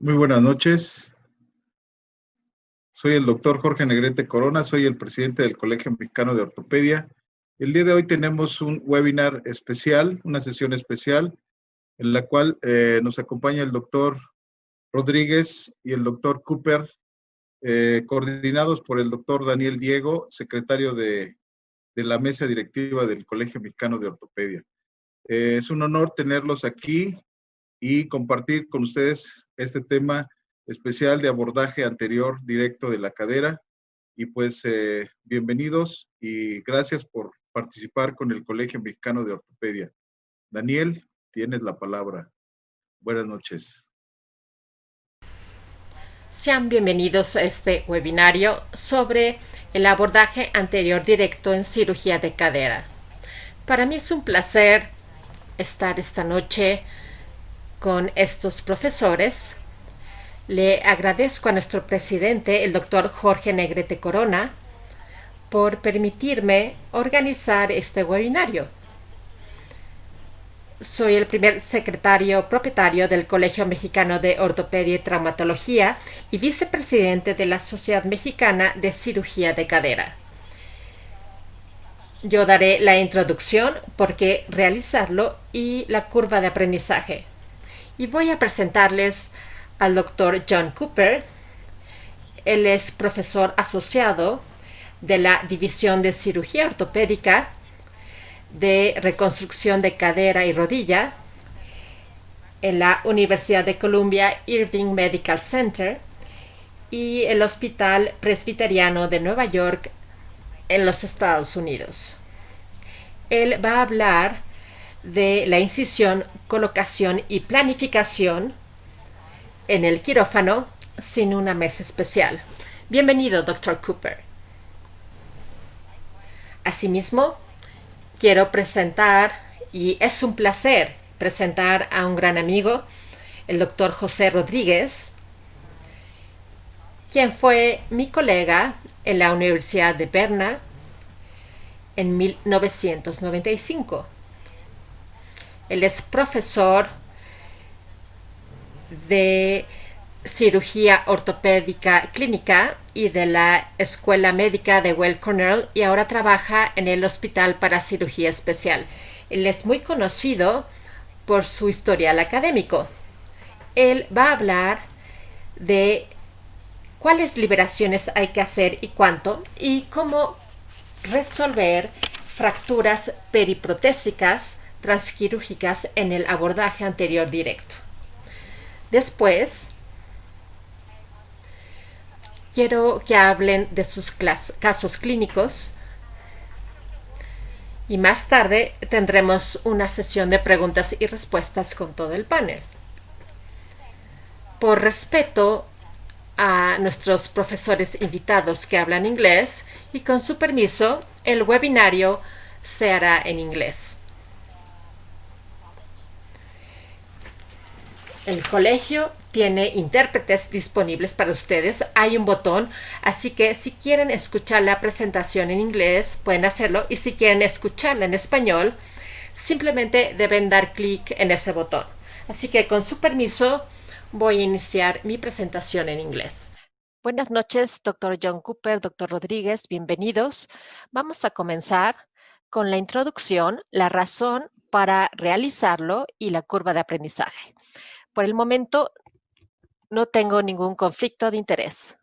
Muy buenas noches. Soy el doctor Jorge Negrete Corona, soy el presidente del Colegio Mexicano de Ortopedia. El día de hoy tenemos un webinar especial, una sesión especial, en la cual nos acompaña el doctor Rodríguez y el doctor Cooper, coordinados por el doctor Daniel Diego, secretario de la mesa directiva del Colegio Mexicano de Ortopedia. Es un honor tenerlos aquí y compartir con ustedes este tema especial de abordaje anterior directo de la cadera. Y pues bienvenidos y gracias por participar con el Colegio Mexicano de Ortopedia. Daniel, tienes la palabra. Buenas noches. Sean bienvenidos a este webinario sobre el abordaje anterior directo en cirugía de cadera. Para mí es un placer estar esta noche con estos profesores. Le agradezco a nuestro presidente, el doctor Jorge Negrete Corona, por permitirme organizar este webinario. Soy el primer secretario propietario del Colegio Mexicano de Ortopedia y Traumatología y vicepresidente de la Sociedad Mexicana de Cirugía de Cadera. Yo daré la introducción, por qué realizarlo y la curva de aprendizaje. Y voy a presentarles al doctor John Cooper. Él es profesor asociado de la División de Cirugía Ortopédica de Reconstrucción de Cadera y Rodilla en la Universidad de Columbia Irving Medical Center y el Hospital Presbiteriano de Nueva York en los Estados Unidos. Él va a hablar de la incisión, colocación y planificación en el quirófano sin una mesa especial. Bienvenido, Dr. Cooper. Asimismo, quiero presentar, y es un placer presentar a un gran amigo, el doctor José Rodríguez, quien fue mi colega en la Universidad de Berna en 1995. Él es profesor de cirugía ortopédica clínica y de la Escuela Médica de Weill Cornell y ahora trabaja en el Hospital para Cirugía Especial. Él es muy conocido por su historial académico. Él va a hablar de cuáles liberaciones hay que hacer y cuánto, y cómo resolver fracturas periprotésicas transquirúrgicas en el abordaje anterior directo. Después, quiero que hablen de sus casos clínicos y más tarde tendremos una sesión de preguntas y respuestas con todo el panel. Por respeto a nuestros profesores invitados que hablan inglés y con su permiso, el webinario se hará en inglés. El colegio tiene intérpretes disponibles para ustedes. Hay un botón, así que si quieren escuchar la presentación en inglés, pueden hacerlo. Y si quieren escucharla en español, simplemente deben dar clic en ese botón. Así que con su permiso, voy a iniciar mi presentación en inglés. Buenas noches, doctor John Cooper, doctor Rodríguez, bienvenidos. Vamos a comenzar con la introducción, la razón para realizarlo y la curva de aprendizaje. Por el momento, no tengo ningún conflicto de interés.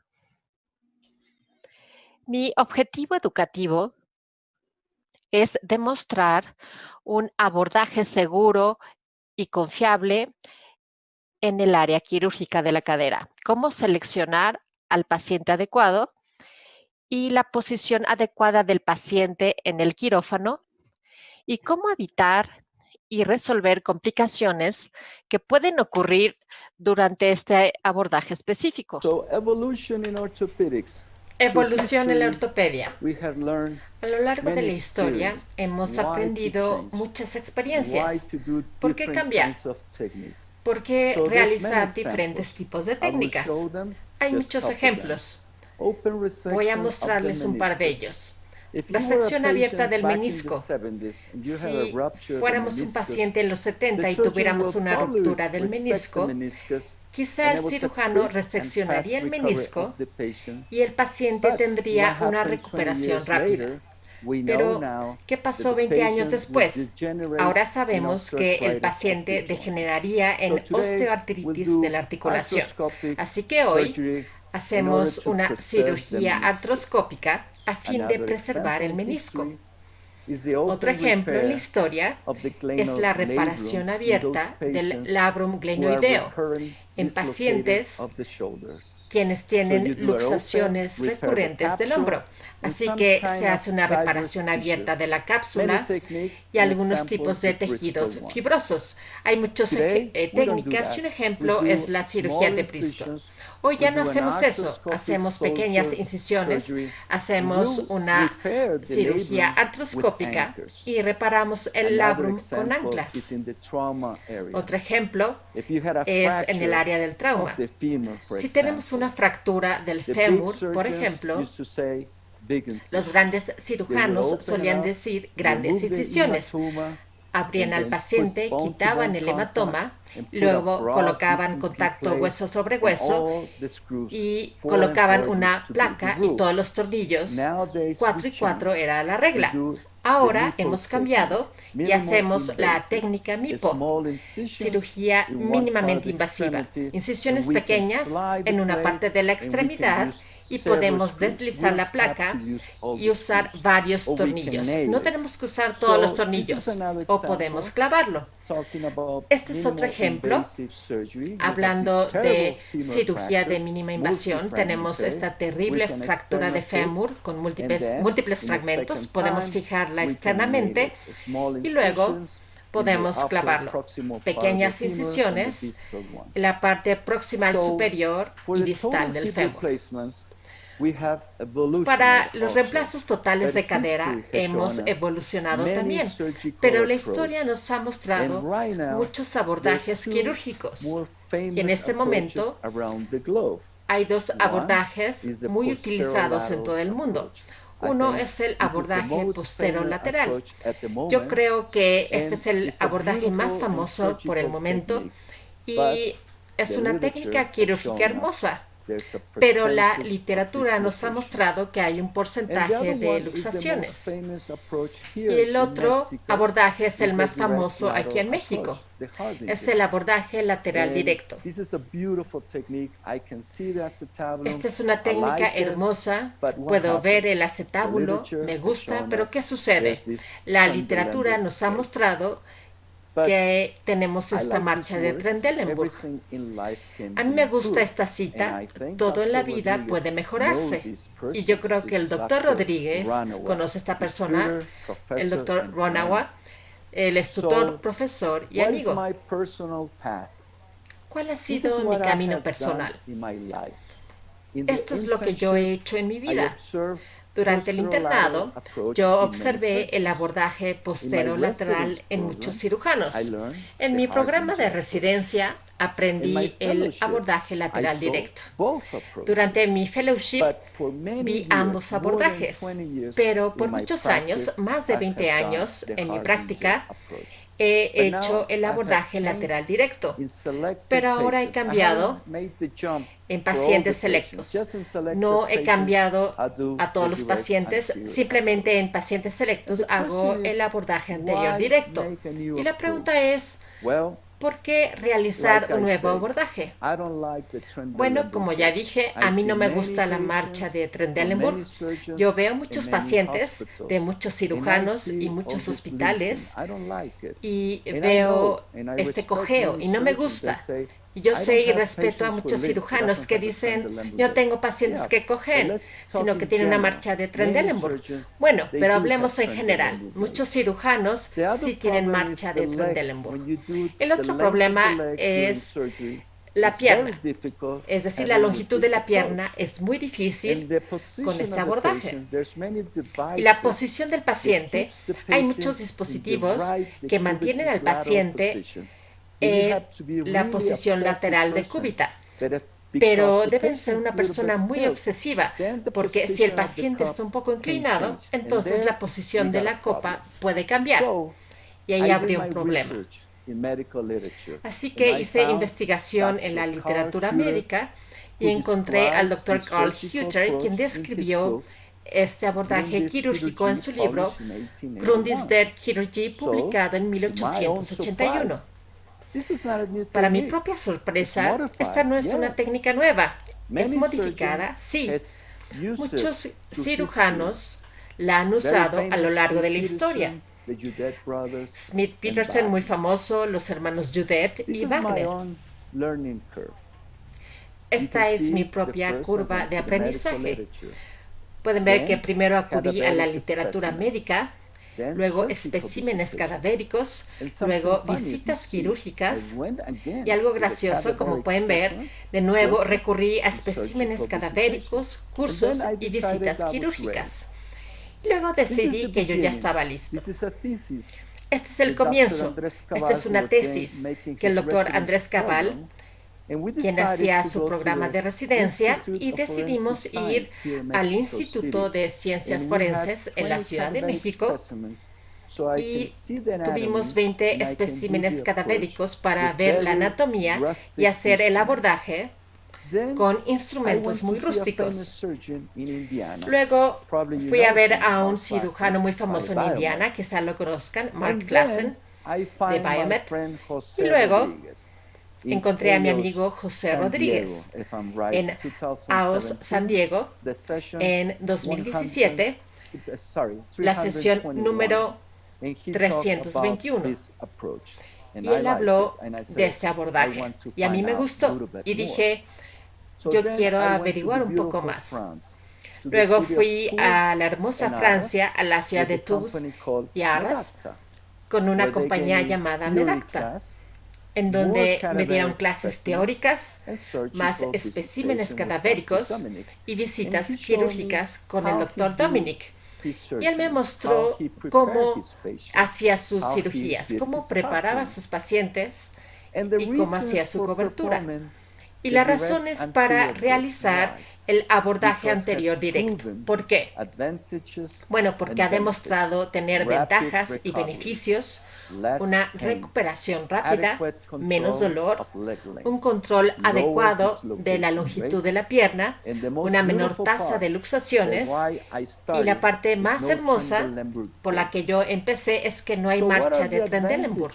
Mi objetivo educativo es demostrar un abordaje seguro y confiable en el área quirúrgica de la cadera. Cómo seleccionar al paciente adecuado y la posición adecuada del paciente en el quirófano y cómo evitar y resolver complicaciones que pueden ocurrir durante este abordaje específico. Evolución en la ortopedia. A lo largo de la historia hemos aprendido muchas experiencias. ¿Por qué cambiar? ¿Por qué realizar diferentes tipos de técnicas? Hay muchos ejemplos. Voy a mostrarles un par de ellos. resección abierta del menisco. Si fuéramos un paciente en los 70 y tuviéramos una ruptura del menisco, quizá el cirujano reseccionaría el menisco y el paciente tendría una recuperación rápida. Pero, ¿qué pasó 20 años después? Ahora sabemos que el paciente degeneraría en osteoartritis de la articulación. Así que hoy hacemos una cirugía artroscópica a fin de preservar el menisco. Otro ejemplo en la historia es la reparación abierta del labrum glenoideo en pacientes quienes tienen luxaciones recurrentes del hombro. Así que se hace una reparación abierta de la cápsula y algunos tipos de tejidos fibrosos. Hay muchas técnicas y un ejemplo es la cirugía de Bristol. Hoy ya no hacemos eso, hacemos pequeñas incisiones, hacemos una cirugía artroscópica y reparamos el labrum con anclas. Otro ejemplo es en el área del trauma. Si tenemos una fractura del fémur, por ejemplo, los grandes cirujanos solían decir grandes incisiones. Abrían al paciente, quitaban el hematoma, luego colocaban contacto hueso sobre hueso y colocaban una placa y todos los tornillos. 4 y 4 era la regla. Ahora hemos cambiado y hacemos la técnica MIPO, cirugía mínimamente invasiva, incisiones pequeñas en una parte de la extremidad y podemos deslizar la placa y usar varios tornillos. No tenemos que usar todos los tornillos o podemos clavarlo. Este es otro ejemplo. Hablando de cirugía de mínima invasión, tenemos esta terrible fractura de fémur con múltiples fragmentos. Podemos fijarla externamente y luego podemos clavarlo. Pequeñas incisiones en la parte proximal superior y distal del fémur. Para los reemplazos totales de cadera hemos evolucionado también, pero la historia nos ha mostrado muchos abordajes quirúrgicos. Y en ese momento hay dos abordajes muy utilizados en todo el mundo. Uno es el abordaje posterolateral. Yo creo que este es el abordaje más famoso por el momento y es una técnica quirúrgica hermosa. Pero la literatura nos ha mostrado que hay un porcentaje de luxaciones. Y el otro abordaje es el más famoso aquí en México. Es el abordaje lateral directo. Esta es una técnica hermosa. Puedo ver el acetábulo, me gusta, pero ¿qué sucede? La literatura nos ha mostrado que tenemos esta marcha de Trendelenburg. A mí me gusta esta cita, todo en la vida puede mejorarse. Y yo creo que el doctor Rodríguez conoce a esta persona, el doctor Ronawa, él es tutor, profesor y amigo. ¿Cuál ha sido mi camino personal? Esto es lo que yo he hecho en mi vida. Durante el internado, yo observé el abordaje posterolateral en muchos cirujanos. En mi programa de residencia, aprendí el abordaje lateral directo. Durante mi fellowship, vi ambos abordajes, pero por muchos años, más de 20 años en mi práctica, he hecho el abordaje lateral directo, pero ahora he cambiado en pacientes selectos. No he cambiado a todos los pacientes, simplemente en pacientes selectos hago el abordaje anterior directo. Y la pregunta es, ¿por qué realizar un nuevo abordaje? Bueno, como ya dije, a mí no me gusta la marcha de Trendelenburg. Yo veo muchos pacientes de muchos cirujanos y muchos hospitales y veo este cojeo y no me gusta. Y yo sé y respeto a muchos cirujanos que dicen, yo tengo pacientes que cogen, sino que tienen una marcha de Trendelenburg. Bueno, pero hablemos en general. Muchos cirujanos sí tienen marcha de Trendelenburg. El otro problema es la pierna, es decir, la longitud de la pierna es muy difícil con este abordaje. Y la posición del paciente, hay muchos dispositivos que mantienen al paciente la posición lateral de cúbita. pero deben ser una persona muy obsesiva, porque si el paciente está un poco inclinado, entonces la posición de la copa puede cambiar y ahí habría un problema. Así que hice investigación en la literatura médica y encontré al Dr. Carl Hutter, quien describió este abordaje quirúrgico en su libro Grundy's Dead Chirurgy, publicado en 1881. Para mi propia sorpresa, esta no es una técnica nueva, es modificada, sí. Muchos cirujanos la han usado a lo largo de la historia. Smith Peterson, muy famoso, los hermanos Judet y Wagner. Esta es mi propia curva de aprendizaje. Pueden ver que primero acudí a la literatura médica, luego especímenes cadavéricos, luego visitas quirúrgicas y algo gracioso, como pueden ver, de nuevo recurrí a especímenes cadavéricos, cursos y visitas quirúrgicas. Luego decidí que yo ya estaba listo. Este es el comienzo. Esta es una tesis que el doctor Andrés Cabal, quien hacía su programa de residencia, y decidimos ir al Instituto de Ciencias Forenses en la Ciudad de México y tuvimos 20 especímenes cadavéricos para ver la anatomía y hacer el abordaje con instrumentos muy rústicos. Luego fui a ver a un cirujano muy famoso en Indiana, quizá lo conozcan, Mark Klassen, de Biomed, y luego encontré a mi amigo José Rodríguez en AOS San Diego en 2017, la sesión número 321. Y él habló de ese abordaje y a mí me gustó y dije, yo quiero averiguar un poco más. Luego fui a la hermosa Francia, a la ciudad de Tours y Arras, con una compañía llamada Medacta, en donde me dieron clases teóricas, más especímenes cadavéricos y visitas quirúrgicas con el doctor Dominic. Y él me mostró cómo hacía sus cirugías, cómo preparaba a sus pacientes y cómo hacía su cobertura. Y la razón es para realizar el abordaje anterior directo. ¿Por qué? Bueno, porque ha demostrado tener ventajas y beneficios, una recuperación rápida, menos dolor, un control adecuado de la longitud de la pierna, una menor tasa de luxaciones, y la parte más hermosa por la que yo empecé es que no hay marcha de Trendelenburg.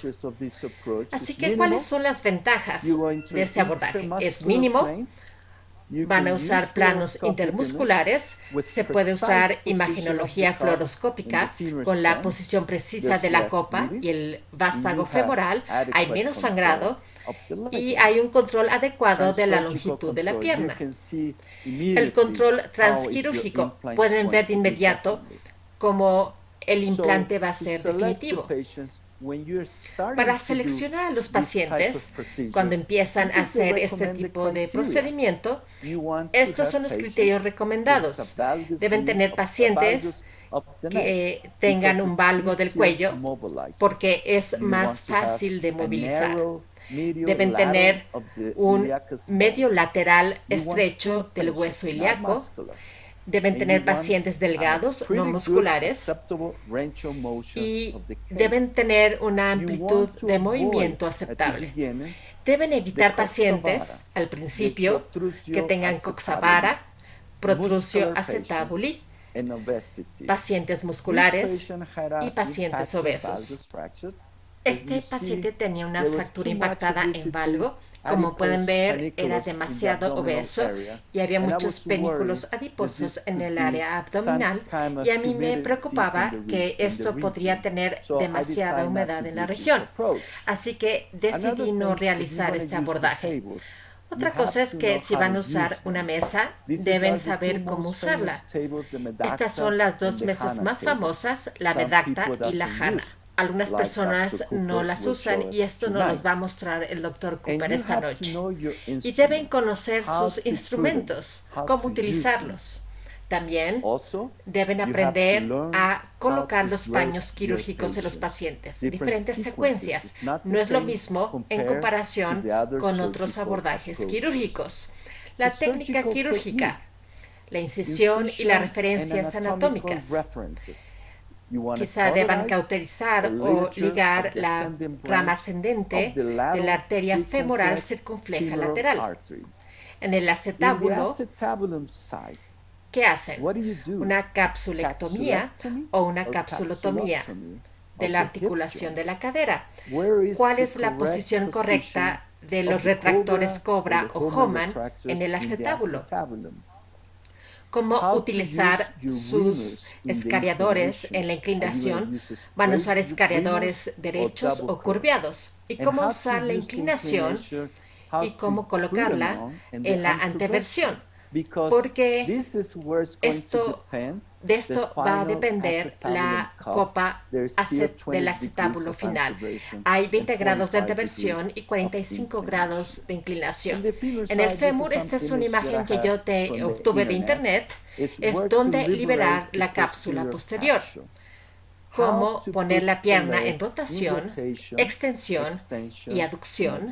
Así que, ¿cuáles son las ventajas de este abordaje? Es mínimo. Van a usar planos intermusculares, se puede usar imagenología fluoroscópica con la posición precisa de la copa y el vástago femoral, hay menos sangrado y hay un control adecuado de la longitud de la pierna. El control transquirúrgico, pueden ver de inmediato cómo el implante va a ser definitivo. Para seleccionar a los pacientes, cuando empiezan a hacer este tipo de procedimiento, estos son los criterios recomendados. Deben tener pacientes que tengan un valgo del cuello porque es más fácil de movilizar. Deben tener un medio lateral estrecho del hueso ilíaco. Deben tener pacientes delgados, no musculares, y deben tener una amplitud de movimiento aceptable. Deben evitar pacientes, al principio, que tengan coxavara, protrusio acetabuli, pacientes musculares y pacientes obesos. Este paciente tenía una fractura impactada en valgo. Como pueden ver, era demasiado obeso y había muchos pedúnculos adiposos en el área abdominal, y a mí me preocupaba que esto podría tener demasiada humedad en la región. Así que decidí no realizar este abordaje. Otra cosa es que si van a usar una mesa, deben saber cómo usarla. Estas son las dos mesas más famosas, la Medacta y la Hanna. Algunas personas no las usan y esto nos los va a mostrar el Dr. Cooper esta noche. Y deben conocer sus instrumentos, cómo utilizarlos. También deben aprender a colocar los paños quirúrgicos en los pacientes, diferentes secuencias. No es lo mismo en comparación con otros abordajes quirúrgicos. La técnica quirúrgica, la incisión y las referencias anatómicas. Quizá deban cauterizar o ligar la rama ascendente de la arteria femoral circunfleja lateral. En el acetábulo, ¿qué hacen? ¿Una capsulectomía o una capsulotomía de la articulación de la cadera? ¿Cuál es la posición correcta de los retractores Cobra o Homan en el acetábulo? ¿Cómo utilizar sus escariadores en la inclinación? ¿Van a usar escariadores derechos o curviados? ¿Y cómo usar la inclinación y cómo colocarla en la anteversión? Porque de esto va a depender la copa del acetábulo final. Hay 20 grados de anteversión y 45 grados de inclinación. En el fémur, esta es una imagen que yo obtuve de internet, es donde liberar la cápsula posterior. Cómo poner la pierna en rotación, extensión y aducción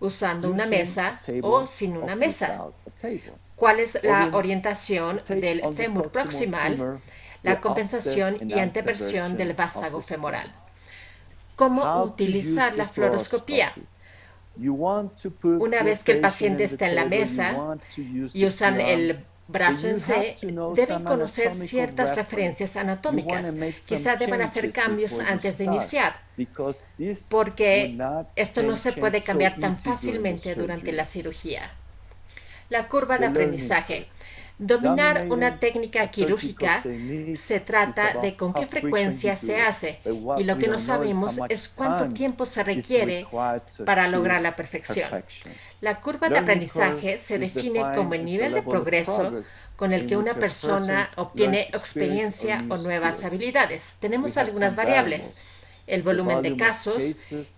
usando una mesa o sin una mesa. ¿Cuál es la orientación del fémur proximal, la compensación y anteversión del vástago femoral? ¿Cómo utilizar la fluoroscopía? Una vez que el paciente está en la mesa y usan el brazo en C, deben conocer ciertas referencias anatómicas. Quizá deban hacer cambios antes de iniciar, porque esto no se puede cambiar tan fácilmente durante la cirugía. La curva de aprendizaje. Dominar una técnica quirúrgica se trata de con qué frecuencia se hace, y lo que no sabemos es cuánto tiempo se requiere para lograr la perfección. La curva de aprendizaje se define como el nivel de progreso con el que una persona obtiene experiencia o nuevas habilidades. Tenemos algunas variables: el volumen de casos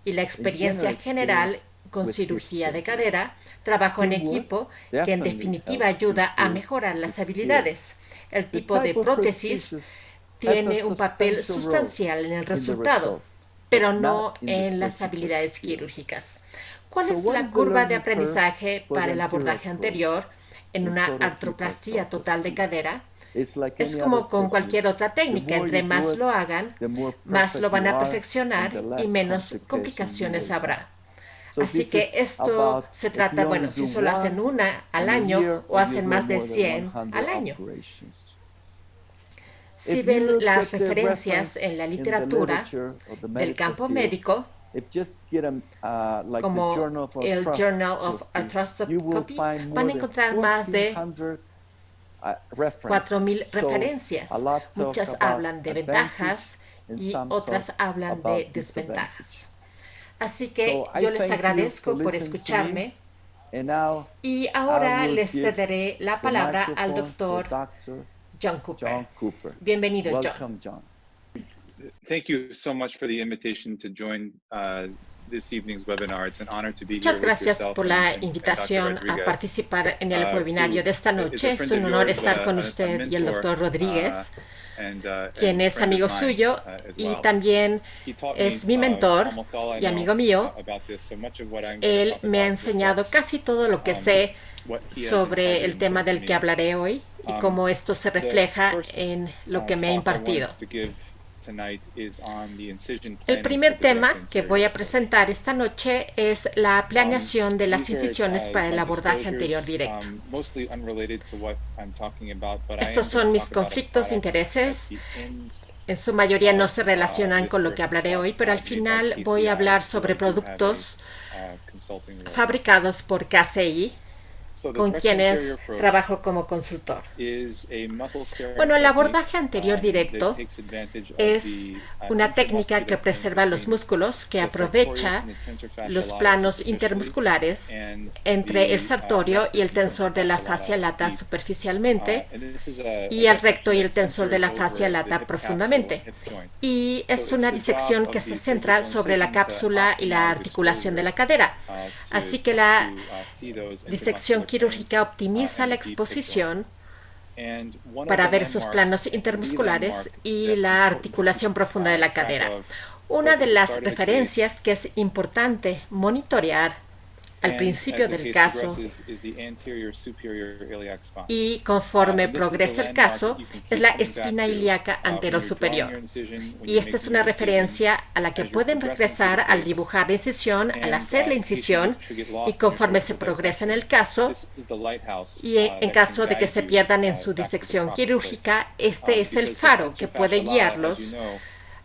y la experiencia general con cirugía de cadera, trabajo en equipo, que en definitiva ayuda a mejorar las habilidades. El tipo de prótesis tiene un papel sustancial en el resultado, pero no en las habilidades quirúrgicas. ¿Cuál es la curva de aprendizaje para el abordaje anterior en una artroplastía total de cadera? Es como con cualquier otra técnica: entre más lo hagan, más lo van a perfeccionar y menos complicaciones habrá. Así que esto se trata, bueno, si solo hacen una al año o hacen más de 100 al año. Si ven las referencias en la literatura del campo médico, como el Journal of Arthroscopy, van a encontrar más de 4,000 referencias. Muchas hablan de ventajas y otras hablan de desventajas. Así que yo les agradezco por escucharme y ahora les cederé la palabra al doctor John Cooper. Bienvenido, John. Thank you so much for the invitation to join this evening's webinar. It's an honor to be here. Muchas gracias por la invitación a participar en el webinario de esta noche. Es un honor estar con usted y el doctor Rodríguez, quien es amigo suyo y también es mi mentor y amigo mío. Él me ha enseñado casi todo lo que sé sobre el tema del que hablaré hoy y cómo esto se refleja en lo que me ha impartido. El primer tema que voy a presentar esta noche es la planeación de las incisiones para el abordaje anterior directo. Estos son mis conflictos de intereses. En su mayoría no se relacionan con lo que hablaré hoy, pero al final voy a hablar sobre productos fabricados por KCI, con quienes trabajo como consultor. Bueno, el abordaje anterior directo es una técnica que preserva los músculos, que aprovecha los planos intermusculares entre el sartorio y el tensor de la fascia lata superficialmente y el recto y el tensor de la fascia lata profundamente. Y es una disección que se centra sobre la cápsula y la articulación de la cadera. Así que la disección quirúrgica optimiza la exposición para ver esos planos intermusculares y la articulación profunda de la cadera. Una de las referencias que es importante monitorear al principio del caso y conforme progresa el caso es la espina ilíaca anterosuperior. Y esta es una referencia a la que pueden regresar al dibujar la incisión, al hacer la incisión, y conforme se progresa en el caso y en caso de que se pierdan en su disección quirúrgica, este es el faro que puede guiarlos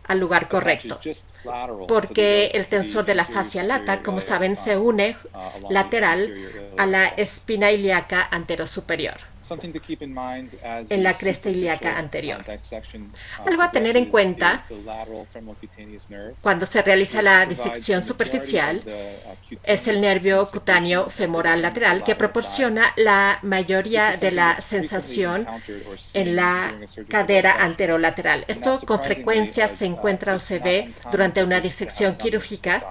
al lugar correcto, porque el tensor de la fascia lata, como saben, se une lateral a la espina ilíaca anterosuperior en la cresta ilíaca anterior. Algo a tener en cuenta cuando se realiza la disección superficial es el nervio cutáneo femoral lateral, que proporciona la mayoría de la sensación en la cadera anterolateral. Esto con frecuencia se encuentra o se ve durante una disección quirúrgica.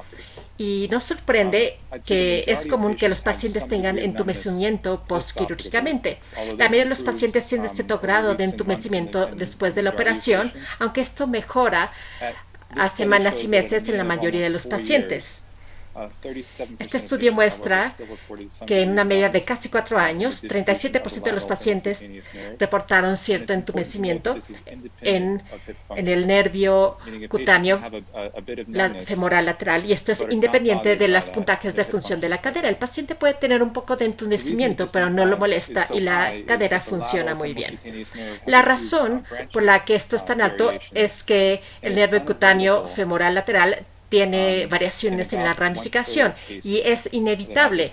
Y nos sorprende que es común que los pacientes tengan entumecimiento postquirúrgicamente. La mayoría de los pacientes tienen cierto grado de entumecimiento después de la operación, aunque esto mejora a semanas y meses en la mayoría de los pacientes. Este estudio muestra que en una media de casi 4 años, 37% de los pacientes reportaron cierto entumecimiento en el nervio cutáneo femoral lateral, y esto es independiente de los puntajes de función de la cadera. El paciente puede tener un poco de entumecimiento, pero no lo molesta y la cadera funciona muy bien. La razón por la que esto es tan alto es que el nervio cutáneo femoral lateral tiene variaciones en la ramificación y es inevitable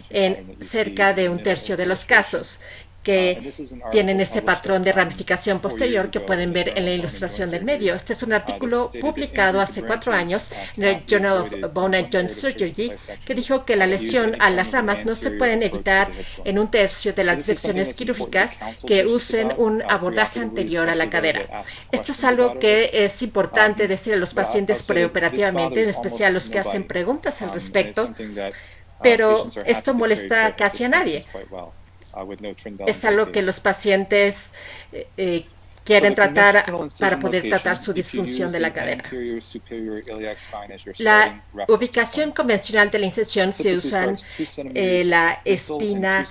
en cerca de un tercio de los casos que tienen este patrón de ramificación posterior que pueden ver en la ilustración del medio. Este es un artículo publicado hace 4 años en el Journal of Bone and Joint Surgery que dijo que la lesión a las ramas no se pueden evitar en un tercio de las disecciones quirúrgicas que usen un abordaje anterior a la cadera. Esto es algo que es importante decir a los pacientes preoperativamente, en especial a los que hacen preguntas al respecto, pero esto molesta casi a nadie. Es algo que los pacientes quieren tratar para poder tratar su disfunción de la cadera. La ubicación convencional de la incisión se usa la espina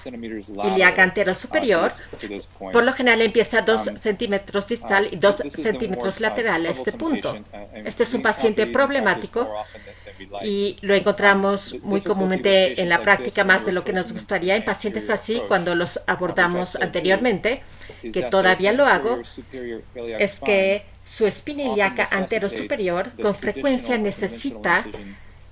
ilíaca anterosuperior. Por lo general empieza 2 centímetros distal y 2 centímetros lateral a este punto. Este es un paciente problemático y lo encontramos muy comúnmente en la práctica, más de lo que nos gustaría en pacientes así cuando los abordamos anteriormente, que todavía lo hago, es que su espina ilíaca anterosuperior con frecuencia necesita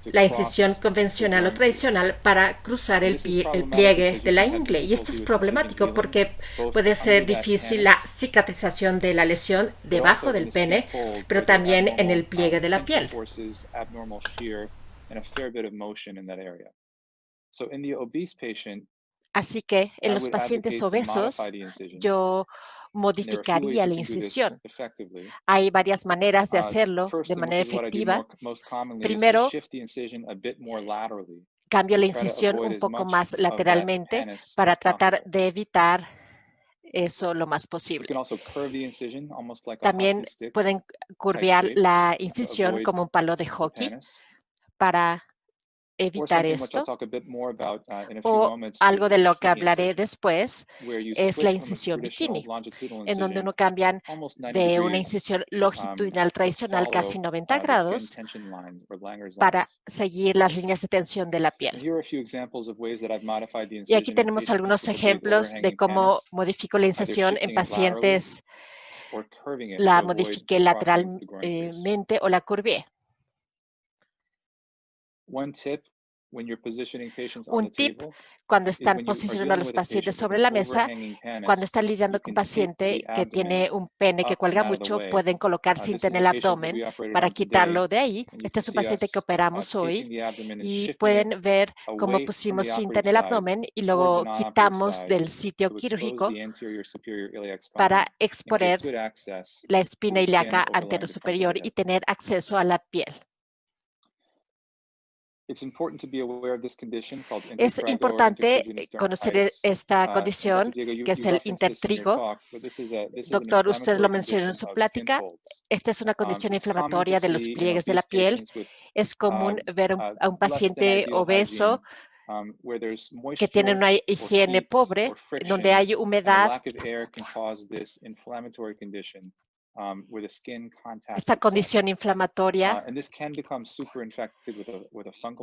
la incisión convencional o tradicional para cruzar el pliegue de la ingle. Y esto es problemático porque puede ser difícil la cicatrización de la lesión debajo del pene, pero también en el pliegue de la piel. Así que en los pacientes obesos, yo modificaría la incisión. Hay varias maneras de hacerlo de manera efectiva. Primero, cambio la incisión un poco más lateralmente para tratar de evitar eso lo más posible. También pueden curvear la incisión como un palo de hockey para evitar esto. O algo de lo que hablaré después es la incisión bikini, en donde uno cambia de una incisión longitudinal tradicional casi 90 grados para seguir las líneas de tensión de la piel. Y aquí tenemos algunos ejemplos de cómo modifico la incisión en pacientes, la modifiqué lateralmente o la curvé. Un tip cuando están posicionando a los pacientes sobre la mesa, cuando están lidiando con un paciente que tiene un pene que cuelga mucho, pueden colocar cinta en el abdomen para quitarlo de ahí. Este es un paciente que operamos hoy y pueden ver cómo pusimos cinta en el abdomen y luego quitamos del sitio quirúrgico para exponer la espina ilíaca anterosuperior y tener acceso a la piel. Es importante conocer esta condición, que es el intertrigo. Doctor, usted lo mencionó en su plática. Esta es una condición inflamatoria de los pliegues de la piel. Es común ver a un paciente obeso que tiene una higiene pobre, donde hay humedad. Esta condición inflamatoria,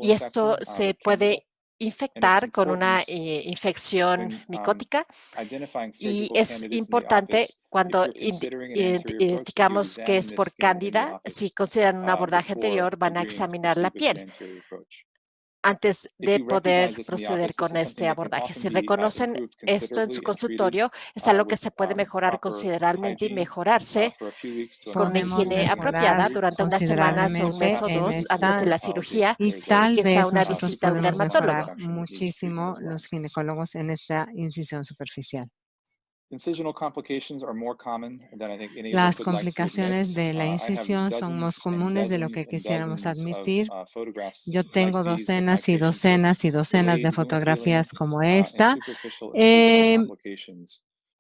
y esto se puede infectar con una infección micótica, y es importante cuando identificamos que es por cándida, si consideran un abordaje anterior, van a examinar la piel antes de poder proceder con este abordaje. Si reconocen esto en su consultorio, es algo que se puede mejorar considerablemente y mejorarse con una Podemos higiene mejorar apropiada durante unas semanas o un mes considerablemente o en dos antes de esta la cirugía, y y tal quizá vez una nosotros visita a un podemos mejorar dermatólogo. muchísimo los ginecólogos en esta incisión superficial. Las complicaciones de la incisión son más comunes de lo que quisiéramos admitir. Yo tengo docenas y docenas y docenas de fotografías como esta en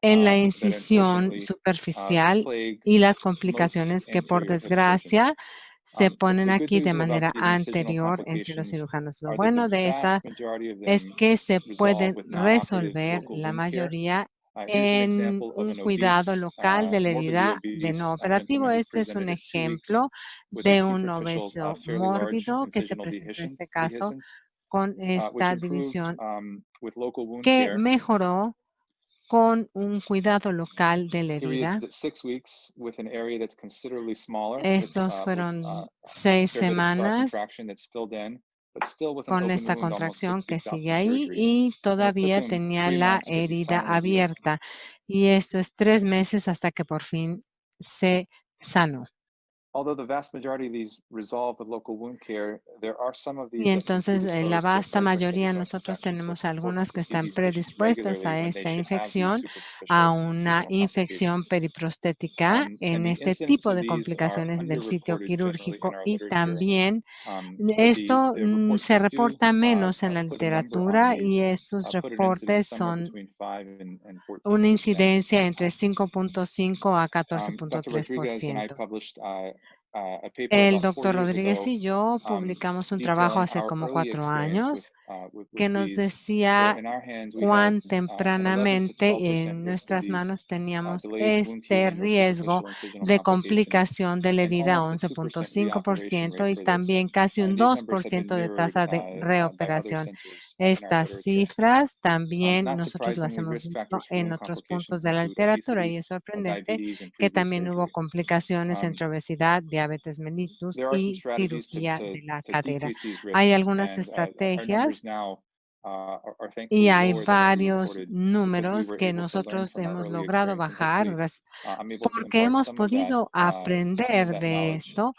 la incisión superficial y las complicaciones que, por desgracia, se ponen aquí de manera anterior entre los cirujanos. Lo bueno de esta es que se pueden resolver la mayoría en un cuidado local de la herida de no operativo. Este es un ejemplo de un obeso mórbido que se presentó en este caso con esta división que mejoró con un cuidado local de la herida. Estos fueron 6 semanas con esta contracción que sigue ahí y todavía tenía la herida abierta. Y esto es 3 meses hasta que por fin se sanó. Y entonces, la vasta mayoría, nosotros tenemos algunas que están predispuestas a esta infección, a una infección periprostética en este tipo de complicaciones del sitio quirúrgico, y también esto se reporta menos en la literatura, y estos reportes son una incidencia entre 5.5 a 14.3%. El doctor Rodríguez y yo publicamos un trabajo hace como 4 años que nos decía cuán tempranamente en nuestras manos teníamos este riesgo de complicación de la herida, 11.5%, y también casi un 2% de tasa de reoperación. Estas cifras también nosotros las hemos visto en otros puntos de la literatura, y es sorprendente que también hubo complicaciones entre obesidad, diabetes mellitus y cirugía de la cadera. Hay algunas estrategias y hay varios números que nosotros hemos logrado bajar porque hemos podido aprender de esto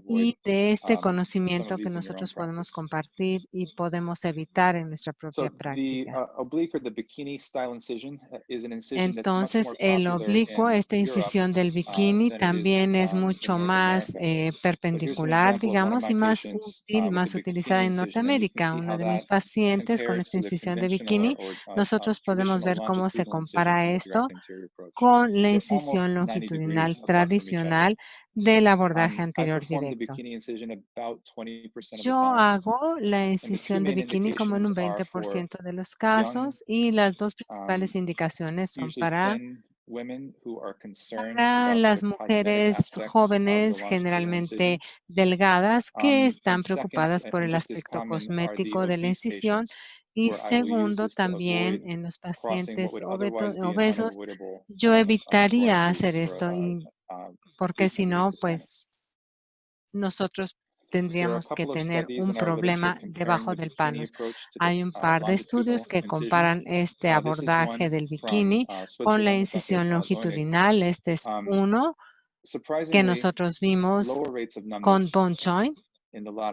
y de este conocimiento que nosotros podemos compartir y podemos evitar en nuestra propia práctica. Entonces, el oblicuo, esta incisión del bikini, también es mucho más perpendicular, digamos, y más útil, más utilizada en Norteamérica. Uno de mis pacientes con esta incisión de bikini, nosotros podemos ver cómo se compara esto con la incisión longitudinal tradicional del abordaje anterior directo. Yo hago la incisión de bikini como en un 20% de los casos, y las dos principales indicaciones son para las mujeres jóvenes, generalmente delgadas, que están preocupadas por el aspecto cosmético de la incisión. Y segundo, también en los pacientes obesos, yo evitaría hacer esto, porque si no, pues nosotros tendríamos que tener un problema debajo del panos. Hay un par de estudios que comparan este abordaje del bikini con la incisión longitudinal. Este es uno que nosotros vimos con bone joint,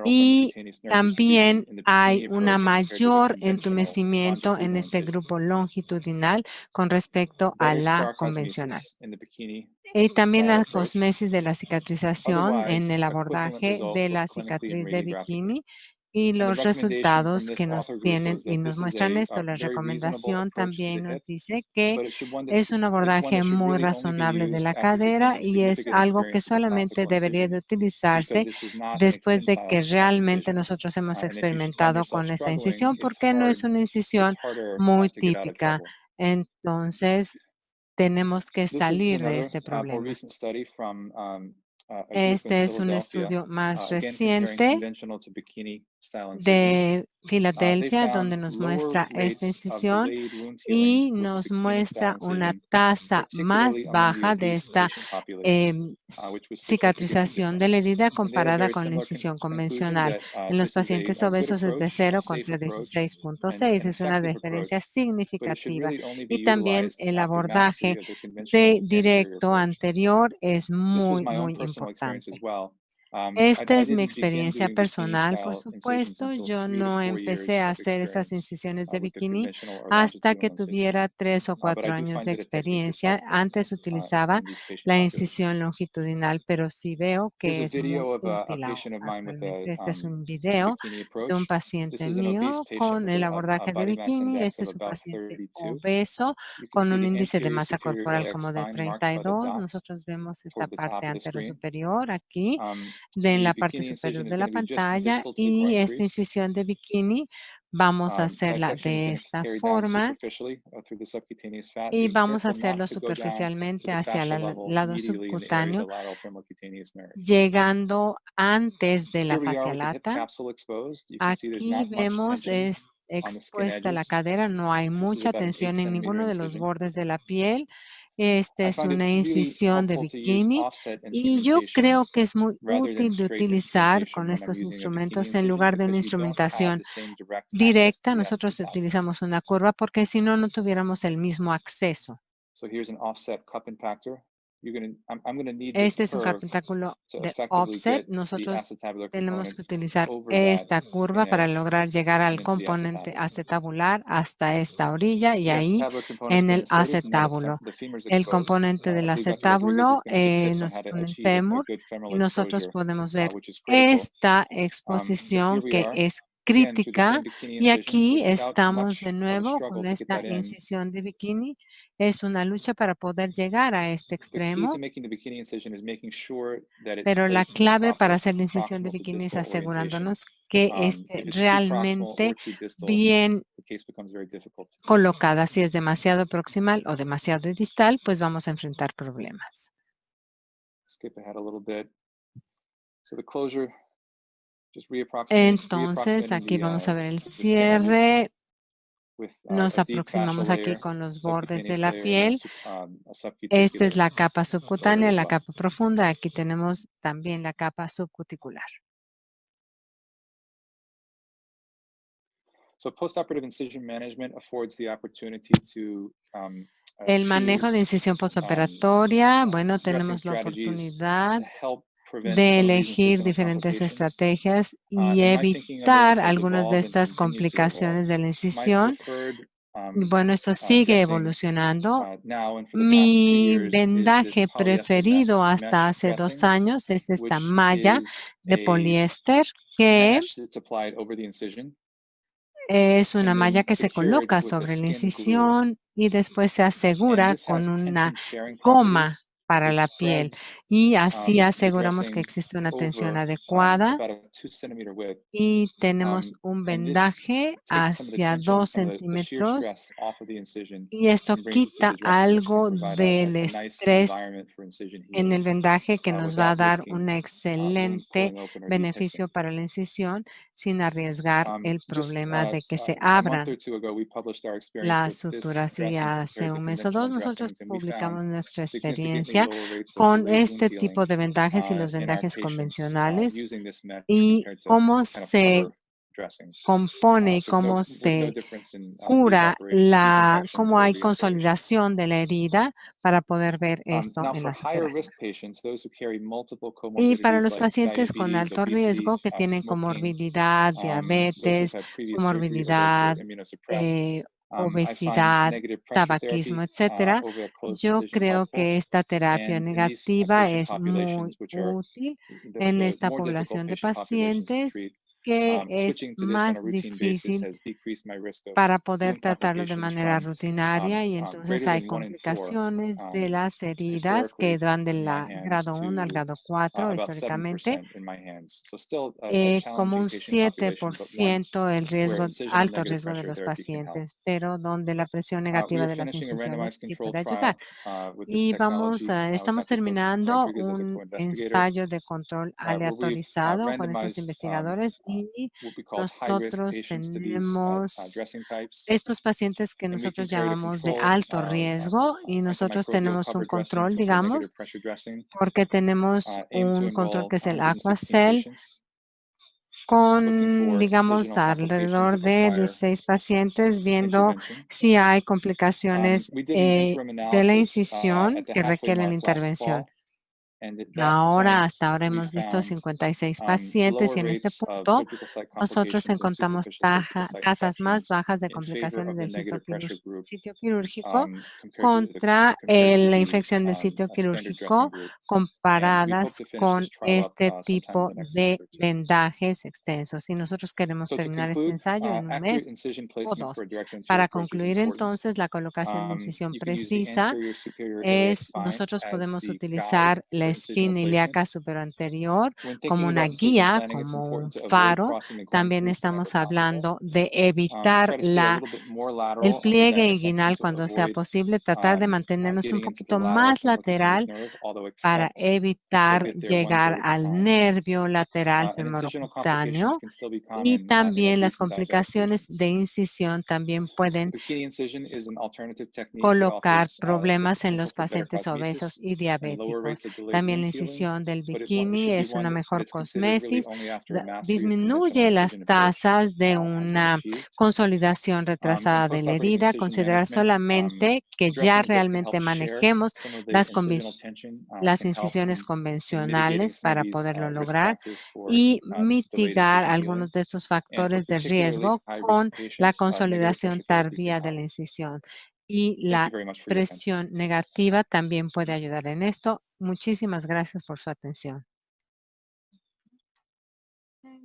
y también hay un mayor entumecimiento en este grupo longitudinal con respecto a la convencional. Y también la cosmesis de la cicatrización en el abordaje de la cicatriz de bikini, y And the los recommendation from resultados this que nos author group tienen was y that nos this is muestran a esto. La very reasonable recomendación approach to the también nos hip, dice que but es un it's one abordaje that should muy really only be razonable de used la after cadera becoming y es significant algo que experience with the solamente classical debería de incision, because utilizarse this is not an después de que extensile realmente incision. nosotros hemos And if you find experimentado yourself con esa struggling, incisión, porque no es una it's incisión harder muy to get out of típica. trouble. Entonces, tenemos que This is salir de another este more problema. recent study from a group in Este es un Philadelphia, estudio más again comparing reciente conventional to bikini style incisions. de They Filadelfia, found donde nos lower muestra esta rates of incisión delayed wound healing y with the nos bikini style muestra una incision, tasa particularly más among the baja de obese esta patient population, which was statistically cicatrización de significant. la herida And they had a comparada very con la similar incisión conclusion convencional. that En los this is pacientes a good obesos es de approach, a 0 safe contra approach, and 16.6. an Es una effective diferencia approach, but it should significativa. really only be Y también utilized el after mastery abordaje of the conventional de anterior directo approach. anterior es This was muy, my own muy personal experience as importante. well. Esta I es mi didn't begin experiencia doing bikini personal, por style incisions supuesto. until Yo 3 to no 4 empecé years a of hacer estas experience incisiones de with the bikini conventional or hasta que longitudinal incision. tuviera 3 o But I 4 do años find de that a technique is experiencia. helpful Antes utilizaba in these patient la populations. incisión longitudinal, pero sí veo Here's que a es muy video of a útil patient of mine with actualmente. Este es un video bikini de un approach. This paciente is an obese mío patient con with el a abordaje de body mass bikini. index Este of es un about paciente 32. obeso You can con see un the índice de anterior masa superior corporal iliac como de spine marked by the 32. dots Nosotros vemos esta toward the top parte of the screen. anterosuperior aquí So en the la parte bikini superior incision is de going la to be just pantalla distal tapered y esta arteries. incisión de bikini vamos a hacerla Dissection is de going to esta carry down forma superficially through the subcutaneous fat, y being vamos a careful not hacerlo to go down to superficialmente the hacia fascial el level lado immediately in the area of subcutáneo, the lateral femorcutaneous nerve. llegando antes de la Here we are fascia with the hip lata. capsule exposed. You can see there's Aquí not much vemos tension es on the skin expuesta la edges. cadera, no hay This is mucha about an 8 tensión en centimeter ninguno de los incision. bordes de la piel. Esta I es find it una really incisión de helpful to use bikini offset y yo instrumentation creo que es muy rather than útil de straight utilizar instrumentation con when I'm estos using a bikini instrumentos en incision lugar de una because we don't have instrumentación the same direct access to directa. the Nosotros acetabulum. utilizamos una curva porque si no, no tuviéramos el mismo acceso. So here's an offset cup impactor. I'm going to need this Este es un curve carpentáculo to de effectively offset. get the Nosotros acetabular tenemos component que utilizar over that esta skin curva para edge lograr llegar and al into the componente acetabulum. acetabular hasta esta orilla y The ahí acetabular component's en been el inserted now acetábulo. the femur is El exposed. componente del I believe Dr. Rodriguez is acetábulo going to give tips on nos how to pone el achieve a fémur good y femoral nosotros exposure, podemos ver which is critical. esta But here exposición we que are, es again, through the crítica same bikini y incision aquí without estamos much de of a nuevo struggle con to get esta that in. incisión de bikini. Es una lucha para poder llegar a este The key to extremo. making the bikini incision is making sure that it's Pero la placed in the clave para proper hacer la incisión de proximal to bikini es distal orientation. asegurándonos que esté If it's too proximal or realmente too distal, bien the case becomes very difficult. colocada. Si es demasiado proximal o demasiado distal, pues vamos a enfrentar problemas. Skip ahead a little bit. So the closure, just Entonces, aquí vamos a ver el cierre. with Nos a deep fascial aproximamos aquí layer, con los bordes de subcutaneous la layer, and then piel. a Esta es subcuticular la capa subcutánea, layer as la well. capa profunda. Aquí tenemos también la capa subcuticular. So postoperative incision management affords the opportunity to El manejo de incisión postoperatoria, bueno, tenemos la oportunidad de elegir diferentes estrategias y evitar algunas de estas complicaciones de la incisión. Bueno, esto sigue evolucionando. Mi vendaje preferido hasta hace 2 años es esta malla de poliéster que es una malla que se coloca sobre la incisión y después se asegura con una goma para la piel y así aseguramos que existe una tensión adecuada y tenemos un vendaje hacia 2 centímetros y esto quita algo del estrés en el vendaje que nos va a dar un excelente beneficio para la incisión sin arriesgar el problema de que se abran las suturas. Y hace 1 mes o 2 nosotros publicamos nuestra experiencia con este tipo de vendajes y los vendajes convencionales y cómo se compone y cómo se cura cómo hay consolidación de la herida para poder ver esto en las operaciones. Y para los pacientes con alto riesgo que tienen comorbilidad, diabetes, comorbilidad, obesidad, tabaquismo, etcétera, yo creo que esta terapia negativa es muy útil en esta población de pacientes que es Switching to this on a más routine basis difícil has decreased my risk of para poder wound tratarlo de complications manera from rutinaria y entonces greater hay than 1 in 4. complicaciones de las heridas que Historically, van del in my hands grado 1 al to grado 4 about históricamente. 7% in my hands. So still a Como challenging un patient population, but one 7% el where riesgo, incisional alto negative riesgo de pressure los therapy can help. pacientes, pero donde la presión We negativa are de las finishing a incisiones randomized sí controlled puede ayudar. trial with this Y technology with estamos Dr. terminando Rodriguez as a un co-investigator, ensayo de control where we've aleatorizado con estos randomized investigadores y what we call high-risk nosotros patients to these tenemos dressing types. estos pacientes que And we nosotros compared a llamamos de control alto riesgo y nosotros antimicrobial tenemos un covered dressing control, to full negative digamos, pressure dressing, porque tenemos aimed to un control enroll que es el 116 Aquacel patients, looking con, for digamos, incisional complications alrededor that de require 16 pacientes, viendo intervention. si hay complicaciones We did an interim de la analysis incisión at the que halfway requieren mark last intervención. fall, and at that Ahora, point, hasta ahora we hemos visto found 56 pacientes lower y en este rates of punto surgical site nosotros complications and encontramos superficial surgical site tasas más infections bajas de in favor complicaciones of the del negative pressure group sitio quirúrgico compared to contra la the infección del sitio standard dressing quirúrgico group. And we hope comparadas to finish con this trial up este sometime in tipo the next month de or two. vendajes extensos. Y nosotros queremos So to terminar este conclude, ensayo en un accurate mes incision o placement dos. for a direct anterior Para approach is concluir important. entonces, la colocación de incisión You can use the precisa anterior superior iliac es, spine nosotros as podemos the guide utilizar la for incisional espina placement. ilíaca superanterior When como thinking una about incision guía, planning, it's como un important to avoid faro. crossing the gland También crease whenever estamos possible. hablando de evitar Try to stay a little bit more el lateral of the pliegue gag section inguinal to cuando sea avoid posible, tratar de mantenernos un getting into the poquito lateral más femorocutaneous lateral nerve, although para expect to still evitar get there llegar 1/3 of the al time. nervio lateral And incisional complications femorocutáneo. can still be Y common in también las obese and diabetic complicaciones de patients. incisión también pueden Bikini incision is an alternative technique that colocar offers the problemas en potential los for better pacientes obesos cosmesis y and lower diabéticos. rates of delayed También la wound healing, incisión del but it bikini should be es una one mejor that's considered really cosmesis, only after mastery of conventional disminuye las incision approach tasas de has been una achieved. consolidación And retrasada de la postoperative herida, incision considerar management, solamente que ya dressings that can realmente help share manejemos some of the las, incisional tension las can help incisiones in mitigating convencionales some of para these poderlo risk lograr factors for y delayed mitigar incision healing. algunos de estos And for factores de particularly riesgo high-risk con la patients, negative consolidación pressure therapy can tardía de help. la incisión. Y Thank you la very much for your attention. presión negativa también puede ayudar en esto. Muchísimas gracias por su atención.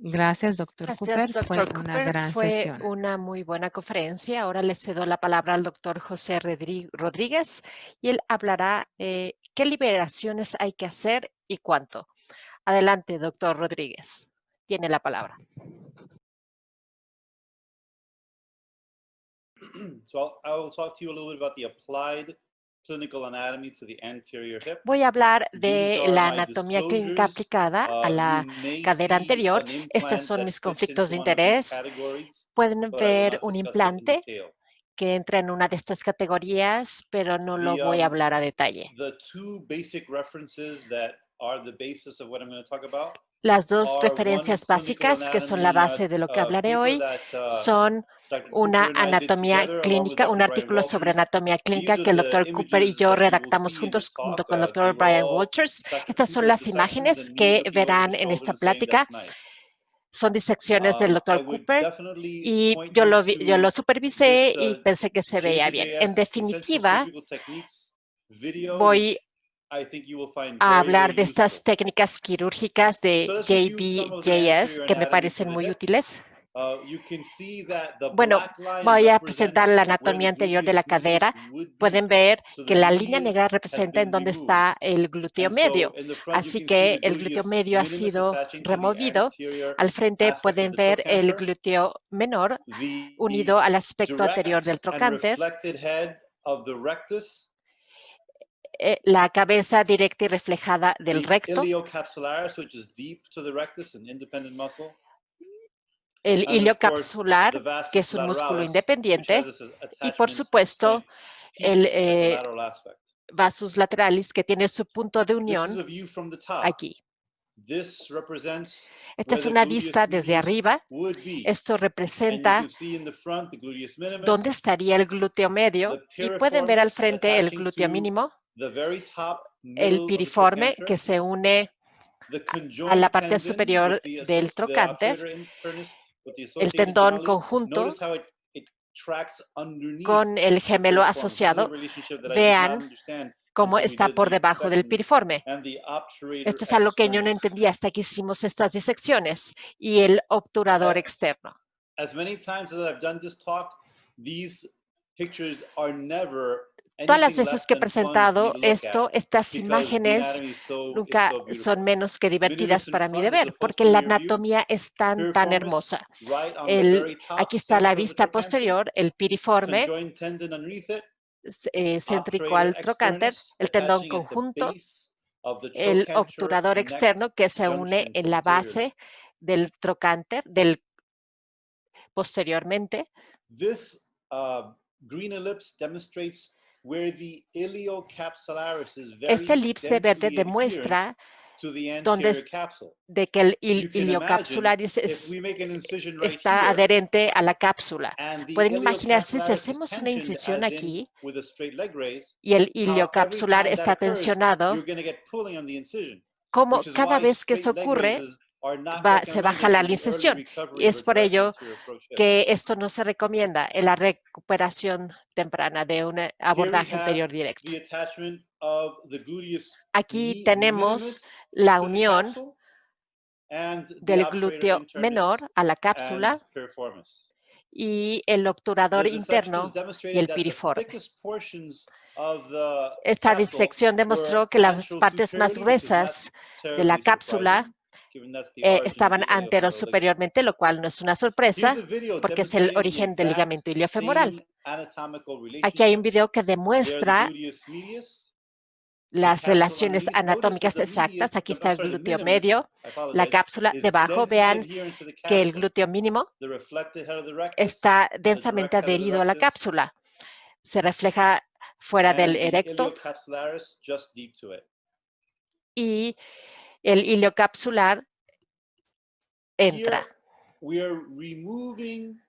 Gracias, doctor Gracias, Cooper. Fue doctor una Cooper. gran Fue sesión. una muy buena conferencia. Ahora le cedo la palabra al doctor José Rodríguez y él hablará qué liberaciones hay que hacer y cuánto. Adelante, doctor Rodríguez. Tiene la palabra. So I will talk to you a little bit about the applied clinical anatomy to the anterior hip. Voy a hablar de These are la my anatomía clínica disclosures. aplicada a la You may cadera see anterior. an Estos implant son that mis fits conflictos de into one of these interés. categories, Pueden but I will ver not un discuss it in implante detail. que entra en una de estas categorías, pero no lo voy a hablar a detalle. The two basic references that are the basis of what I'm going to talk about Las dos referencias básicas, que son la base de lo que hablaré hoy, son una anatomía clínica, un artículo sobre anatomía clínica que el doctor Cooper y yo redactamos juntos junto con el doctor Brian Walters. Estas son las imágenes que verán en esta plática. Son disecciones del doctor Cooper y yo lo supervisé y pensé que se veía bien. En definitiva, voy a hablar de estas técnicas quirúrgicas de JBJS que me parecen muy útiles. Bueno, voy a presentar la anatomía anterior de la cadera. Pueden ver que la línea negra representa en dónde está el glúteo medio. Así que el glúteo medio ha sido removido. Al frente pueden ver el glúteo menor unido al aspecto anterior del trocánter. La cabeza directa y reflejada del recto. El hilio capsular, que es un músculo independiente, y por supuesto el vasus lateralis, que tiene su punto de unión aquí. Esta es una vista desde arriba. Esto representa dónde estaría el glúteo medio, y pueden ver al frente el glúteo mínimo, el piriforme, que se une a la parte superior del trocánter, el tendón conjunto con el gemelo asociado. Vean como until we está did por these debajo del dissections, piriforme. and the obturator Esto es algo que yo no externus. entendía hasta que hicimos estas disecciones y el obturador externo. As many times as I've done this talk, these pictures are never Todas las anything veces less que he than fun for me presentado to look at, esto, estas because the imágenes anatomy is so nunca son beautiful. menos que divertidas Minimus in para mí front de is the ver, porque la posterior view. anatomía es tan Piriformis, hermosa. right on the very top, Aquí está la center of the vista trochanter, posterior, el piriforme conjoined tendon underneath it, céntrico obturator al trocánter, externus el tendón attaching at the conjunto, base of the el trochanter obturador neck externo que se une junction en la posteriorly. base del trocánter, posteriormente. This green ellipse demonstrates where the iliocapsularis is very Esta elipse verde densely adherent demuestra to the donde anterior capsule. de que el You can imagine iliocapsularis if we make an incision right está here, adherente a la cápsula. and the Pueden imaginarse si iliocapsularis is hacemos una tensioned incisión as in aquí with a straight leg raise, y el how every iliocapsular time that está occurs, tensionado, you're going to get pulling on the incision, como which is cada why vez que eso straight leg ocurre, raises are not se baja recommended la in the early incisión. recovery Y of es a por direct ello anterior approach hip. que esto no se recomienda en la recuperación temprana de un Here we abordaje have anterior directo. the attachment of the gluteus Aquí tenemos minimus la to the unión capsule and the del obturator glúteo internus menor a la and cápsula piriformis. y el obturador The dissection interno has y demonstrated el that the piriforme. thickest portions of the Esta capsule disección demostró were que las partes más anterosuperiorly, which is not gruesas de la terribly cápsula surprising, given that's the origin of estaban the iliofemoral ligament. anterosuperiormente, lo cual no es una Here's sorpresa a video porque es el demonstrating the origen del exact ligamento iliofemoral. same anatomical Aquí hay un relationships. video que There the demuestra gluteus medius, the las capsule relaciones underneath. Notice that anatómicas the exactas. medius, Aquí I'm está el sorry, the glúteo minimus, medio, I la apologize, cápsula. is Debajo densely vean adherent to the que el capsule. glúteo mínimo The reflected head of the rectus está and the densamente direct head of the adherido a la rectus, cápsula. Se refleja fuera del and the erecto iliocapsularis just deep to it. y el iliocapsular entra. Here we are removing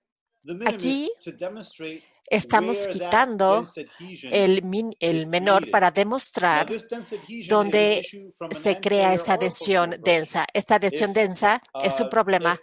the Aquí minimus to demonstrate estamos where that quitando dense adhesion el is menor created. para Now, demostrar this dense adhesion is an dónde issue from an se crea anterior esa or posterior adhesión approach. densa. Esta adhesión If, densa es un problema if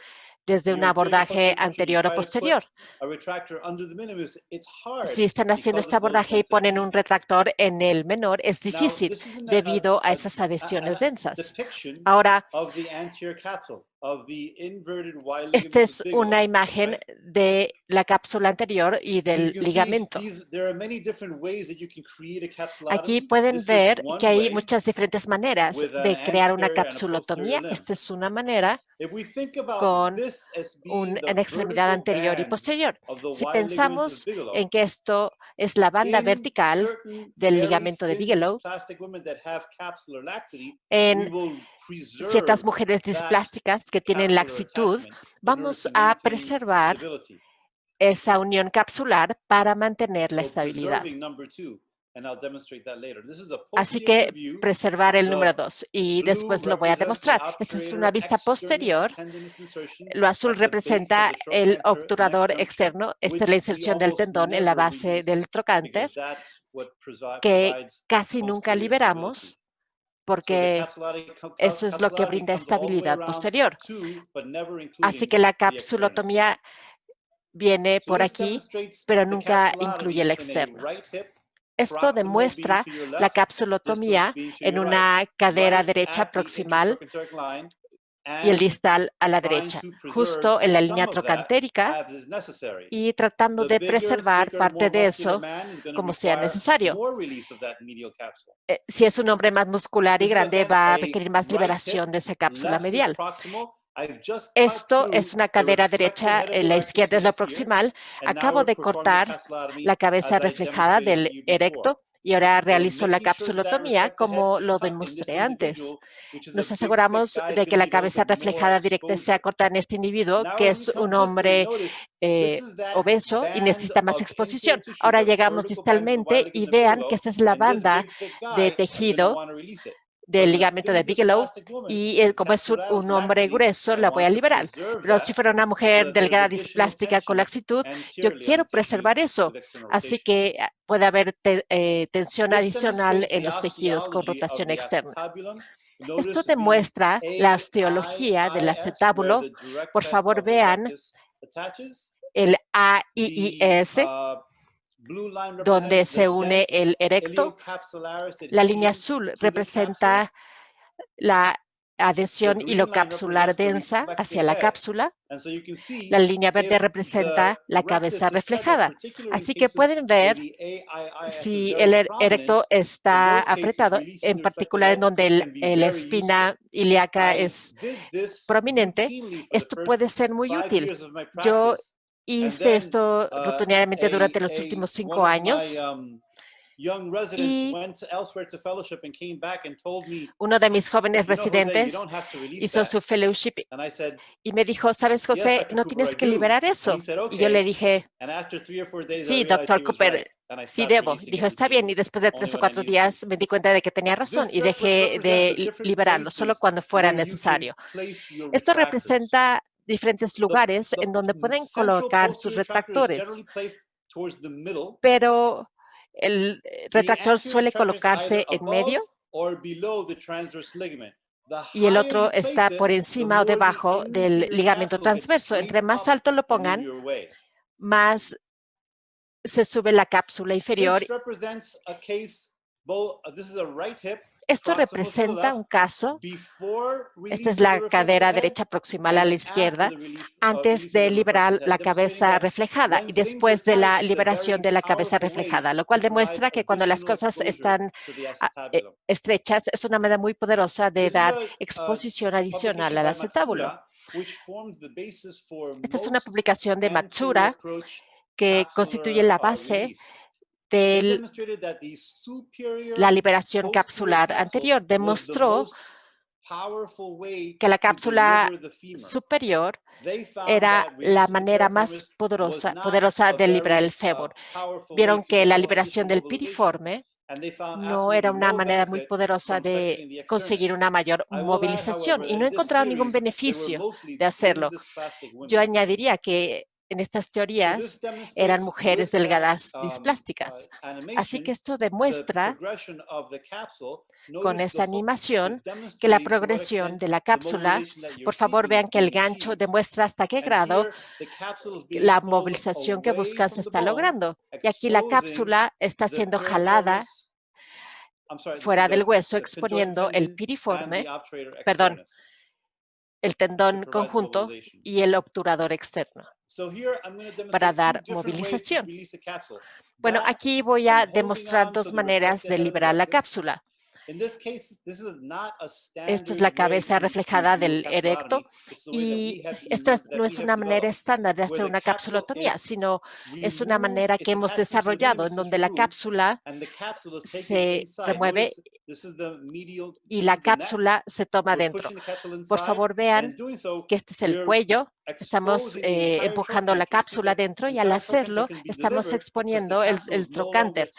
desde un you're doing a abordaje posterior approach and you anterior o try to put posterior. a retractor under the minimus, it's hard Si están haciendo because este of those abordaje y dense ponen un adhesions. retractor en el menor, es Now, difícil this is debido a esas adhesiones densas. depiction Ahora, of the anterior capsule of the inverted Y esta ligament of es Bigelow, una imagen right? de la cápsula anterior y So del you can see ligamento. there are many different ways that you can create a Aquí capsulotomy. pueden This is ver one que hay way muchas diferentes maneras with an de crear una anterior and a posterior capsulotomía. limb. Esta es una manera If we think about con this as being the una extremidad vertical anterior y band posterior. of the Si Y ligament of pensamos Bigelow, en que esto es la banda in vertical certain del very ligamento de thin Bigelow, dysplastic women that have capsular laxity, we en will preserve ciertas mujeres that displásticas que tienen capsular laxitud, attachment in order vamos to a maintain preservar stability. esa unión capsular para mantener la So estabilidad. preserving number 2, and I'll demonstrate that later. This is a Así posterior que view. preservar el The número 2 y blue después lo voy a represents the demostrar. Esta es una obturator vista externus posterior. tendinous insertion Lo azul at the base of representa the el trochanter neck obturador junction, externo. Esta es la which we inserción del almost tendón en la never base release del trocánter, because that's what que provides casi nunca posterior liberamos stability. So the porque eso es lo que capsulotomy brinda comes all the way estabilidad around posterior. to, but never Así including que la the externus. capsulotomía viene So por this aquí, demonstrates pero the nunca capsulotomy incluye el in a externo. right hip, Esto proximal being demuestra to your la left, distal capsulotomía being to en your right, una cadera right derecha at the proximal intertrochanteric line, y el and distal a la trying derecha, to preserve justo en la línea some of that trocantérica as is necessary. y tratando The de bigger, preservar thicker, parte more de muscular eso man is going to como sea require necesario. more release of that medial capsule. Si es un hombre más muscular y This is grande, again va a a requerir más right liberación hip, de esa cápsula left is medial. proximal. I've just cut Esto through es una the cadera reflected derecha, head of the la rectus izquierda es la mass here, proximal. and now Acabo we're de performing the cortar capsulotomy la cabeza as I reflejada demonstrated to del you before. erecto y ahora We're realizo la making sure that capsulotomía reflected head como is lo cut in this demostré antes. individual, which is a Nos big, thick aseguramos guy, is de going que to la be going cabeza to more reflejada directa sea exposure. cortada en este individuo, Now, que as we es un come distal, hombre notice this is that obeso y band necesita más of anterior exposición. tissue, Ahora the llegamos vertical band of the Y distalmente y ligament of vean Bigelow, que esta es la and this banda big, thick de guy is going to tejido want to release it. del But in a ligamento de thin Bigelow dysplastic woman y with como es un hombre capsular grueso, laxity, I la voy a want to liberar. preserve Pero that si fuera una so mujer that there's delgada additional displástica con tension laxitud, yo anteriorly on quiero the tissues preservar eso. with external Así rotation. que puede haber tensión This adicional demonstrates en the los tejidos con osteology of rotación the externa. acetabulum. Esto Notice the demuestra la osteología del AIIS, where acetábulo. the direct Por head favor, of the vean rectus attaches. el The AIIS, donde se une el erecto. La línea azul representa la adhesión hilocapsular densa hacia la cápsula. La línea verde representa la cabeza reflejada. Así que pueden ver si el erecto está apretado, en particular en donde la espina ilíaca es prominente. Esto puede ser muy útil. Yo hice esto rutinariamente durante los últimos 5 años. Y uno de mis jóvenes residentes hizo su fellowship y me dijo, ¿sabes, José? No tienes que liberar eso. Y yo le dije, sí, doctor Cooper, sí debo. Dijo, está bien. Y después de 3 o 4 días me di cuenta de que tenía razón y dejé de liberarlo solo cuando fuera necesario. Esto representa diferentes lugares en donde pueden colocar sus retractores, pero el retractor suele colocarse en medio y el otro está por encima o debajo del ligamento transverso. Entre más alto lo pongan, más se sube la cápsula inferior. Esto representa un caso. Esta es la cadera derecha proximal a la izquierda, antes de liberar la cabeza reflejada y después de la liberación de la cabeza reflejada, lo cual demuestra que cuando las cosas están estrechas, es una manera muy poderosa de dar exposición adicional al acetábulo. Esta es una publicación de Matsuura que constituye la base de la liberación capsular anterior. Demostró que la cápsula superior era la manera más poderosa de liberar el fémur. Vieron que la liberación del piriforme no era una manera muy poderosa de conseguir una mayor movilización y no encontraron ningún beneficio de hacerlo. Yo añadiría que en estas teorías eran mujeres delgadas displásticas. Así que esto demuestra con esta animación que la progresión de la cápsula, por favor vean que el gancho demuestra hasta qué grado la movilización que buscan se está logrando. Y aquí la cápsula está siendo jalada fuera del hueso, exponiendo el piriforme, perdón, el tendón conjunto y el obturador externo para dar movilización. Bueno, aquí voy a demostrar 2 maneras de liberar la cápsula. Esto es la cabeza reflejada del erecto y esta no es una manera estándar de hacer una capsulotomía, sino es una manera que hemos desarrollado en donde la cápsula se remueve y la cápsula se toma dentro. Por favor, vean que este es el cuello. Estamos empujando la cápsula dentro y al hacerlo estamos exponiendo el trocánter.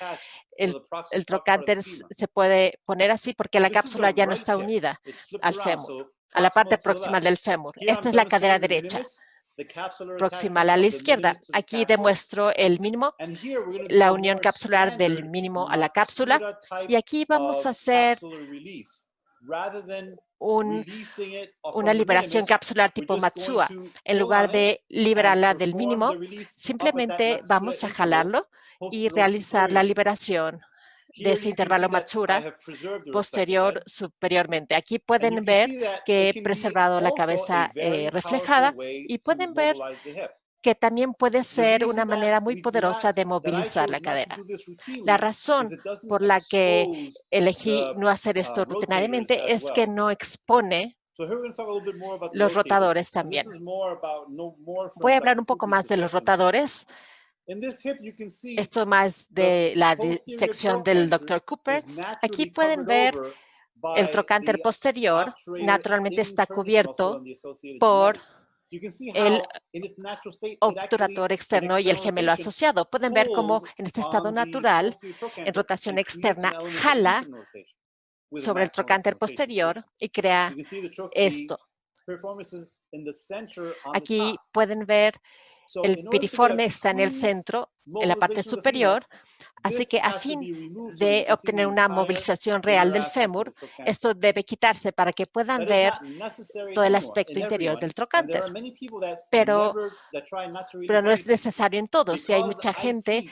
El trocánter se puede poner así porque la cápsula ya no está unida al fémur, a la parte proximal del fémur. Esta es la cadera derecha, proximal a la izquierda. Aquí demuestro el mínimo, la unión capsular del mínimo a la cápsula. Y aquí vamos a hacer una liberación capsular tipo Matsuura. En lugar de liberarla del mínimo, simplemente vamos a jalarlo y realizar la liberación de ese intervalo Matsuura superiormente. Aquí pueden ver que he preservado la cabeza reflejada y pueden ver que también puede ser una manera muy poderosa de movilizar la cadera. La razón por la que elegí no hacer esto rutinariamente es que no expone los rotadores también. Voy a hablar un poco más de los rotadores. Esto más de la sección del Dr. Cooper. Aquí pueden ver el trocánter posterior. Naturalmente está cubierto por el obturador externo y el gemelo asociado. Pueden ver cómo en este estado natural, en rotación externa, jala sobre el trocánter posterior y crea esto. Aquí pueden ver el piriforme está en el centro, en la parte superior, así que a fin de obtener una movilización real del fémur, esto debe quitarse para que puedan ver todo el aspecto interior del trocánter. Pero no es necesario en todos. Si hay mucha gente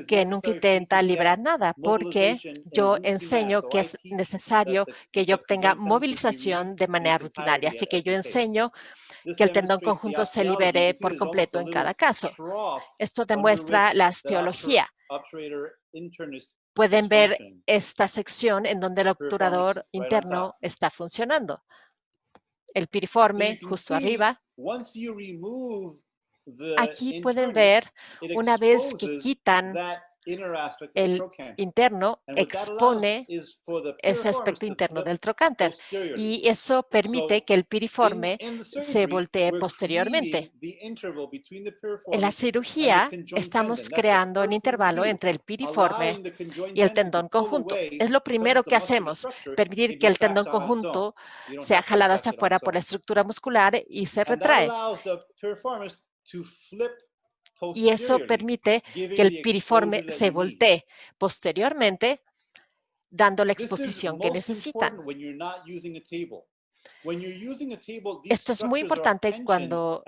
que nunca intenta liberar nada, porque yo enseño que es necesario que yo obtenga movilización de manera rutinaria. Así que yo enseño que el tendón conjunto se libere por completo en cada caso. Esto demuestra la osteología. Pueden ver esta sección en donde el obturador interno está funcionando. El piriforme justo arriba. Aquí pueden ver, una vez que quitan el interno, expone ese aspecto interno del trocánter y eso permite que el piriforme se voltee posteriormente. En la cirugía estamos creando un intervalo entre el piriforme y el tendón conjunto. Es lo primero que hacemos, permitir que el tendón conjunto sea jalado hacia afuera por la estructura muscular y se retrae. Y eso permite que el piriforme se voltee posteriormente, dando la exposición que necesitan. Esto es muy importante cuando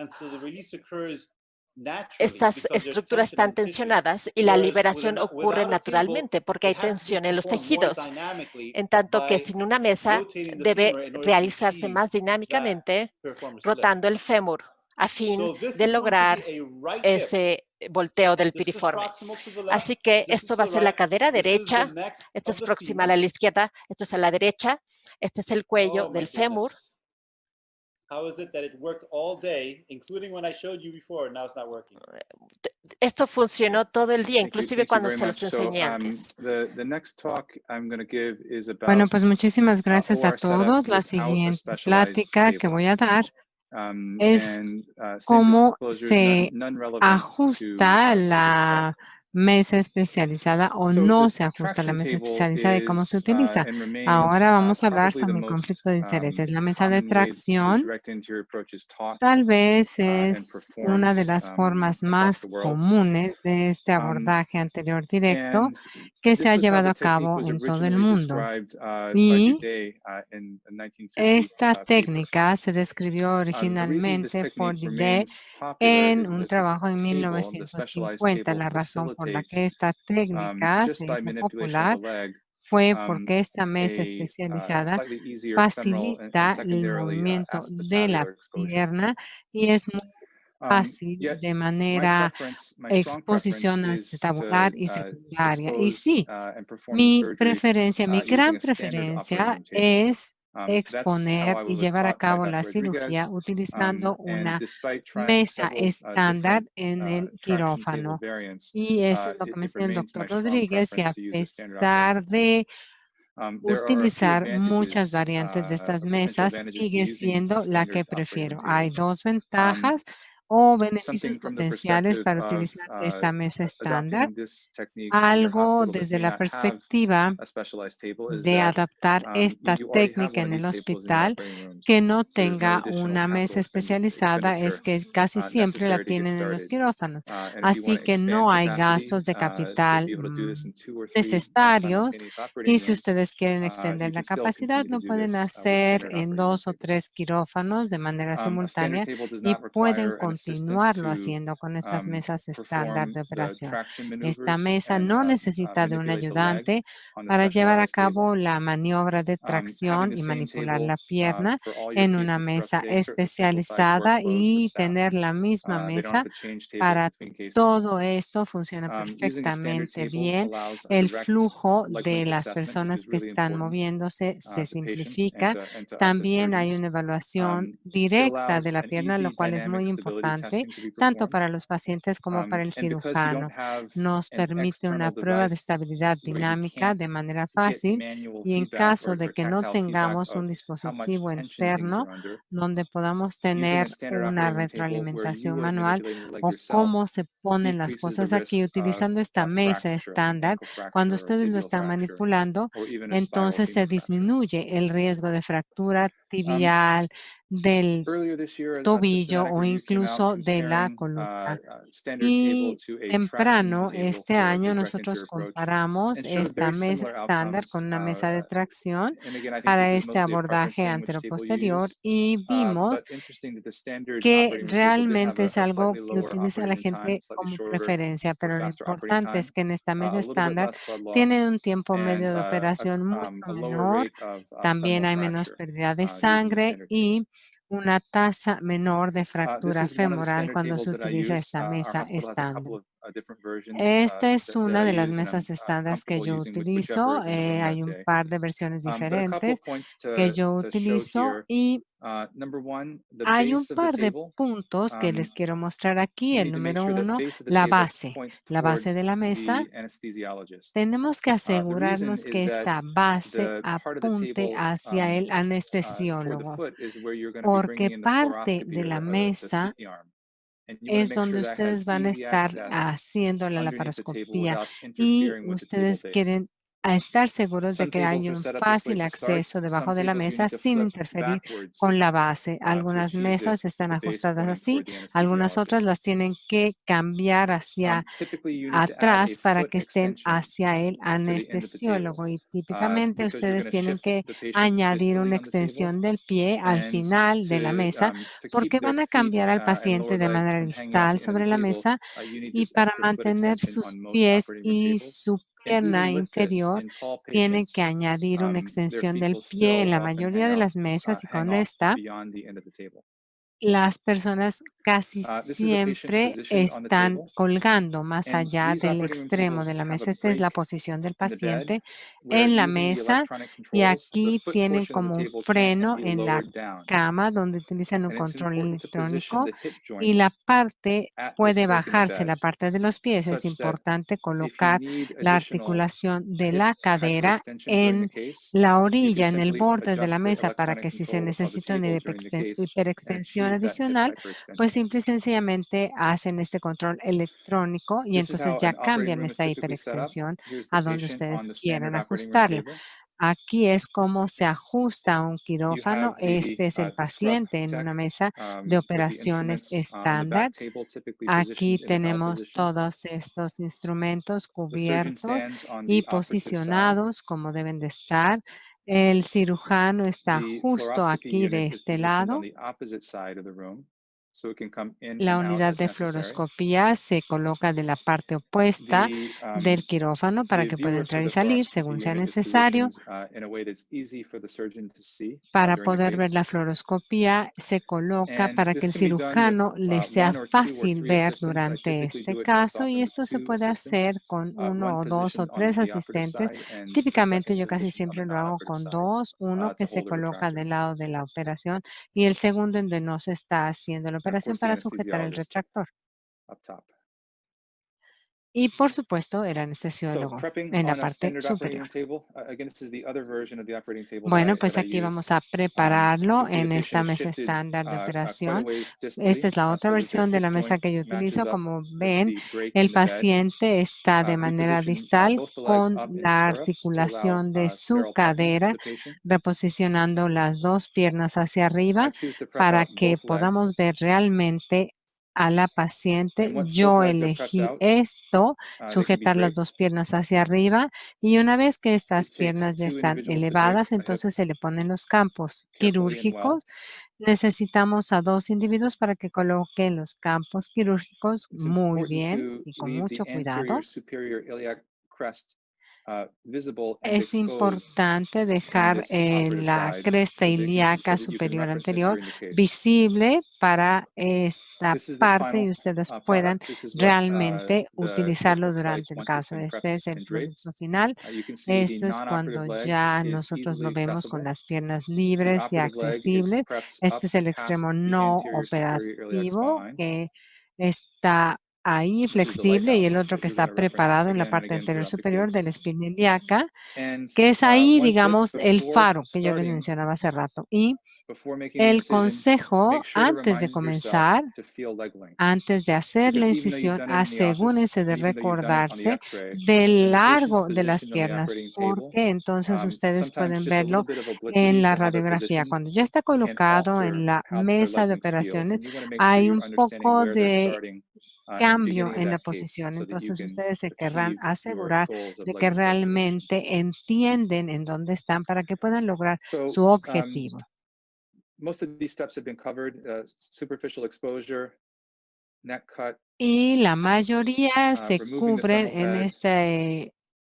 estas estructuras están tensionadas y la liberación ocurre naturalmente porque hay tensión en los tejidos. En tanto que sin una mesa debe realizarse más dinámicamente rotando el fémur a fin de lograr ese volteo del piriforme. Así que esto va a ser la cadera derecha, esto es proximal a la izquierda, esto es a la derecha, este es el cuello del fémur. Esto funcionó todo el día, inclusive cuando se los enseñé antes. Bueno, pues muchísimas gracias a todos. La siguiente plática que voy a dar es cómo se ajusta la mesa especializada o no se ajusta la mesa especializada y cómo se utiliza. Ahora vamos a hablar sobre mi conflicto de intereses. La mesa de tracción tal vez es una de las formas más comunes de este abordaje anterior directo que se ha llevado a cabo en todo el mundo. Y esta técnica se describió originalmente por Day en un trabajo en 1950. La razón por la que esta técnica se hizo popular fue porque esta mesa especializada facilita el movimiento de la pierna y es muy fácil de manera exposición acetabular y secundaria. Y sí, mi preferencia, mi gran preferencia es exponer y llevar a cabo la cirugía utilizando una mesa estándar en el quirófano. Y eso es lo que me enseñó el doctor Rodríguez, y a pesar de utilizar muchas variantes de estas mesas, sigue siendo la que prefiero. Hay dos ventajas o beneficios potenciales para utilizar esta mesa estándar. Algo desde la perspectiva de adaptar esta técnica en el hospital que no tenga una mesa especializada es que casi siempre la tienen en los quirófanos. Así que no hay gastos de capital necesarios, y si ustedes quieren extender la capacidad, lo pueden hacer en 2 o 3 quirófanos de manera simultánea y pueden continuarlo haciendo con estas mesas estándar de operación. Esta mesa no necesita de un ayudante para llevar a cabo la maniobra de tracción y manipular la pierna en una mesa especializada, y tener la misma mesa para todo esto funciona perfectamente bien. El flujo de las personas que están moviéndose se simplifica. También hay una evaluación directa de la pierna, lo cual es muy importante, tanto para los pacientes como para el cirujano. Nos permite una prueba de estabilidad dinámica de manera fácil, y en caso de que no tengamos un dispositivo interno donde podamos tener una retroalimentación manual o cómo se ponen las cosas aquí utilizando esta mesa estándar, cuando ustedes lo están manipulando, entonces se disminuye el riesgo de fractura tibial, del Earlier this year, a tobillo systematic o review came out incluso de la comparing columna. standard table Y to a traction temprano table este for a año direct nosotros entry approach comparamos and showed esta very mesa similar estándar con outcomes. una mesa de tracción And again, I think para this is este mostly a preference abordaje thing, which table you anteroposterior use. y But vimos interesting that the standard que operating room table did have realmente es a algo slightly que lower utiliza la operating time, gente slightly como shorter preferencia, for pero lo faster operating importante time, es que en esta mesa a little bit estándar less blood tienen loss, un tiempo and medio de operación mucho a lower menor, rate of también femoral hay menos fracture pérdida de using the sangre standard table. y una tasa menor de This fractura is one of the femoral standard cuando tables se that I utiliza use. esta Our mesa hospital has a estándar. couple of different versions Esta es that una I de las use, and mesas I'm estándar que comfortable yo using whichever utilizo. is in the room that Hay un day. par de versiones But a couple diferentes of points que yo to show utilizo here. y Number one, the hay un base of the par de table. puntos que les quiero mostrar aquí. We El need to make número sure that the uno, base of the la table base. points La toward base de la mesa. the anesthesiologist. Tenemos que The reason asegurarnos que is that esta base the part of the apunte table hacia el for the anestesiólogo, foot is where you're going to be porque bringing in the parte fluoroscopy de or la the mesa CT arm. And you want to es make sure donde that has ustedes van a easy estar access haciendo la underneath the table laparoscopía without y interfering with the table ustedes base. quieren estar seguros de Some que hay tables are un set up this way fácil to start. acceso Some debajo de la tables you mesa need to sin flip interferir con backwards la base. to Algunas achieve mesas this with están the base ajustadas pointing así, toward the algunas otras anesthesiologist. las tienen que cambiar hacia Typically, you need to add a atrás para foot que estén extension hacia el to the end of the table anestesiólogo y típicamente because you're ustedes going to tienen shift que the patient añadir distally una on the table. extensión del pie al And final de la mesa to keep porque their van a feet cambiar al and paciente lower de leg manera from hanging off distal the end of the sobre la table, mesa you need y this para extra foot mantener extension sus on most pies operating room y tables. su And pierna even with this, inferior in tall tienen que patients, añadir una their extensión feet del will pie en still la often mayoría de las mesas y hang con off esta beyond the end of the table. las personas casi This is a patient siempre positioned on the están table, colgando más and allá these del operating room extremo de tables la have a mesa. Esta es la break posición del in the bed paciente where en la using the mesa electronic y controls, the aquí foot tienen portion of como the un table can freno be en la lowered down. cama donde utilizan un And it's control important to position electrónico the hip y joint la parte at this puede break in the bajarse, bed la parte de los pies. Es such that importante if you colocar need la additional articulación de hip la cadera hyperextension during the en case, la you can orilla, en el simply borde de la adjust the mesa para electronic que si se control of the necesita una table during the case and hiperextensión achieve that hip adicional, pues hyperextension. simple y sencillamente hacen este control electrónico y This is entonces how ya an operating cambian room is esta typically set up. hiperextensión Here's the a donde patient on ustedes the quieran standard operating room ajustarla. table. Aquí es como se ajusta un You quirófano. have Este es el the scrub paciente en tech una mesa de with the operaciones instruments on the back estándar. table, typically Aquí positioned in an L tenemos position. todos estos instrumentos The surgeon cubiertos stands on y the operative side. posicionados como deben de estar. El cirujano está The justo fluoroscopy aquí de unit is este positioned on lado. the opposite side of the room, so it can come in La and out unidad as de necessary. fluoroscopía se coloca de la parte opuesta del quirófano para The que pueda viewer for entrar y the salir fluoroscopy según sea unit is necesario. positioned in a way that's easy for the surgeon to see Para during the poder ver case. la fluoroscopía se coloca And para que this el can be done with cirujano le sea one or two or fácil three ver assistants. I durante typically este do it most caso y often with esto se two puede assistants, hacer con one uno o dos o physician on tres the operative asistentes. side and the Típicamente second yo casi physician on the siempre lo hago non-operative con side dos, uno to que se hold the coloca retractor. del lado de la operación y el segundo en donde no se está haciendo la And of operación course, the para sujetar el anesthesiologist retractor. up top. Y por supuesto el So anestesiólogo prepping en la on a parte standard operating room superior. table. Again, this is the other version of the operating table Bueno, that pues I aquí use. vamos a You prepararlo can see the en esta patient is mesa shifted estándar de quite a operación. ways Esta distally es la otra so that their versión de hip la mesa joint que yo matches utilizo. up Como with ven, the break el in the bed. paciente está de We manera position distal both the legs con up in la stirrups to allow articulación de su sterile packing for cadera, the patient. reposicionando las dos piernas hacia I arriba choose to prep para out que both legs. podamos ver realmente a la paciente. And once both Yo legs are prepped elegí out, esto, they can be sujetar las draped. dos piernas hacia arriba y una vez que estas It takes piernas ya two están individuals to drape elevadas, a hip entonces se le ponen los campos carefully and well. quirúrgicos. Necesitamos a dos individuos para que coloquen los campos quirúrgicos It's muy important bien to y con leave the mucho cuidado. anterior superior iliac crest visible and Es exposed importante in dejar this operative la side cresta so ilíaca that you can superior reference it anterior during the case. visible para esta This is the parte y final ustedes puedan product. This is what realmente the hip utilizarlo looks like durante el once it's caso. been Este prepped es el and draped. producto final. You can see the Esto es non-operative cuando leg ya is nosotros easily lo vemos con accessible. las piernas The libres y operative leg is accesibles. prepped Este up es el past extremo the no anterior superior iliac operativo spine. que está ahí flexible y el otro que está preparado en la parte anterior superior de la espina ilíaca, que es ahí, digamos, el faro que yo les mencionaba hace rato. Y el consejo, antes de comenzar, antes de hacer la incisión, asegúrense de recordarse del largo de las piernas, porque entonces ustedes pueden verlo en la radiografía. Cuando ya está colocado en la mesa de operaciones, hay un poco de cambio en la posición. Entonces, ustedes se querrán asegurar de que realmente entienden en dónde están para que puedan lograr su objetivo. Most of these steps have been covered, superficial exposure, neck cut. Y la mayoría se cubren en esta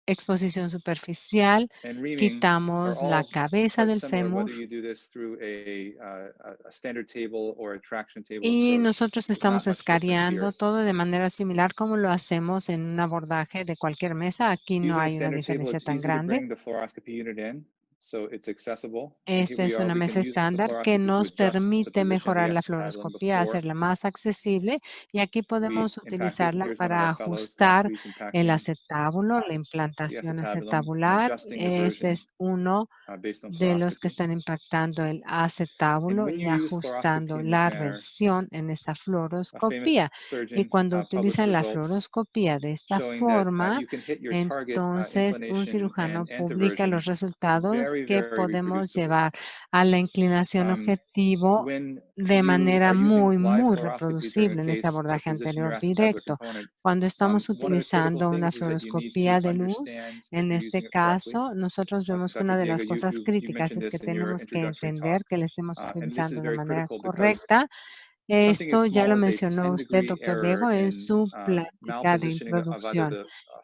exposición superficial. Quitamos la cabeza del fémur. Y nosotros estamos escaneando todo de manera similar como lo hacemos en un abordaje de cualquier mesa. Aquí no hay una diferencia tan grande. Esta es una mesa estándar que nos permite mejorar la fluoroscopía, hacerla más accesible, y aquí podemos utilizarla para ajustar el acetábulo, la implantación acetabular. Este es uno de los que están impactando el acetábulo y ajustando la reversión en esta fluoroscopía. Y cuando utilizan la fluoroscopía de esta forma, entonces un cirujano publica los resultados que podemos llevar a la inclinación objetivo de manera muy reproducible en este abordaje anterior directo. Cuando estamos utilizando una fluoroscopía de luz, en este caso, nosotros vemos que una de las cosas críticas es que tenemos que entender que la estemos utilizando de manera correcta. Esto ya lo mencionó usted, doctor Diego, en su plática de introducción.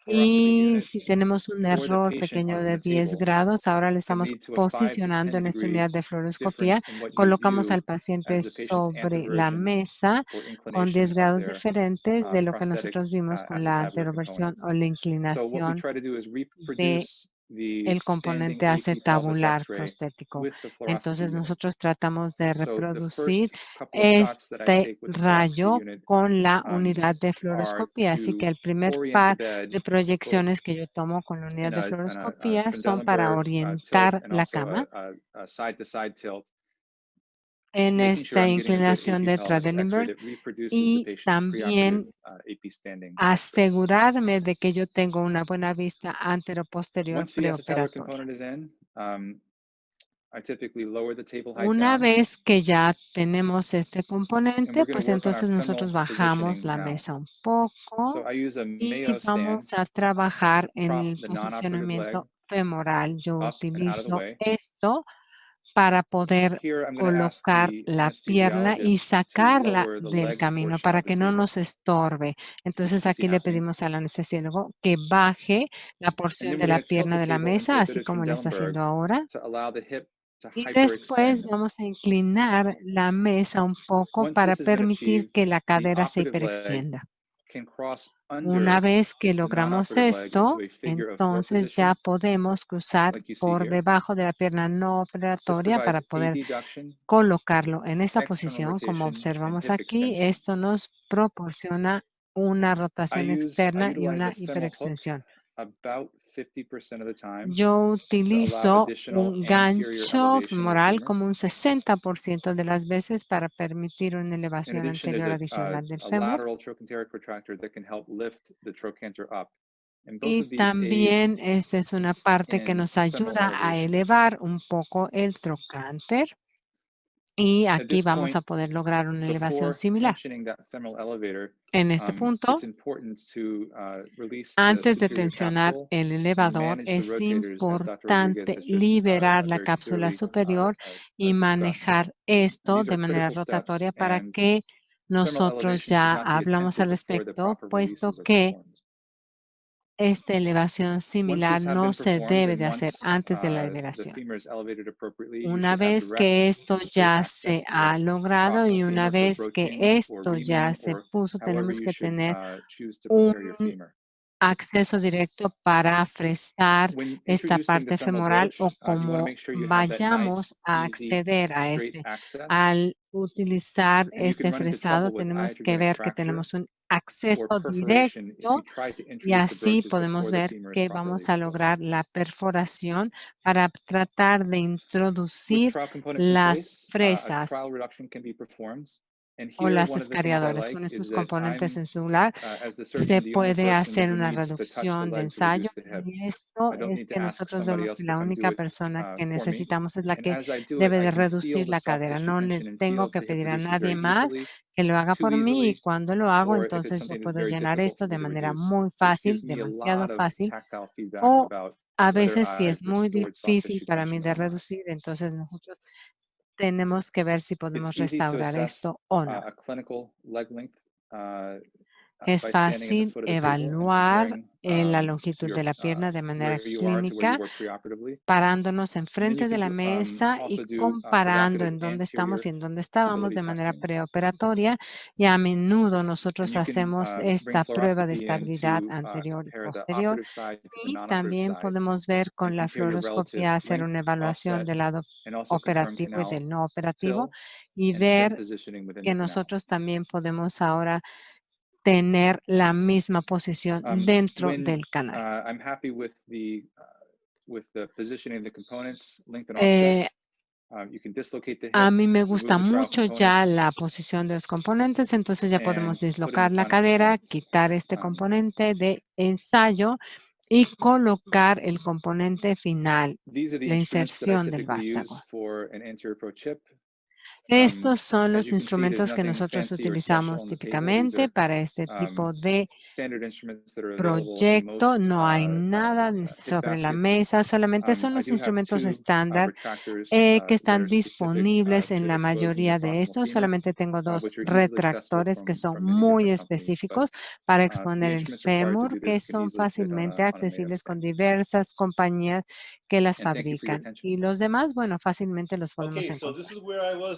Y si tenemos un error pequeño de 10 grados, ahora lo estamos posicionando en esta unidad de fluoroscopía. Colocamos al paciente sobre la mesa con 10 grados diferentes de lo que nosotros vimos con la anteroversión o la inclinación de el componente acetabular prostético. Entonces, nosotros tratamos de reproducir este rayo con la unidad de fluoroscopía. Así que el primer par de proyecciones que yo tomo con la unidad de fluoroscopía son para orientar la cama en esta inclinación de Trendelenburg y también asegurarme de que yo tengo una buena vista anteroposterior preoperatoria. Una vez que ya tenemos este componente, pues entonces nosotros bajamos la mesa un poco y vamos a trabajar en el posicionamiento femoral. Yo utilizo esto para poder colocar la pierna y sacarla del camino para que no nos estorbe. Entonces aquí le pedimos al anestesiólogo que baje la porción de la pierna de la mesa, así como lo está haciendo ahora. Y después vamos a inclinar la mesa un poco para permitir que la cadera se hiperextienda. Una vez que logramos esto, entonces ya podemos cruzar por debajo de la pierna no operatoria para poder colocarlo en esta posición. Como observamos aquí, esto nos proporciona una rotación externa y una hiperextensión. Yo utilizo un gancho femoral como un 60% de las veces para permitir una elevación anterior adicional del fémur. Y también esta es una parte que nos ayuda a elevar un poco el trocánter. Y aquí vamos a poder lograr una elevación similar. En este punto, antes de tensionar el elevador, es importante liberar la cápsula superior y manejar esto de manera rotatoria para que nosotros ya hablamos al respecto, puesto que esta elevación similar no se debe de hacer antes de la liberación. Una vez que esto ya se ha logrado y una vez que esto ya se puso, tenemos que tener un acceso directo para fresar esta parte femoral o como vayamos a acceder a este. Al utilizar este fresado, tenemos que ver que tenemos un acceso directo y así podemos ver que vamos a lograr la perforación para tratar de introducir las fresas o las escariadores. Con estos componentes en su lugar se puede hacer una reducción de ensayo y esto es que nosotros vemos que la única persona que necesitamos es la que debe de reducir la cadera. No tengo que pedir a nadie más que lo haga por mí y cuando lo hago entonces yo puedo llenar esto de manera muy fácil, demasiado fácil o a veces si es muy difícil para mí de reducir, entonces nosotros tenemos que ver si podemos restaurar esto o no. Es fácil evaluar la longitud de la pierna de manera clínica, parándonos enfrente de la mesa y comparando en dónde estamos y en dónde estábamos de manera preoperatoria. Y a menudo nosotros hacemos esta prueba de estabilidad anterior y posterior. Y también podemos ver con la fluoroscopia hacer una evaluación del lado operativo y del no operativo y ver que nosotros también podemos ahora tener la misma posición dentro del canal. A mí me gusta mucho ya la posición de los componentes, entonces ya podemos dislocar la cadera, quitar este componente de ensayo y colocar el componente final, la inserción del vástago. Estos son los instrumentos que nosotros utilizamos típicamente para este tipo de proyecto. No hay nada sobre la mesa, solamente son los instrumentos estándar que están disponibles en la mayoría de estos. Solamente tengo dos retractores que son muy específicos para exponer el fémur, que son fácilmente accesibles con diversas compañías que las fabrican. Y los demás, bueno, fácilmente los podemos encontrar.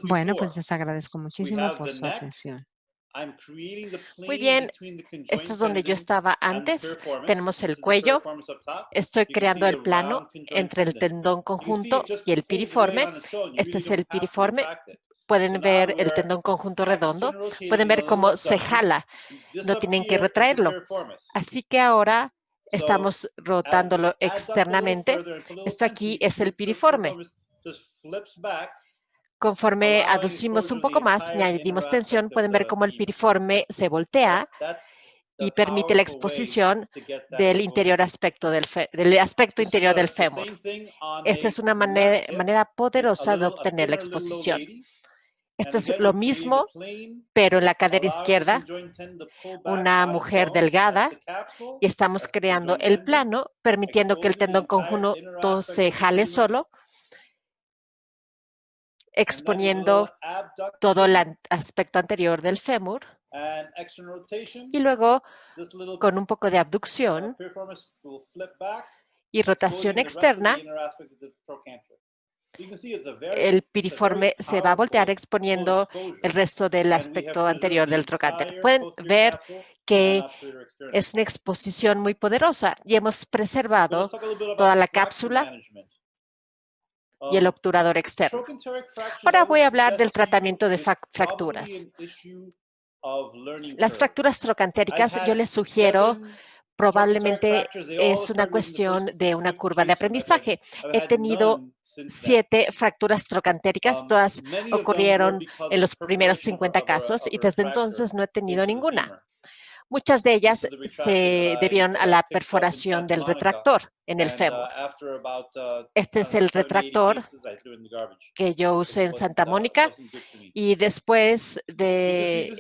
Bueno, pues les agradezco muchísimo por su atención. Muy bien, esto es donde yo estaba antes. Tenemos el cuello. Estoy creando el plano entre el tendón conjunto y el piriforme. Este es el piriforme. Pueden ver el tendón conjunto redondo. Pueden ver cómo se jala. No tienen que retraerlo. Así que ahora estamos rotándolo externamente. Esto aquí es el piriforme. Conforme aducimos un poco más y añadimos tensión, pueden ver cómo el piriforme se voltea y permite la exposición del interior aspecto del aspecto interior del fémur. Esa es una manera poderosa de obtener la exposición. Esto es lo mismo, pero en la cadera izquierda, una mujer delgada, y estamos creando el plano, permitiendo que el tendón conjunto se jale solo, exponiendo todo el aspecto anterior del fémur. Y luego, con un poco de abducción y rotación externa, el piriforme se va a voltear exponiendo el resto del aspecto anterior del trocánter. Pueden ver que es una exposición muy poderosa y hemos preservado toda la cápsula y el obturador externo. Ahora voy a hablar del tratamiento de fracturas. Las fracturas trocantéricas, yo les sugiero, probablemente es una cuestión de una curva de aprendizaje. He tenido 7 fracturas trocantéricas, todas ocurrieron en los primeros 50 casos y desde entonces no he tenido ninguna. Muchas de ellas se debieron a la perforación del retractor en el fémur. Este es el retractor que yo usé en Santa Mónica y después de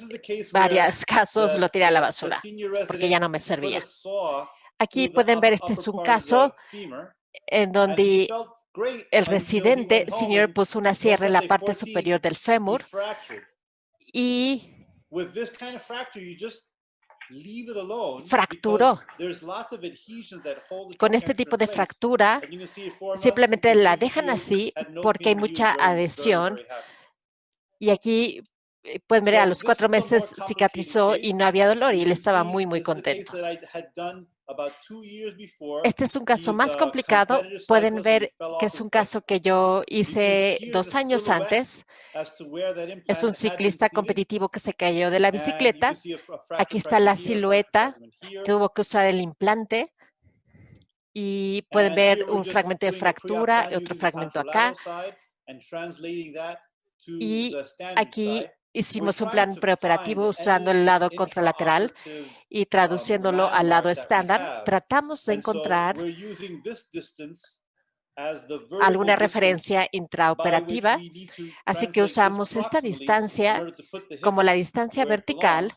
varios casos lo tiré a la basura porque ya no me servía. Aquí pueden ver, este es un caso en donde el residente senior puso una sierra en la parte superior del fémur y fracturó. Con este tipo de fractura, simplemente la dejan así porque hay mucha adhesión. Y aquí pueden ver, a los 4 meses cicatrizó y no había dolor y él estaba muy, muy contento. Este es un caso más complicado. Pueden ver que es un caso que yo hice 2 años antes. Es un ciclista competitivo que se cayó de la bicicleta. Aquí está la silueta. Tuvo que usar el implante. Y pueden ver un fragmento de fractura y otro fragmento acá. Y aquí hicimos un plan preoperativo usando el lado contralateral y traduciéndolo al lado estándar. Tratamos de encontrar alguna referencia intraoperativa, así que usamos esta distancia como la distancia vertical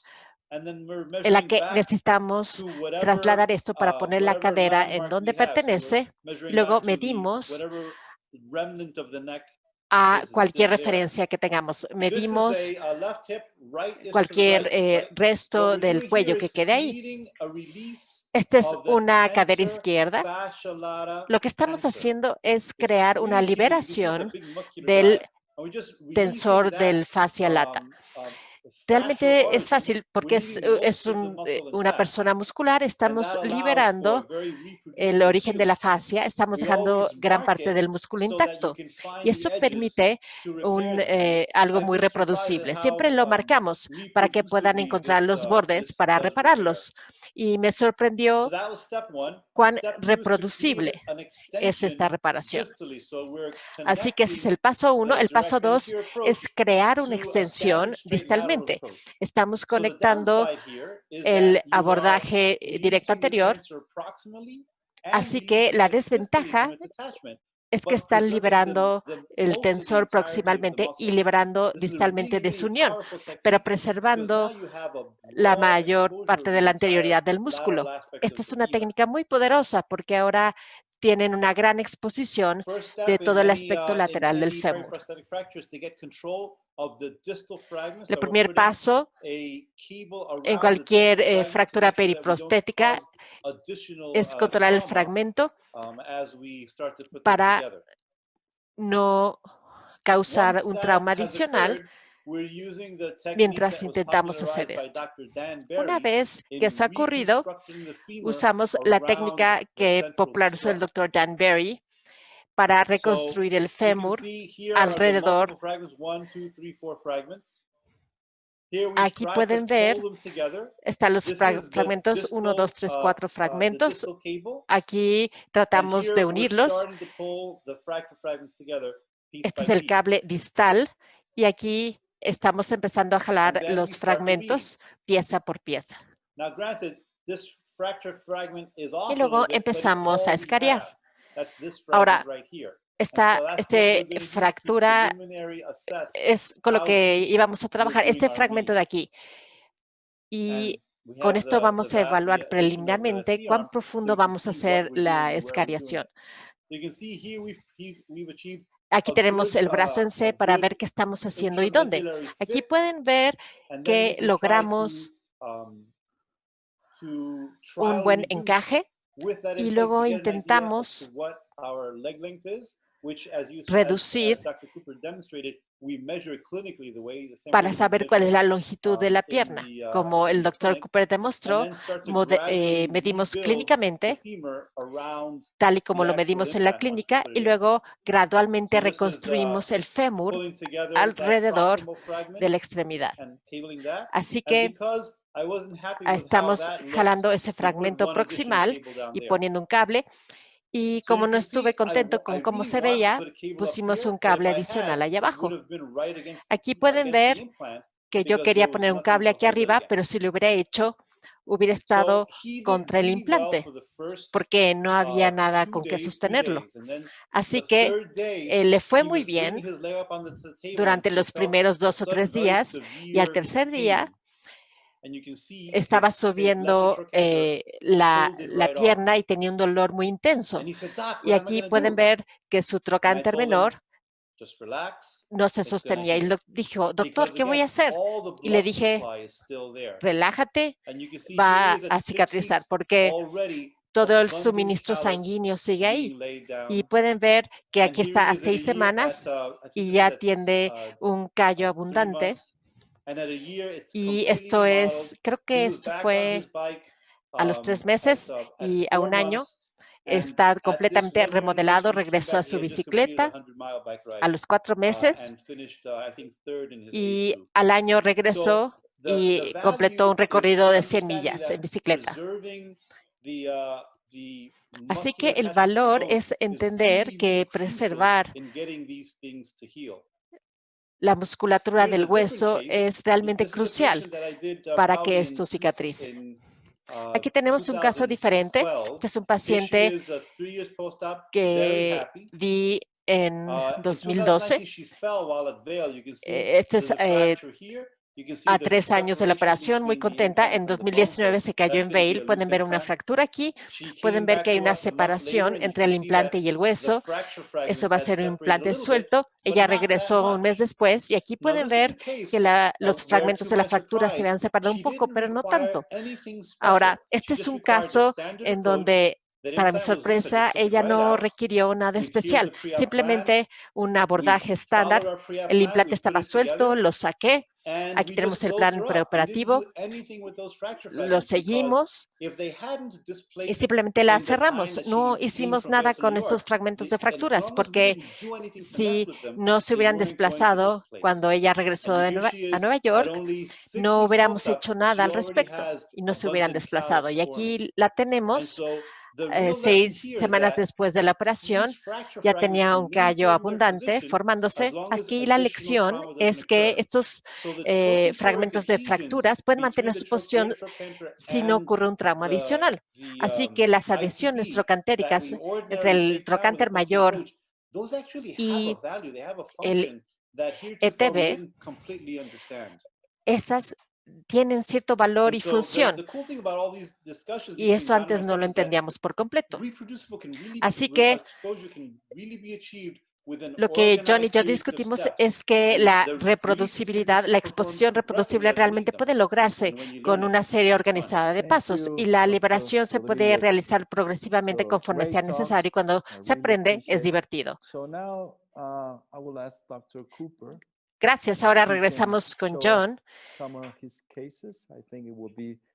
en la que necesitamos trasladar esto para poner la cadera en donde pertenece. Luego medimos a cualquier referencia que tengamos. Medimos cualquier resto del cuello que quede ahí. Esta es una cadera izquierda. Lo que estamos haciendo es crear una liberación del tensor del fascia lata. Realmente es fácil porque es una persona muscular. Estamos liberando el origen de la fascia. Estamos dejando gran parte del músculo intacto. Y eso permite algo muy reproducible. Siempre lo marcamos para que puedan encontrar los bordes para repararlos. Y me sorprendió cuán reproducible es esta reparación. Así que ese es el paso 1. El paso 2 es crear una extensión distalmente. Estamos conectando el abordaje directo anterior. Así que la desventaja es que están liberando el tensor proximalmente y liberando distalmente de su unión, pero preservando la mayor parte de la anterioridad del músculo. Esta es una técnica muy poderosa porque ahora tienen una gran exposición de todo el aspecto lateral del fémur. El primer paso en cualquier fractura periprostética es controlar el fragmento para no causar un trauma adicional mientras intentamos hacer esto. Una vez que eso ha ocurrido, usamos la técnica que popularizó el Dr. Dan Berry para reconstruir el fémur alrededor. Aquí pueden ver, están los fragmentos, 1, 2, 3, 4 fragmentos. Aquí tratamos de unirlos. Este es el cable distal y aquí estamos empezando a jalar los fragmentos pieza por pieza. Y luego empezamos a escariar. Ahora, esta fractura es con lo que íbamos a trabajar, este fragmento de aquí. Y con esto vamos a evaluar preliminarmente cuán profundo vamos a hacer la escariación. Aquí tenemos el brazo en C para ver qué estamos haciendo y dónde. Aquí pueden ver que logramos un buen encaje y luego intentamos reducir para saber cuál es la longitud de la pierna. Como el Dr. Cooper demostró, medimos clínicamente, tal y como lo medimos en la clínica, y luego gradualmente reconstruimos el fémur alrededor de la extremidad. Así que estamos jalando ese fragmento proximal y poniendo un cable. Y como no estuve contento con cómo se veía, pusimos un cable adicional allá abajo. Aquí pueden ver que yo quería poner un cable aquí arriba, pero si lo hubiera hecho, hubiera estado contra el implante, porque no había nada con que sostenerlo. Así que le fue muy bien durante los primeros 2 o 3 días, y al tercer día estaba subiendo la pierna y tenía un dolor muy intenso. Y aquí pueden ver que su trocánter menor no se sostenía. Y dijo, doctor, ¿qué voy a hacer? Y le dije, relájate, va a cicatrizar porque todo el suministro sanguíneo sigue ahí. Y pueden ver que aquí está a 6 semanas y ya tiene un callo abundante. Y esto es, creo que esto fue a los 3 meses y a un año está completamente remodelado, regresó a su bicicleta a los 4 meses y al año regresó y completó un recorrido de 100 millas en bicicleta. Así que el valor es entender que preservar la musculatura del hueso es realmente crucial para que esto cicatrice. Aquí tenemos un caso diferente. Este es un paciente que vi en 2012. Este es a 3 años de la operación, muy contenta. En 2019 se cayó en Vail. Pueden ver una fractura aquí. Pueden ver que hay una separación entre el implante y el hueso. Eso va a ser un implante suelto. Ella regresó un mes después y aquí pueden ver que los fragmentos de la fractura se habían separado un poco, pero no tanto. Ahora, este es un caso en donde, para mi sorpresa, ella no requirió nada especial, simplemente un abordaje estándar. El implante estaba suelto, lo saqué. Aquí tenemos el plan preoperativo, lo seguimos y simplemente la cerramos. No hicimos nada con esos fragmentos de fracturas porque si no se hubieran desplazado cuando ella regresó a Nueva York, no hubiéramos hecho nada al respecto y no se hubieran desplazado. Y aquí la tenemos. 6 semanas después de la operación, ya tenía un callo abundante formándose. Aquí la lección es que estos fragmentos de fracturas pueden mantener su posición si no ocurre un trauma adicional. Así que las adhesiones trocantéricas entre el trocánter mayor y el ETB, esas tienen cierto valor y función. Y eso antes no lo entendíamos por completo. Así que lo que John y yo discutimos es que la reproducibilidad, la exposición reproducible realmente puede lograrse con una serie organizada de pasos y la liberación se puede realizar progresivamente conforme sea necesario y cuando se aprende es divertido. Gracias. Ahora regresamos con John.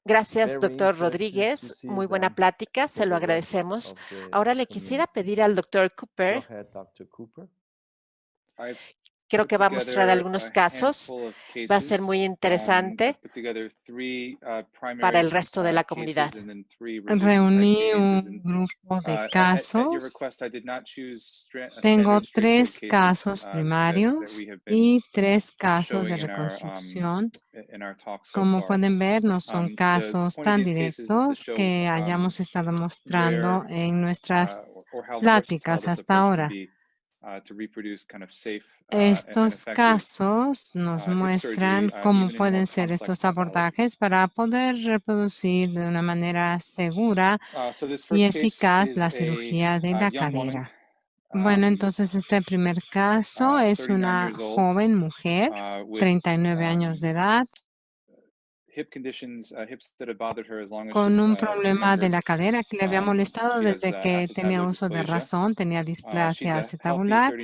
Gracias, doctor Rodríguez. Muy buena plática. Se lo agradecemos. Ahora le quisiera pedir al doctor Cooper. Creo que va a mostrar algunos casos. Va a ser muy interesante para el resto de la comunidad. Reuní un grupo de casos. Tengo 3 casos primarios y 3 casos de reconstrucción. Como pueden ver, no son casos tan directos que hayamos estado mostrando en nuestras pláticas hasta ahora. Estos casos nos muestran cómo pueden ser estos abordajes para poder reproducir de una manera segura y eficaz la cirugía de la cadera. Bueno, entonces este primer caso es una joven mujer, 39 años de edad, con un problema de la cadera que le había molestado desde que tenía uso de razón, tenía displasia acetabular.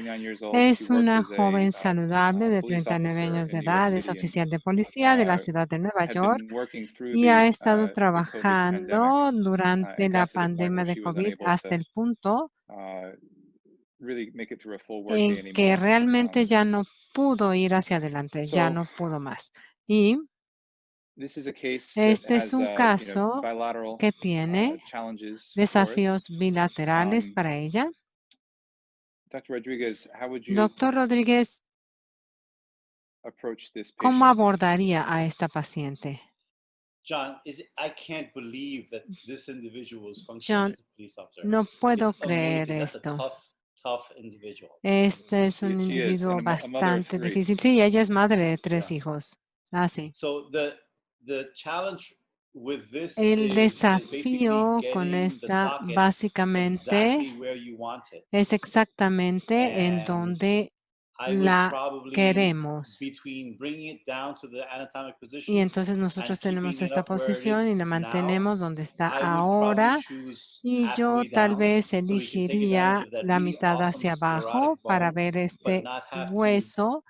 Es una joven saludable de 39 años de edad, es oficial de policía de la ciudad de Nueva York y ha estado trabajando durante la pandemia de COVID hasta el punto en que realmente ya no pudo ir hacia adelante, ya no pudo más. Y este es un caso que tiene desafíos bilaterales para ella. Doctor Rodríguez, ¿cómo abordaría a esta paciente? John, no puedo creer esto. Este es un individuo bastante difícil. Sí, ella es madre de 3 hijos. Sí. El desafío con esta básicamente es exactamente en donde la queremos. Y entonces nosotros tenemos esta posición y la mantenemos donde está ahora. Y yo tal vez elegiría la mitad hacia abajo para ver este hueso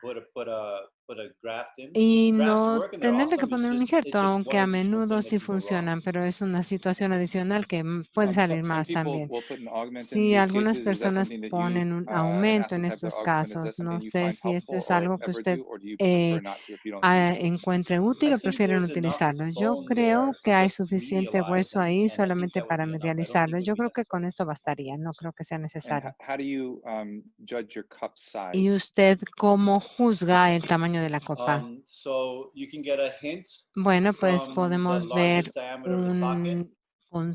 put a graft in. y Grafts no work and they're tenerle que awesome. poner un It's injerto, just aunque one a additional menudo thing that sí can go wrong. funcionan, pero es una situación adicional que puede salir Some más people también. will put an augment in Si these algunas cases. Is that personas something that you, ponen un an aumento en acid type of estos augment, is that casos, no something you sé find si esto helpful es or algo que ever usted do, or do you prefer not to if you don't need to? encuentre I útil o think prefieren there's enough utilizarlo. Yo bone creo there que for hay just me suficiente alive, hueso ahí and I think solamente that would para be enough. I don't medializarlo. think it Yo would be creo que necessary. con esto bastaría, no creo que sea And necesario. how do you judge your cup ¿Y size? usted cómo juzga el tamaño de la copa? So you can get a hint Bueno, pues from the podemos ver largest diameter of the socket, un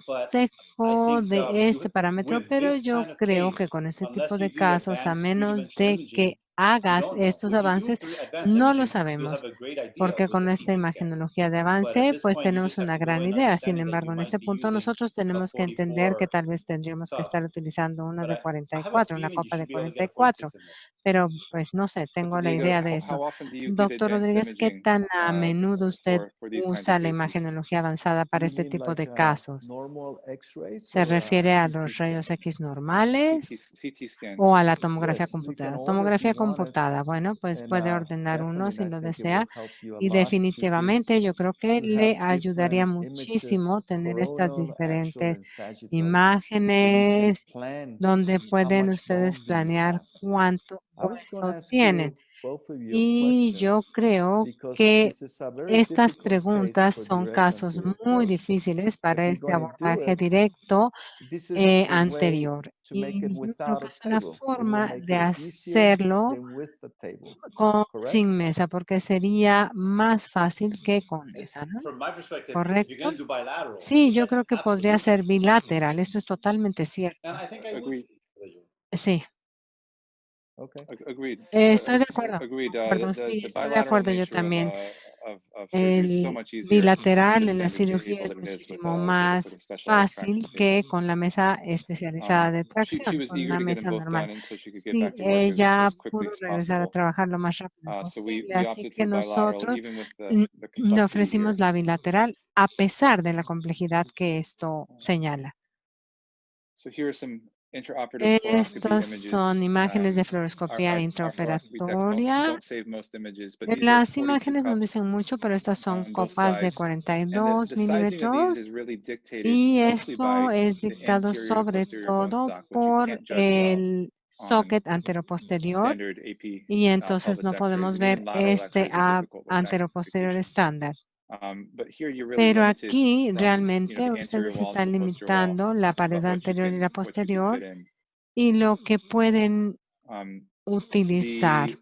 but I consejo think de este parámetro, with pero this yo kind of creo que case, con este tipo unless de you do casos, a advanced menos three-dimensional de imaging, que you hagas don't know. estos When you do avances, advanced no lo imaging, you'll sabemos, have a great idea porque with con a esta CT scan. imagenología de But at avance, this pues point, you tenemos just have una to go gran in idea. Sin understanding that embargo, you en might este be punto using nosotros a tenemos que entender que 44 tal vez tendríamos que cup. estar utilizando una But de I have a 44, una feeling you copa de should be able to get a 44, 46 in there. pero pues no sé, But tengo la Diego, idea de esto. how often do you get Doctor advanced Rodríguez, ¿qué imaging tan a menudo usted for these kinds of usa la cases? imagenología avanzada para You este mean tipo de like casos? normal X-rays ¿Se or refiere a CT los rayos scans? X normales CT o a scans. la tomografía Yes, you can computada? order if Tomografía you want it, computada, bueno, pues and puede ordenar uno si definitely I lo think it desea will help you a y lot because definitivamente yo creo que you have le ayudaría different images, muchísimo tener estas coronal, axial, diferentes and sagittal, and you can imágenes plan donde how pueden much ustedes bone do you planear have. cuánto I was going to hueso ask tienen. you both of you Y yo questions creo because que this is a very Estas difficult case preguntas for son direct casos anterior muy approach. difíciles If para you're este going to do abordaje it, directo this is a way anterior. to make it Y yo creo without que a es una table. It will forma make de it easier hacerlo than with the table. Correct? sin mesa, porque sería más fácil que con mesa, ¿no? From my perspective, if you're ¿Correcto? going to do bilateral, Sí, yo that's creo que podría absolutely ser true. bilateral. Esto es totalmente cierto. And I think I would Agreed. choose bilateral. Sí, Okay. Agreed. estoy de acuerdo. Agreed. De acuerdo, sí, The estoy de bilateral acuerdo yo nature también. of surgery is so El much easier bilateral with en la standard cirugía table es than it is with muchísimo a más specialized traction fácil que table. con la mesa especializada de She tracción, was con eager una to get them mesa both normal. done, and so she could get Sí, back to work ella as quickly pudo as regresar a possible. trabajar lo más rápido So posible, we así opted que for bilateral, nosotros even with the le complexity here. ofrecimos la bilateral a pesar de la complejidad que esto señala. So here are some intraoperative fluoroscopy Estas son images. imágenes de Our fluoroscopía fluoroscopy texts intraoperatoria. don't save most images, but these are Las 42 imágenes no cups dicen mucho, pero estas son on both copas de sides. And the 42 sizing of these milímetros is really dictated y mostly esto by es the dictado anterior to sobre posterior bone todo stock, which you por can't judge well el on socket anteroposterior standard AP y entonces pelvis no x-rays, podemos and even ver lateral este x-rays are difficult with that anteroposterior classification. estándar. But here you're really Pero limited aquí from, realmente the anterior ustedes wall to están the posterior wall limitando la pared about anterior y la what you can posterior fit in. y lo que pueden Um, utilizar.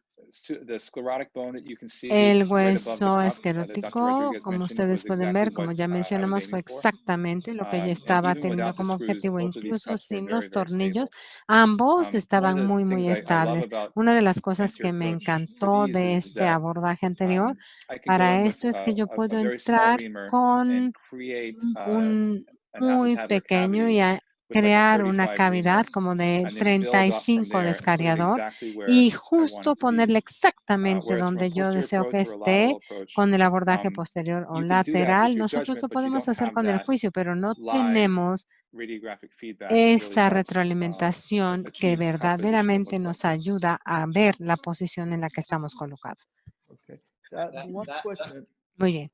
the sclerotic bone that you can see El right above the hueso cup that Dr. esquelético, Rodriguez como mentioned, ustedes was pueden exactly ver, what como ya I was mencionamos, fue aiming for. exactamente lo que ella And estaba even teniendo without the como screws, objetivo. both of these Incluso cups were sin very, los very tornillos, stable. ambos One of estaban the muy, things muy I love estables. about Una de las cosas anterior que me approach for encantó these de is este that abordaje anterior I can go in para with esto es que yo a puedo very small entrar reamer and con create un an muy acetabular pequeño cavity y with like a crear una 35 cavidad reamer, como de and then build up from 35 there and put it descariador exactly where y I want justo it to be. ponerle exactamente Whereas from a donde yo posterior deseo que approach or a esté lateral approach, con el abordaje posterior o you can do that with lateral. your Nosotros judgment, lo but you podemos don't hacer have con el that juicio, pero no live tenemos radiographic feedback that really esa helps retroalimentación que achieve how position verdaderamente looks like nos this. ayuda a ver la posición en la que estamos colocados. Okay. That, One that, question. Muy bien.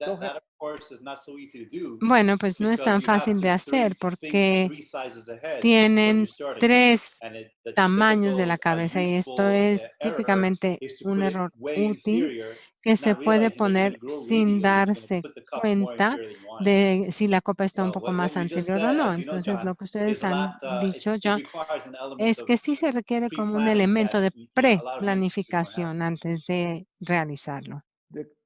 Go ahead. that of course is not so easy to do Bueno, pues no es because tan you have fácil to de hacer think porque 3 sizes ahead when tienen you're starting. 3 And the tamaños de la typical cabeza y esto useful es error típicamente is to un put it error way útil inferior, que se not puede realizing that you're going poner to grow sin radially and you're going to darse put the cup more cuenta inferior than you want it to. de si la copa está un Well, poco what más we just anterior o said, no. as you know, Entonces, John, lo que ustedes is a lot, han dicho, it John, requires an element es of que sí se requiere como un pre-planning that elemento de a lot of med centers don't have. preplanificación antes de realizarlo.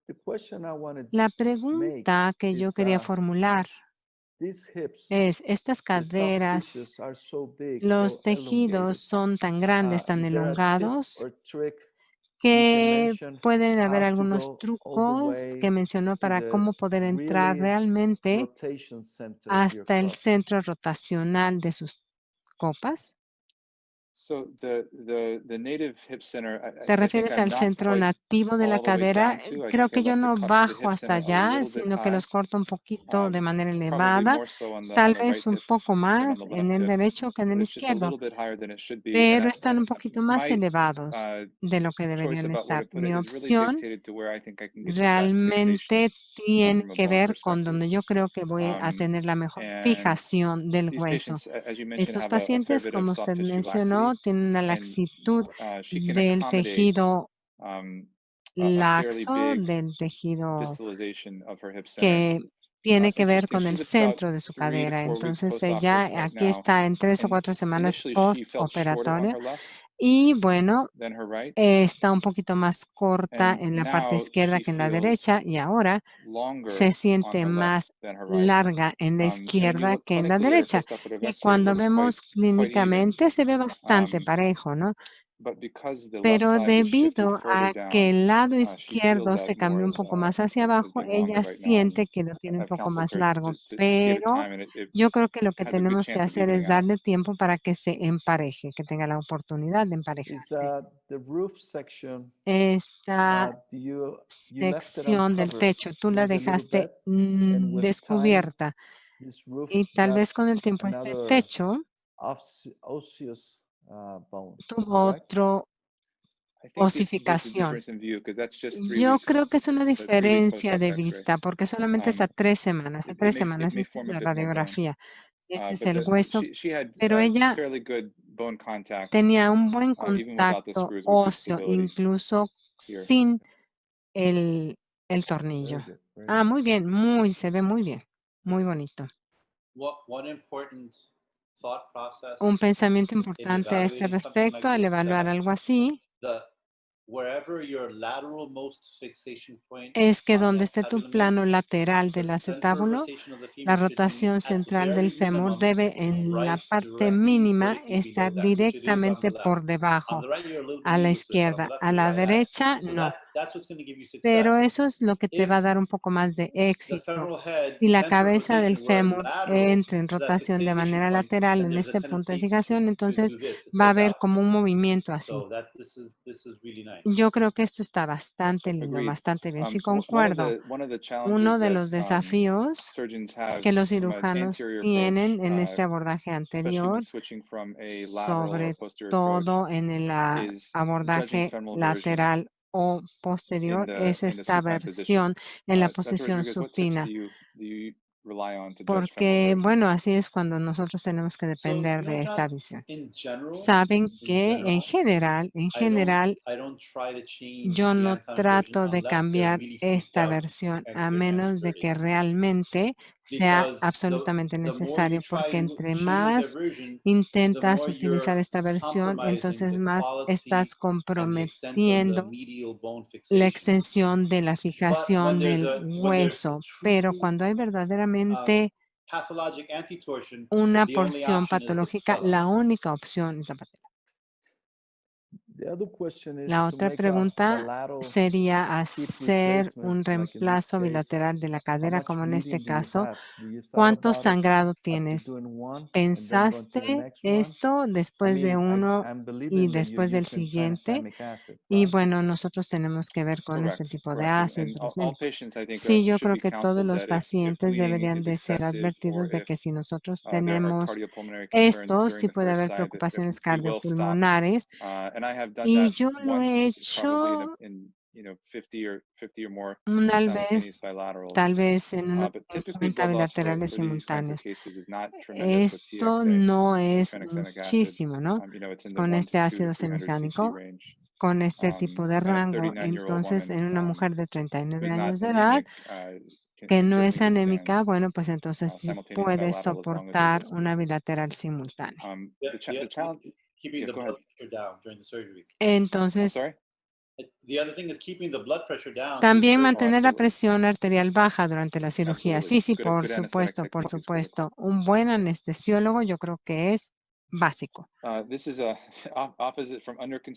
The question I wanted La to make pregunta que yo is quería formular these hips, es, estas the soft caderas, tissues are so big, los so tejidos elongated. son tan grandes, tan Is there a tip elongados, or trick you can que mention pueden haber how to algunos go all the trucos que way mencionó to para the cómo poder entrar really realmente rotation center of your hasta el cup? centro rotacional de sus copas? ¿Te refieres al centro nativo de la cadera? Creo que yo no bajo hasta allá, sino que los corto un poquito de manera elevada, tal vez un poco más en el derecho que en el izquierdo, pero están un poquito más elevados de lo que deberían estar. Mi opción realmente tiene que ver con donde yo creo que voy a tener la mejor fijación del hueso. Estos pacientes, como usted mencionó, tienen una laxitud del tejido laxo, del tejido que tiene que ver con el centro de su cadera. Entonces, ella aquí está en 3 o 4 semanas postoperatorio y bueno, está un poquito más corta en la parte izquierda que en la derecha y ahora se siente más larga en la izquierda que en la derecha. Y cuando vemos clínicamente se ve bastante parejo, ¿no? Pero debido a que el lado izquierdo se cambió un poco más hacia abajo, ella siente que lo tiene un poco más largo. Pero yo creo que lo que tenemos que hacer es darle tiempo para que se empareje, que tenga la oportunidad de Is emparejarse. the roof section, Esta you left it sección del uncovered techo, tú la maybe a little dejaste bit, and with time, descubierta this roof y tal got vez con el tiempo este another techo osseous bone, tuvo correct? otro osificación. Yo creo que es una diferencia de vista porque solamente es a 3 semanas. A 3 semanas, esta es la radiografía. Este es el hueso, pero ella tenía un buen contacto óseo, incluso sin el tornillo. Very good, very Ah, good. muy bien, se ve muy bien, muy bonito. One important thought process Un pensamiento in importante a este evaluating something respecto like al this is evaluar that algo así wherever your lateralmost fixation point es que on the donde esté tu acetabulum plano is, lateral the del center of acetábulo, rotation of the la femur should be rotación at central very del fémur minimum debe en la right parte directly mínima vertically estar below that, which it is on the directamente left. por On debajo, the right, you're a little bit a la needle to it, but on the izquierda. left, A you're la right at it. derecha, So no. that's what's going to give you Pero success. eso es lo que te va a If dar un poco más de the éxito. femoral head Si la center of cabeza del rotation were fémur lateral entra en to that rotación de fixation manera point, lateral then en there's a este punto de tendency fijación, to entonces do this, to va a tilt haber out. como un movimiento así. So this is really nice. Yo creo que esto está bastante lindo, bastante bien. Sí, concuerdo. Uno de los desafíos que los cirujanos tienen en este abordaje anterior, sobre todo en el abordaje lateral o posterior, es esta versión en la posición supina. Porque, bueno, así es cuando nosotros tenemos que So, depender de esta John, visión. in general, Saben que en general, I don't try to change yo the no Anton version trato de unless they're cambiar really freaked esta out versión a anterior to menos anterior de que 30. realmente sea Because absolutamente the more you necesario, try porque to entre change their más version, the intentas more utilizar you're esta versión, compromising entonces the más quality estás and the extent of the comprometiendo medial bone la fixation. extensión de la But when fijación del there's hueso. Pero true cuando hay verdaderamente pathologic antitorsion, una the only porción option is the patológica, patella. la única opción es la patela. The other question is La to otra make a pregunta bilateral sería hip hacer un replacement, like in this reemplazo case. bilateral de la How cadera, much como en este bleeding do you caso. have? Do you thought ¿Cuánto about it sangrado after tienes? doing one and then going to the ¿Pensaste next one? esto I después de mean, uno I'm y believing that you're después del using siguiente? tranexamic acid, Y right? bueno, nosotros tenemos que ver con este tipo de ácidos transménicos. Sí, yo creo que todos los pacientes deberían de ser advertidos de que si nosotros tenemos esto, sí puede haber preocupaciones cardiopulmonares. Y yo lo he hecho tal vez en unos 50 bilaterales simultáneos. Esto no es muchísimo, ¿no? Con este ácido cianhidránico, con este tipo de rango. Entonces, en una mujer de 39 años de edad que no es anémica, bueno, pues entonces sí puede soportar una bilateral simultánea. Keeping the blood pressure down during the surgery. Entonces, The other thing is keeping the blood pressure down. también mantener la presión arterial baja durante la cirugía. Sí, sí, por supuesto, por supuesto. Un buen anestesiólogo yo creo que es básico.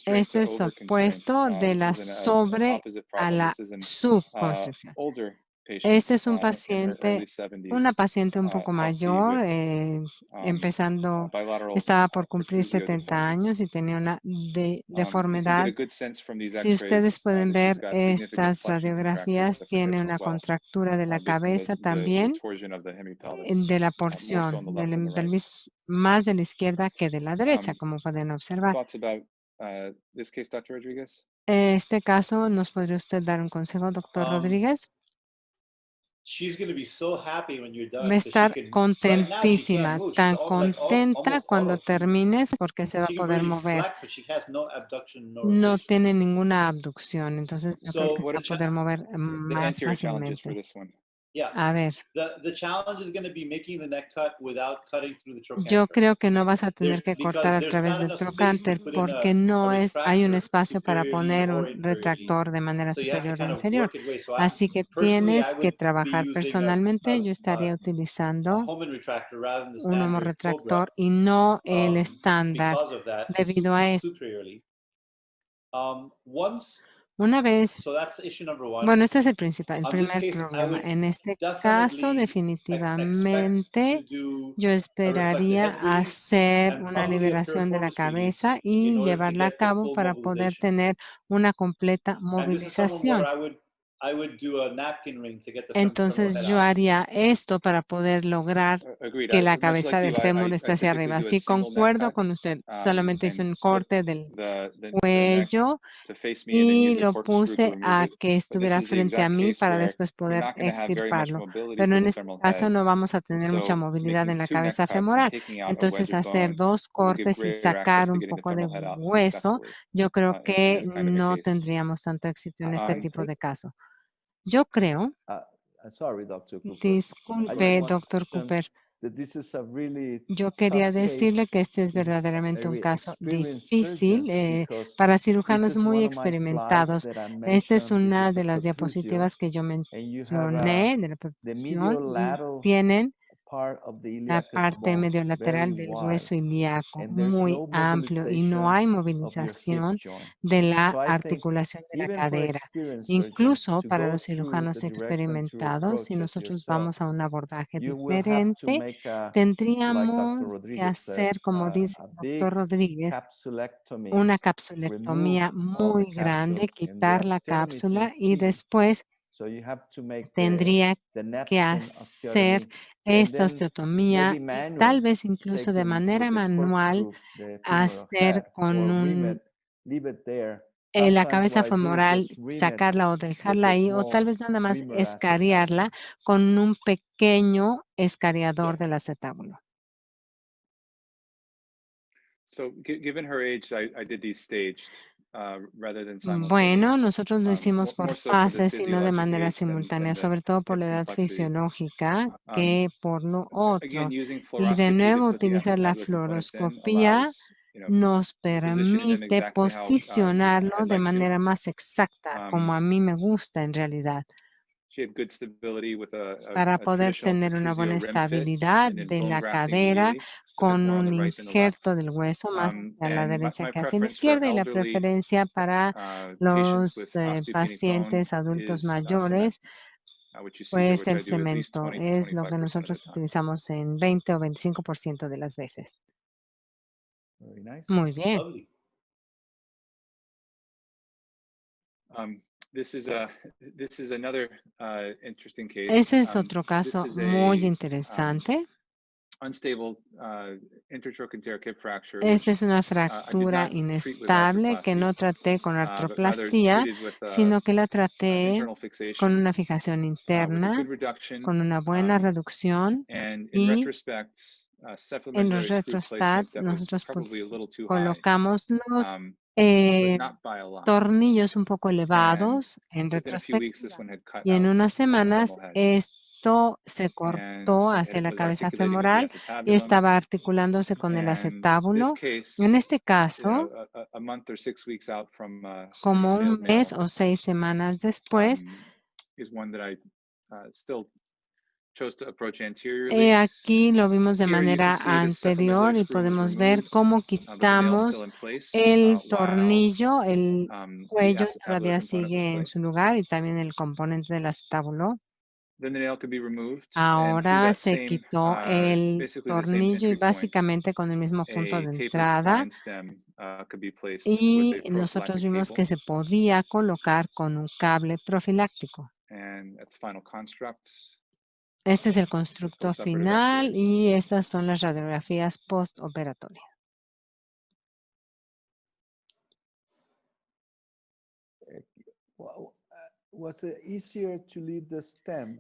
Esto es opuesto de la sobre a la subconstricción. Este es un in her early paciente, 70s, una paciente un poco healthy mayor, with bilateral estaba por cumplir protrusial 70 deformities. años y tenía una You can get deformidad. a good sense from these Si ustedes X-rays pueden that she's ver got significant estas flexion contractures radiografías, of her tiene hips as una well, contractura de la based on cabeza the también, torsion of the hemipelvis, de la more so porción on the del left than the right. pelvis más de la izquierda que de la derecha, como pueden observar. Thoughts about this case, Dr. Rodriguez? Este caso, ¿nos podría usted dar un consejo, doctor Rodríguez? She's going to be so happy when you're Va done a because she estar can. Right now she can't contentísima, move. She's tan like contenta almost cuando auto-fused. termines porque se va a She can poder barely mover. flex, but she has no abduction, no No rotation. tiene ninguna abducción, entonces yo creo So que se va a poder mover The más anterior challenges for fácilmente. this one. Yeah, A ver, the challenge is going to be making the neck cut without cutting through the yo trochanter. creo que no vas a tener que cortar a There's través not del enough space to trocánter put in porque a no hay un retractor espacio para superiorly poner or un inferiorly. retractor de manera So you have to superior o kind of inferior. work it away. So Así que personally, I tienes que would be trabajar using personalmente. Yo a estaría utilizando Homan retractor rather than the un standard homoretractor Cobra y no el estándar because of that debido a eso. superiorly. Una vez, So that's issue number one. bueno, este es el primer case, problema. En este definitely caso, expect definitivamente, to do yo a esperaría reflected head release hacer and una probably a liberación de la piriformis release cabeza y in order to llevarla a get the cabo full para poder mobilization. tener una completa And this is someone where movilización. I would do a napkin ring to get the femoral Entonces head yo out. haría esto para poder lograr Agreed. que la Much cabeza like del you, fémur I esté hacia typically arriba. do a Sí, single neck concuerdo cut, con usted. Solamente hice and un put corte del the neck cuello to face me and then y use a lo torque screw to puse remove a it. que But this estuviera is the frente a exact mí case para where después you're poder not going to have very much extirparlo. mobility Pero to en the este femoral caso head. no vamos a And tener mucha so movilidad en making la 2 neck cabeza cuts and femoral. taking out a Entonces wedge of hacer bone dos will give cortes y greater sacar access to un getting the poco de femoral head out hueso, successfully yo creo in que this kind of a no case. tendríamos tanto éxito en este I tipo think, de caso. Yo creo, sorry, Dr. Cooper. I disculpe, just want to doctor mention Cooper, that this is a really yo quería tough case. decirle que este es It's verdaderamente un very caso experienced difícil surgeons because para this cirujanos is muy one of my slides experimentados. that I Esta es mentioned. This una is a de las protrusion, diapositivas que yo and you have mencioné de la the protrusión y mediolateral tienen part of the la iliacus parte bone mediolateral very del wide, hueso ilíaco and there's muy no amplio y no hay mobilization of your hip movilización joint. de la So I think articulación de la even for cadera. experienced surgeons Incluso to para go los through cirujanos the direct anterior experimentados, si approach as nosotros yourself, vamos a un abordaje you will have to diferente, make a, like Dr. tendríamos que Rodriguez said, hacer, como dice a el big doctor Rodríguez, capsulectomy, una remove capsulectomía all the muy grande, capsule, and the quitar la cápsula y osteotomy is después so you have to make tendría the que napkin hacer osteotomy, and esta then osteotomía maybe y tal manual, vez incluso de taking with manera the manual corkscrew the femoral hacer head, con or un leave it there. la Sometimes cabeza what I do is femoral, just rim it sacarla o with dejarla a ahí, o tal small vez nada más reamer escariarla acetabulum. con un pequeño escariador del acetábulo. So given her age, I did these staged rather than Bueno, simultaneous. nosotros lo hicimos por More so for the fases y no de physiologic manera age than simultánea, the sobre todo por hip la edad complexity. fisiológica que por lo Again, otro. using Y de fluoroscopy to nuevo, put the utilizar la acetabulum components in fluoroscopía allows, nos positioning them permite exactly how posicionarlo I'd de like to. manera más exacta, como a mí me gusta en realidad, She had good stability with para a poder traditional tener una protrusio buena rim fit estabilidad and then de bone la grafting cadera immediately, the hip con more on un the right than the left. injerto del hueso más hacia la And derecha my que hacia la preference for izquierda y la elderly preferencia para patients with los osteopenic bone pacientes adultos is cement, mayores, which you see here, pues which el I do at least cemento 20 to es lo que 25% of the nosotros time. utilizamos en 20 o 25% de las veces. Very nice. Muy bien. Lovely. This is another interesting case. Ese es otro This caso is muy a interesante. unstable intertrochanteric hip fracture, Esta which es una I did fractura not treat with inestable que arthroplasty, no traté con but rather artroplastía, treated with sino que la traté internal con fixation una fijación with a interna, good reduction, con una buena reducción and in y retrospect, en los supplementary screw placement retrostats that was nosotros probably a little too high, colocamos los but not by a lot. tornillos un poco And elevados en within a few weeks, this retrospectiva one had cut y en out unas on the semanas femoral head, esto se and cortó hacia it la was cabeza articulating with the femoral y acetabulum. estaba articulándose con el And this acetábulo. case, En este caso, a month or 6 weeks out from como having un failed mes male, o 6 semanas después, is one that I still chose to approach anteriorly. aquí lo vimos de Here you can manera see the anterior supplementary y screw was podemos ver removed, cómo but the nail's quitamos still in place, el while tornillo, el the cuello acetabulum todavía component was sigue en su placed. lugar y también el componente del acetábulo. then the nail could be removed. And through Ahora that se same, quitó el basically the same tornillo y entry point, básicamente con el mismo punto a de tapered entrada. spine stem could be placed with Y a nosotros prophylactic vimos cable. que se podía colocar con un cable profiláctico. And that's final construct. Este es el constructo postoperative final X-rays. y estas son las radiografías postoperatorias. Was it easier to leave the stem?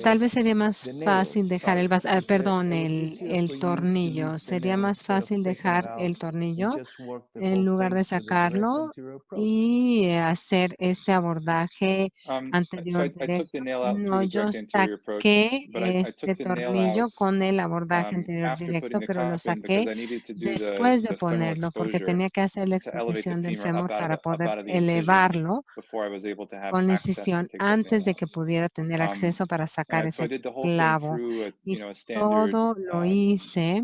Tal vez sería más the nail, fácil dejar el, sorry. perdón, It was easier for el you to tornillo. leave the Sería nail más instead of fácil taking it dejar out el tornillo and just work the en whole lugar de thing with a direct sacarlo anterior approach. y hacer este abordaje So anterior I took directo. the nail out No, through the yo direct anterior approach, saqué but I este took the nail tornillo out con el abordaje anterior after directo, putting the pero lo cuff in saqué because I needed to do después de the femoral ponerlo porque exposure tenía que hacer la to elevate the exposición del femur up fémur para up poder out of the incision elevarlo before I was able to have con la access to incisión take that nail antes de out. que pudiera tener acceso para sacar So I ese did the whole thing clavo. through Y a standard todo lo hice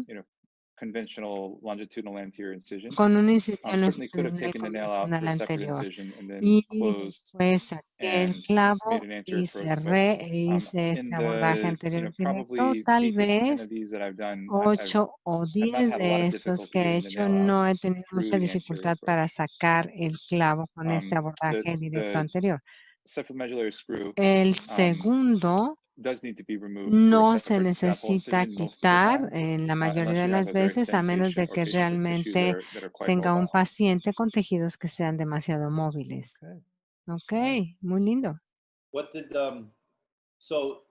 conventional longitudinal anterior incision. con una incisión Certainly could have longitudinal taken the nail out convencional for a separate anterior. incision and then Y closed después saqué el and clavo made an anterior y approach. But cerré e hice in ese abordaje the anterior directo. probably Tal 8 to 10 vez of these that I've done, 8 o I've not 10 had a lot de of estos difficulty que he getting the hecho nail out no he tenido through mucha the anterior dificultad para approach. sacar el clavo con este abordaje directo anterior. Cephalmedullary screw El segundo does need to be removed for a no se separate scalpel necesita incision most of the quitar time, en la mayoría unless de you have las a very veces, a thin menos de patient or que patients with tissues realmente that are quite tenga un mobile. paciente con tejidos que sean demasiado móviles. Ok, muy lindo. What did so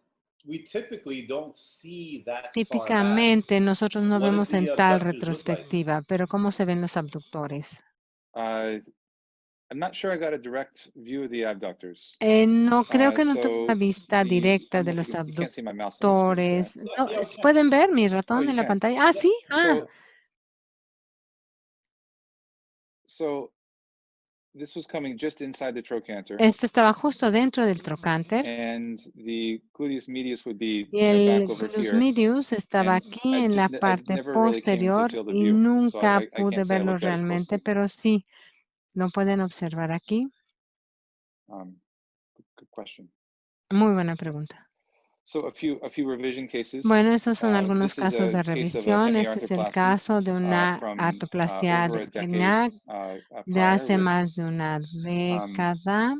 we typically don't see that far back. Típicamente nosotros no What did vemos en the tal abductors look like? retrospectiva, pero ¿cómo se ven los abductores? I'm not sure I got a direct view of the abductors. No creo que no tuve So una vista directa de los you can't see my mouse on the screen, abductores. correct? No, ¿pueden ver mi ratón you en la can. pantalla? Ah, sí. So this was coming just inside the trochanter. Esto estaba justo dentro del trocánter. And the gluteus medius would be Y el back over gluteus here. medius estaba And aquí I en la just- I parte never really came into posterior field of y view. So nunca I pude can't say I verlo looked at it realmente, closely. pero sí, lo pueden observar aquí. Good question. Muy buena pregunta. So a few revision cases. Bueno, esos son algunos This is casos a de case of a revisión. Este es el hemiarthroplasty, caso de una from artroplastia over a de decade ENAC de prior hace with más de una década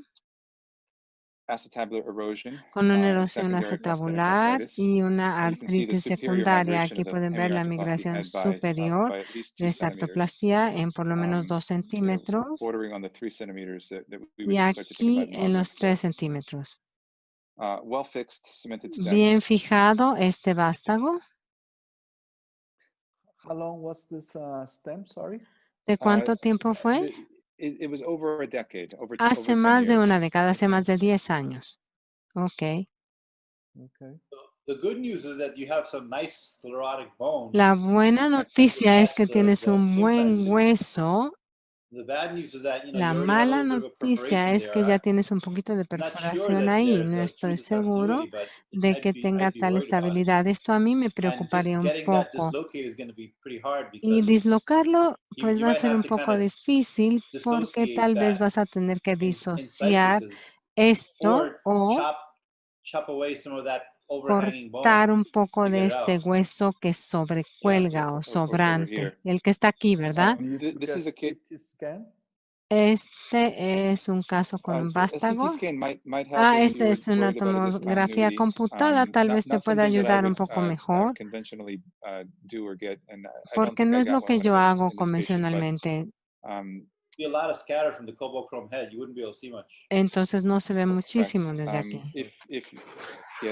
acetabular erosion con una and erosión secondary acetabular osteoarthritis. y una And you can see the artritis superior secundaria. migration Aquí of the pueden ver la hemiarthroplasty migración head superior by at least 2 de esta centimeters. artroplastia en por lo menos 2 centímetros Bordering on the 3 centimeters that we y would start to think aquí about en los non-lymph 3 node. centímetros. Well fixed cemented stem. Bien fijado este vástago. How long was this stem? Sorry. ¿De cuánto tiempo fue? It was over a decade, over Hace 10 más de una years. década, hace más de 10 años. Ok. Okay. The good news is that you have some nice sclerotic bone. La buena noticia es que The tienes un implant buen suit. hueso. The bad news is that, La you already have a mala little bit of a noticia perforation es que ya there. tienes un poquito de I'm not sure perforación that ahí. there's No a estoy true seguro discontinuity, but de que tenga I'd be tal worried about it. estabilidad. Esto a mí me And just preocuparía un getting that poco. dislocated is going to be pretty hard Y because dislocarlo, pues you va a might ser have un to kind poco of difícil porque dissociate tal vez that vas a tener que in situ disociar 'cause- esto or o chop away some of that overhanging bone cortar un poco to de get it ese out. hueso que sobrecuelga o sobrante, el que está aquí, ¿verdad? You took This a is a case. CT scan? Este es un caso con un A CT vástago. scan might help if Esta you were es una worried about a tomografía discontinuity. computada, tal vez te Not pueda something that I ayudar un would poco mejor, conventionally do or get, and I don't porque think no I es lo got que one yo hago in this patient, but convencionalmente, Be a lot of scatter from the cobalt-chrome head. You wouldn't be able to see much. entonces no se ve correct. muchísimo desde aquí.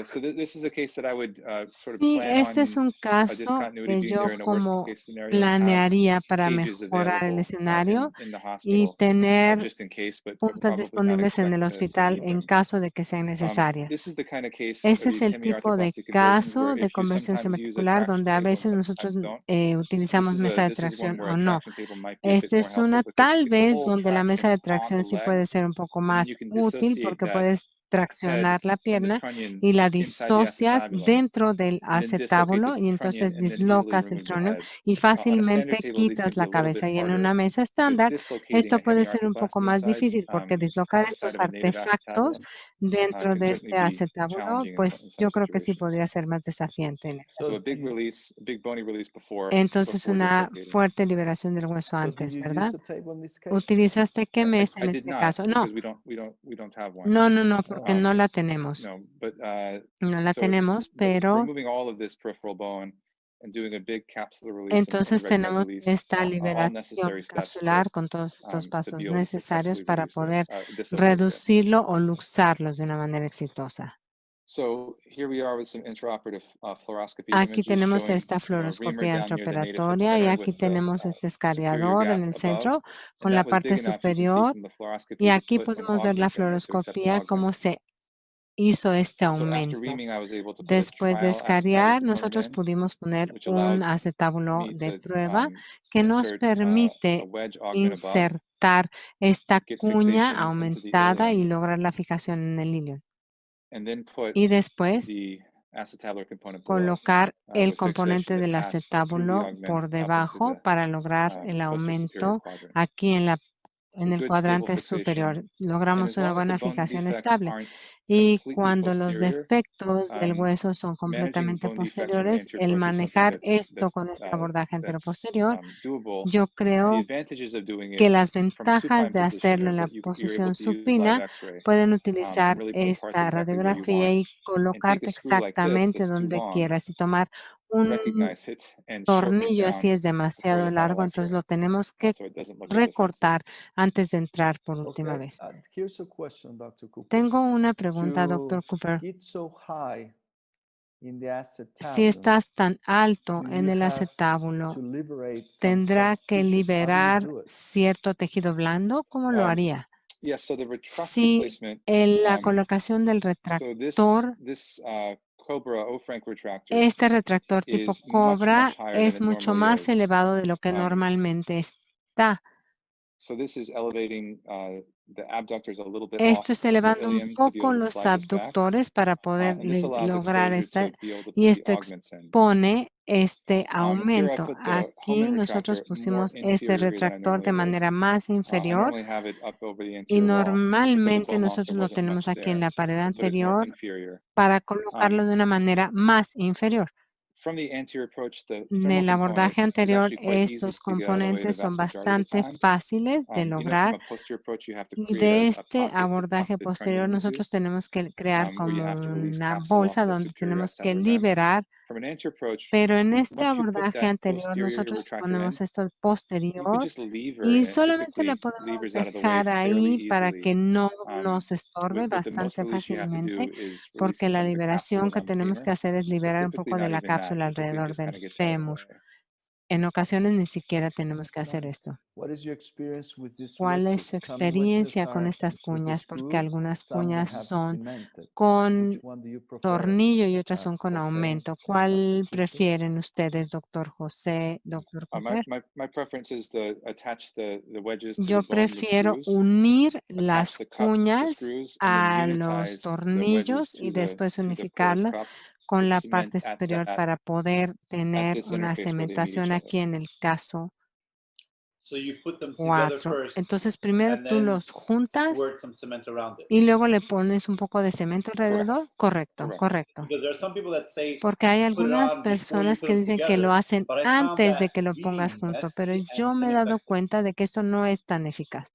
So this is a case that I would sort of Sí, plan este es on un a caso discontinuity que being yo there in a worst como case scenario and have planearía para cages mejorar el available escenario in the y hospital tener just in case, but puntas probably not disponibles en el expect to hospital need en them. caso de que sean necesarias. This is the kind of case Ese of es these el tipo de hemiarthroplasty conversions caso where de if you conversión sometimes use a semiarticular traction donde a table and veces nosotros sometimes don't. utilizamos mesa de This is one tracción where o a no. traction table might be a bit Esta more es helpful una because you tal get the vez whole donde la mesa de traction on the tracción sí leg puede ser un poco and then más you can útil dissociate porque that puedes traccionar la pierna y la disocias dentro del acetábulo y entonces dislocas el tronium y fácilmente quitas la cabeza. Y en una mesa estándar, esto puede ser un poco más difícil porque dislocar estos artefactos dentro de este acetábulo, pues yo creo que sí podría ser más desafiante en el So caso. do you, Entonces, una dislocating. fuerte liberación del hueso so do antes, you ¿verdad? use a tape on this case? ¿Utilizaste qué I, mesa I en did este not caso? No, because we don't have one. no, porque no la tenemos. No, but No la so tenemos, pero removing all of this peripheral bone and doing a big capsular release and entonces red net tenemos release esta are all liberación necessary steps capsular con todos estos to pasos be able to necesarios successfully para release poder this, dislocate it. reducirlo o luxarlos de una manera exitosa. So here we are with some intraoperative fluoroscopy Aquí images tenemos showing, esta you know, a reamer fluoroscopia down near the native hip intraoperatoria y center aquí with the tenemos este superior escariador gap en el above, centro and con that la was big parte enough, you can see superior from the fluoroscopy, y to aquí put an podemos ver la augment in there to accept an fluoroscopia augment. cómo se hizo este So after aumento. reaming, I was able to put a Después de trial escariar, acetabulum component nosotros in, pudimos poner which un allowed acetábulo me de to prueba que nos insert a permite wedge augment above, insertar esta get cuña fixation into the aumentada y ilium, lograr la fijación en el ilion. and then put Y después the acetabular component below, colocar el with componente fixation that del passed through the acetábulo augment por up into debajo the para lograr el posterior superior aumento quadrant. aquí en So el good stable cuadrante fixation. superior. And Logramos as una long as the buena bone fijación defects estable. aren't Y completely cuando los posterior, defectos del hueso son managing completamente bone defects from the posteriores, anterior el approach is something manejar esto con este abordaje anteroposterior, doable. yo And the creo advantages of doing que it las from a ventajas supine de position hacerlo en is la that you're able posición to use live supina X-ray pueden and utilizar really put parts esta exactly where you radiografía want, y and take a colocarte screw like this exactamente that's too donde long, quieras y tomar un recognize it and shorten it tornillo así down es before demasiado the final largo, entonces X-ray, lo tenemos que so it doesn't look as offensive. recortar antes de entrar por última Okay, vez. here's a question, Dr. Cooper. Tengo una pregunta, To doctor Cooper. get so high in the Si acetabulum, estás tan alto do en you el have acetábulo, to liberate some ¿tendrá soft que tissues? How do you liberar do it? cierto tejido blando? ¿Cómo lo haría? Yes, so the retractor Si placement, la colocación del so retractor, this Cobra O-Frank retractor este retractor tipo is much Cobra higher than es it mucho normally más is. elevado de lo que normalmente está. So this is elevating the abductors a little bit Esto off está the elevando un ilium to be poco able to los slide this back, abductores para poder and this allows lograr exposure esta, to be able to y put the esto augments in. expone este Here I aumento. put the Aquí Holman nosotros retractor more pusimos este inferior than I retractor de normally would. manera más I inferior normally have it up over the y anterior wall, but because of normalmente bone loss, nosotros there lo wasn't tenemos much aquí en there, la pared so I put it more anterior inferior. para colocarlo de una manera más inferior. From the anterior approach, the En femoral el component abordaje is anterior, actually quite easy estos to get out of the way the componentes son vast majority of the bastante time. fáciles de Even from lograr. a posterior approach, you have to Y create de a este pocket to tuck abordaje the posterior, trunnion into, nosotros tenemos que crear where you como have to release una capsule off bolsa the donde superior tenemos que acetabular gap. liberar, From an anterior approach, pero en este once you put abordaje that anterior posterior nosotros retractor ponemos in, esto you can posterior just lever, y and it solamente le typically podemos levers out of the way dejar fairly ahí para easily. que no nos estorbe But the most bastante release you have to fácilmente, do is porque releasing la some of the capsule liberación que around the tenemos femur. que hacer es So liberar un typically poco de not la even that. cápsula Typically it alrededor just del kind of gets out of the fémur. way. En ocasiones ni siquiera tenemos que hacer esto. What is your experience with these ¿Cuál es wedges? su Some wedges experiencia con are estas with the cuñas? Porque screw, algunas some of them cuñas have son cemented. con Which one do you prefer? tornillo y otras son con Jose, aumento. Dr. ¿Cuál Cooper? prefieren ustedes, doctor José, doctor Cooper? My preference is to attach the wedges to Yo the bone with prefiero screws, unir attach las the cup to cuñas screws, and then a los unitize the wedges tornillos y to después the porous unificarlas cup con with la cement parte superior para poder tener this una interface where they meet each cementación other. aquí en el caso So you put them together 4. first, Entonces primero and tú then los juntas squirt some cement around it. y luego le pones un poco de cemento alrededor. Correcto, Correct. correcto. Because there are some people that say Porque hay put it algunas on before you personas put que them dicen que lo together, hacen but I found antes de that que lo really pongas junto, pero messy yo and me he dado ineffective. cuenta de que esto no es tan eficaz.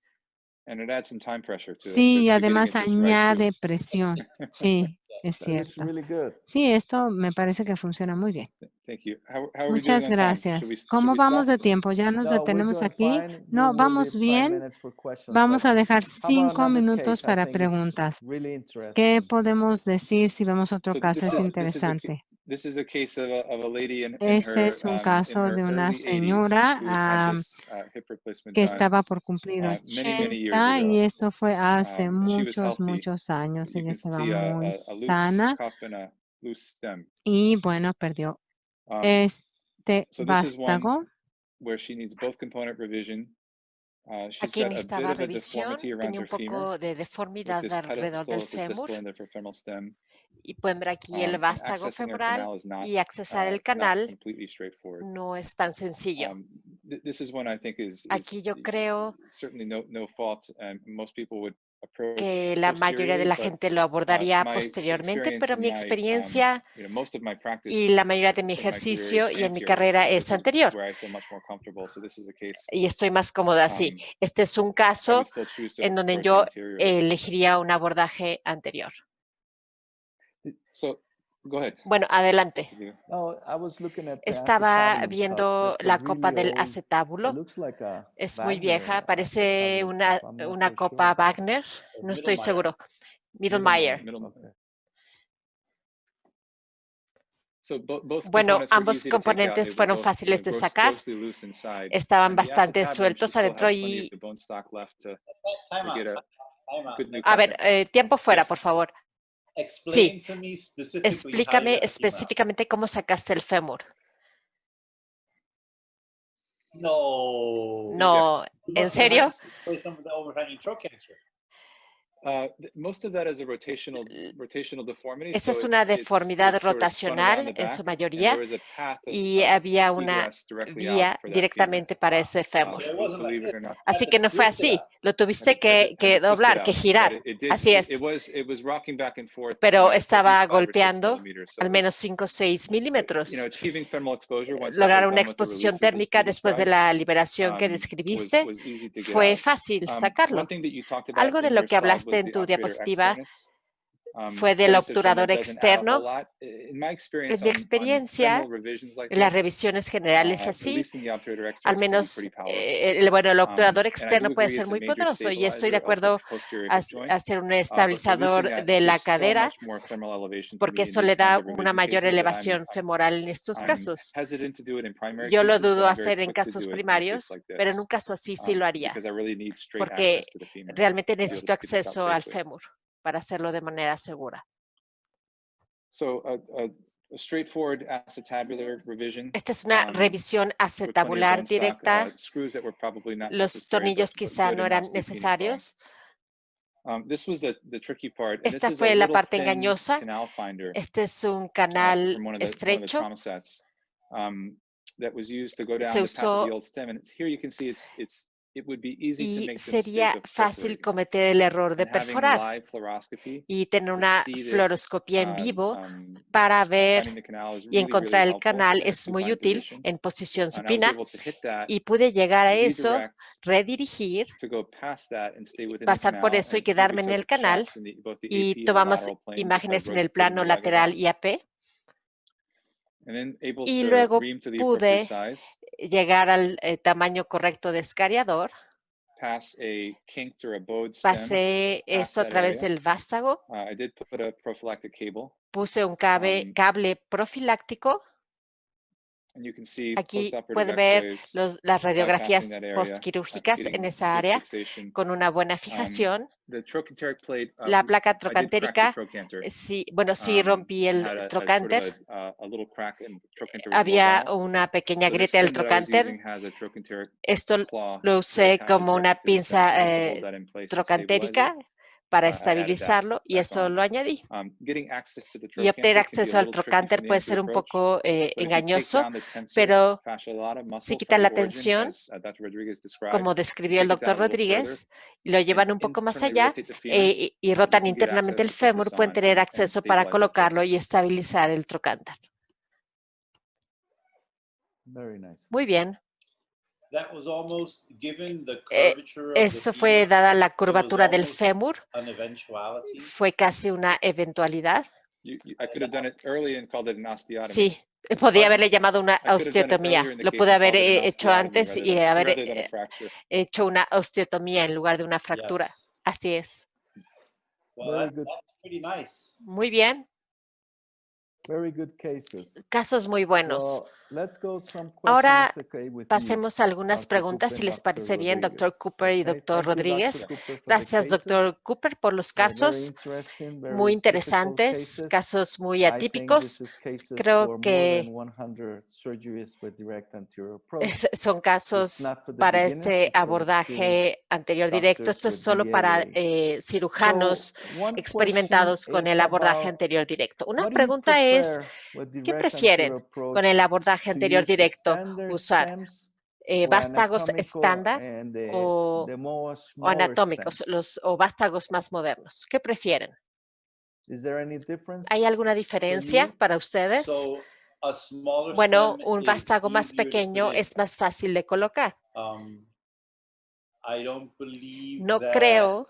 And it adds some time pressure to it. Sí, y to getting además it just right, too. añade presión. Sí, es That is cierto. really good. Sí, esto me parece que funciona muy bien. Thank you. How are we doing Muchas on time? gracias. Should ¿Cómo we vamos stop? de tiempo? ¿Ya nos No, we're detenemos doing aquí? fine. No, We will vamos leave 5 bien. minutes for questions, Vamos but a dejar how about 5 another minutos case? I para think it's preguntas. really interesting. ¿Qué podemos decir si vemos otro So caso? Es this interesante. is a case of a lady in Este her es un caso de una early 80s who had señora this hip replacement que done estaba por cumplir many years 80 ago. y esto fue hace And she was muchos, healthy. muchos años. You Ella can estaba see muy a loose sana cuff and a loose stem. y bueno, perdió este So this is one vástago. where she needs both component revision Aquí necesitaba revisión, tenía un poco de deformidad alrededor del fémur. Y pueden ver aquí el vástago femoral y accesar el canal no es tan sencillo. Aquí yo creo que la mayoría de la gente lo abordaría posteriormente, pero mi experiencia y la mayoría de mi ejercicio y en mi carrera es anterior. Y estoy más cómoda así. Este es un caso en donde yo elegiría un abordaje anterior. Bueno, adelante. Estaba viendo la copa del acetábulo. Es muy vieja, parece una copa Wagner. No estoy seguro. Mittelmeier. Bueno, ambos componentes fueron fáciles de sacar. Estaban bastante sueltos adentro y... A ver, tiempo fuera, por favor. Sí, explícame específicamente cómo sacaste el fémur. No, ¿en serio? Esa es una deformidad rotacional en su mayoría y había una vía directamente para ese fémur. Así que no fue así, lo tuviste que doblar, que girar, así es. Pero estaba golpeando al menos 5 o 6 milímetros. Lograr una exposición térmica después de la liberación que describiste fue fácil sacarlo. Algo de lo que hablaste en tu diapositiva fue del obturador externo. En mi experiencia, en las revisiones generales así, al menos, bueno, el obturador externo puede ser muy poderoso y estoy de acuerdo a hacer un estabilizador de la cadera porque eso le da una mayor elevación femoral en estos casos. Yo lo dudo hacer en casos primarios, pero en un caso así sí lo haría porque realmente necesito acceso al fémur para hacerlo de manera segura. Esta es una revisión acetabular directa. Los tornillos quizá no eran necesarios. Esta fue la parte engañosa. Este es un canal estrecho. Se usó y sería fácil cometer el error de perforar y tener una fluoroscopía en vivo para ver y encontrar el canal es muy útil en posición supina y pude llegar a eso, redirigir, pasar por eso y quedarme en el canal y tomamos imágenes en el plano lateral y AP. Y luego pude llegar al tamaño correcto de escariador. Pasé esto a través del vástago. Puse un cable profiláctico. Aquí puede ver las radiografías postquirúrgicas en esa área con una buena fijación. La placa trocantérica, sí rompí el trocánter. Había una pequeña grieta del trocánter. Esto lo usé como una pinza trocantérica para estabilizarlo y eso lo añadí. Y obtener acceso al trocánter puede ser un poco engañoso, pero si quitan la tensión, como describió el doctor Rodríguez, y lo llevan un poco más allá y rotan internamente el fémur, pueden tener acceso para colocarlo y estabilizar el trocánter. Muy bien. Eso fue dada la curvatura del fémur. Fue casi una eventualidad. Sí, podía haberle llamado una osteotomía. Lo pude haber hecho antes y haber hecho una osteotomía en lugar de una fractura. Así es. Muy bien. Very good cases. Casos muy buenos. Well, let's go some Ahora questions, okay, with you, pasemos a algunas Dr. preguntas, Cooper si and les Dr. parece bien, Rodriguez. Dr. Cooper y Okay, Dr. thank you, Dr. Rodríguez. Cooper, for the Gracias, cases. Dr. Cooper, por los They're very casos interesting, muy very typical interesantes, cases. casos muy I think atípicos. this is cases Creo for more que than 100 surgeries with direct anterior approach. son casos It's not for the para beginners, ese it's for the experienced abordaje anterior directo. Esto es doctors with solo para DAA. cirujanos So, one experimentados question con is el abordaje about anterior directo. Una what do you pregunta es, prefer with ¿qué direct prefieren anterior approach? con el abordaje To anterior use directo? standard ¿Usar stems or vástagos anatomical estándar and o the more o smaller anatómicos, stems? o vástagos más modernos? ¿Qué prefieren? Is there any difference ¿Hay alguna for diferencia you? para ustedes? So a smaller Bueno, stem un is vástago más easier to pequeño put in. es más fácil de colocar. I don't believe No that creo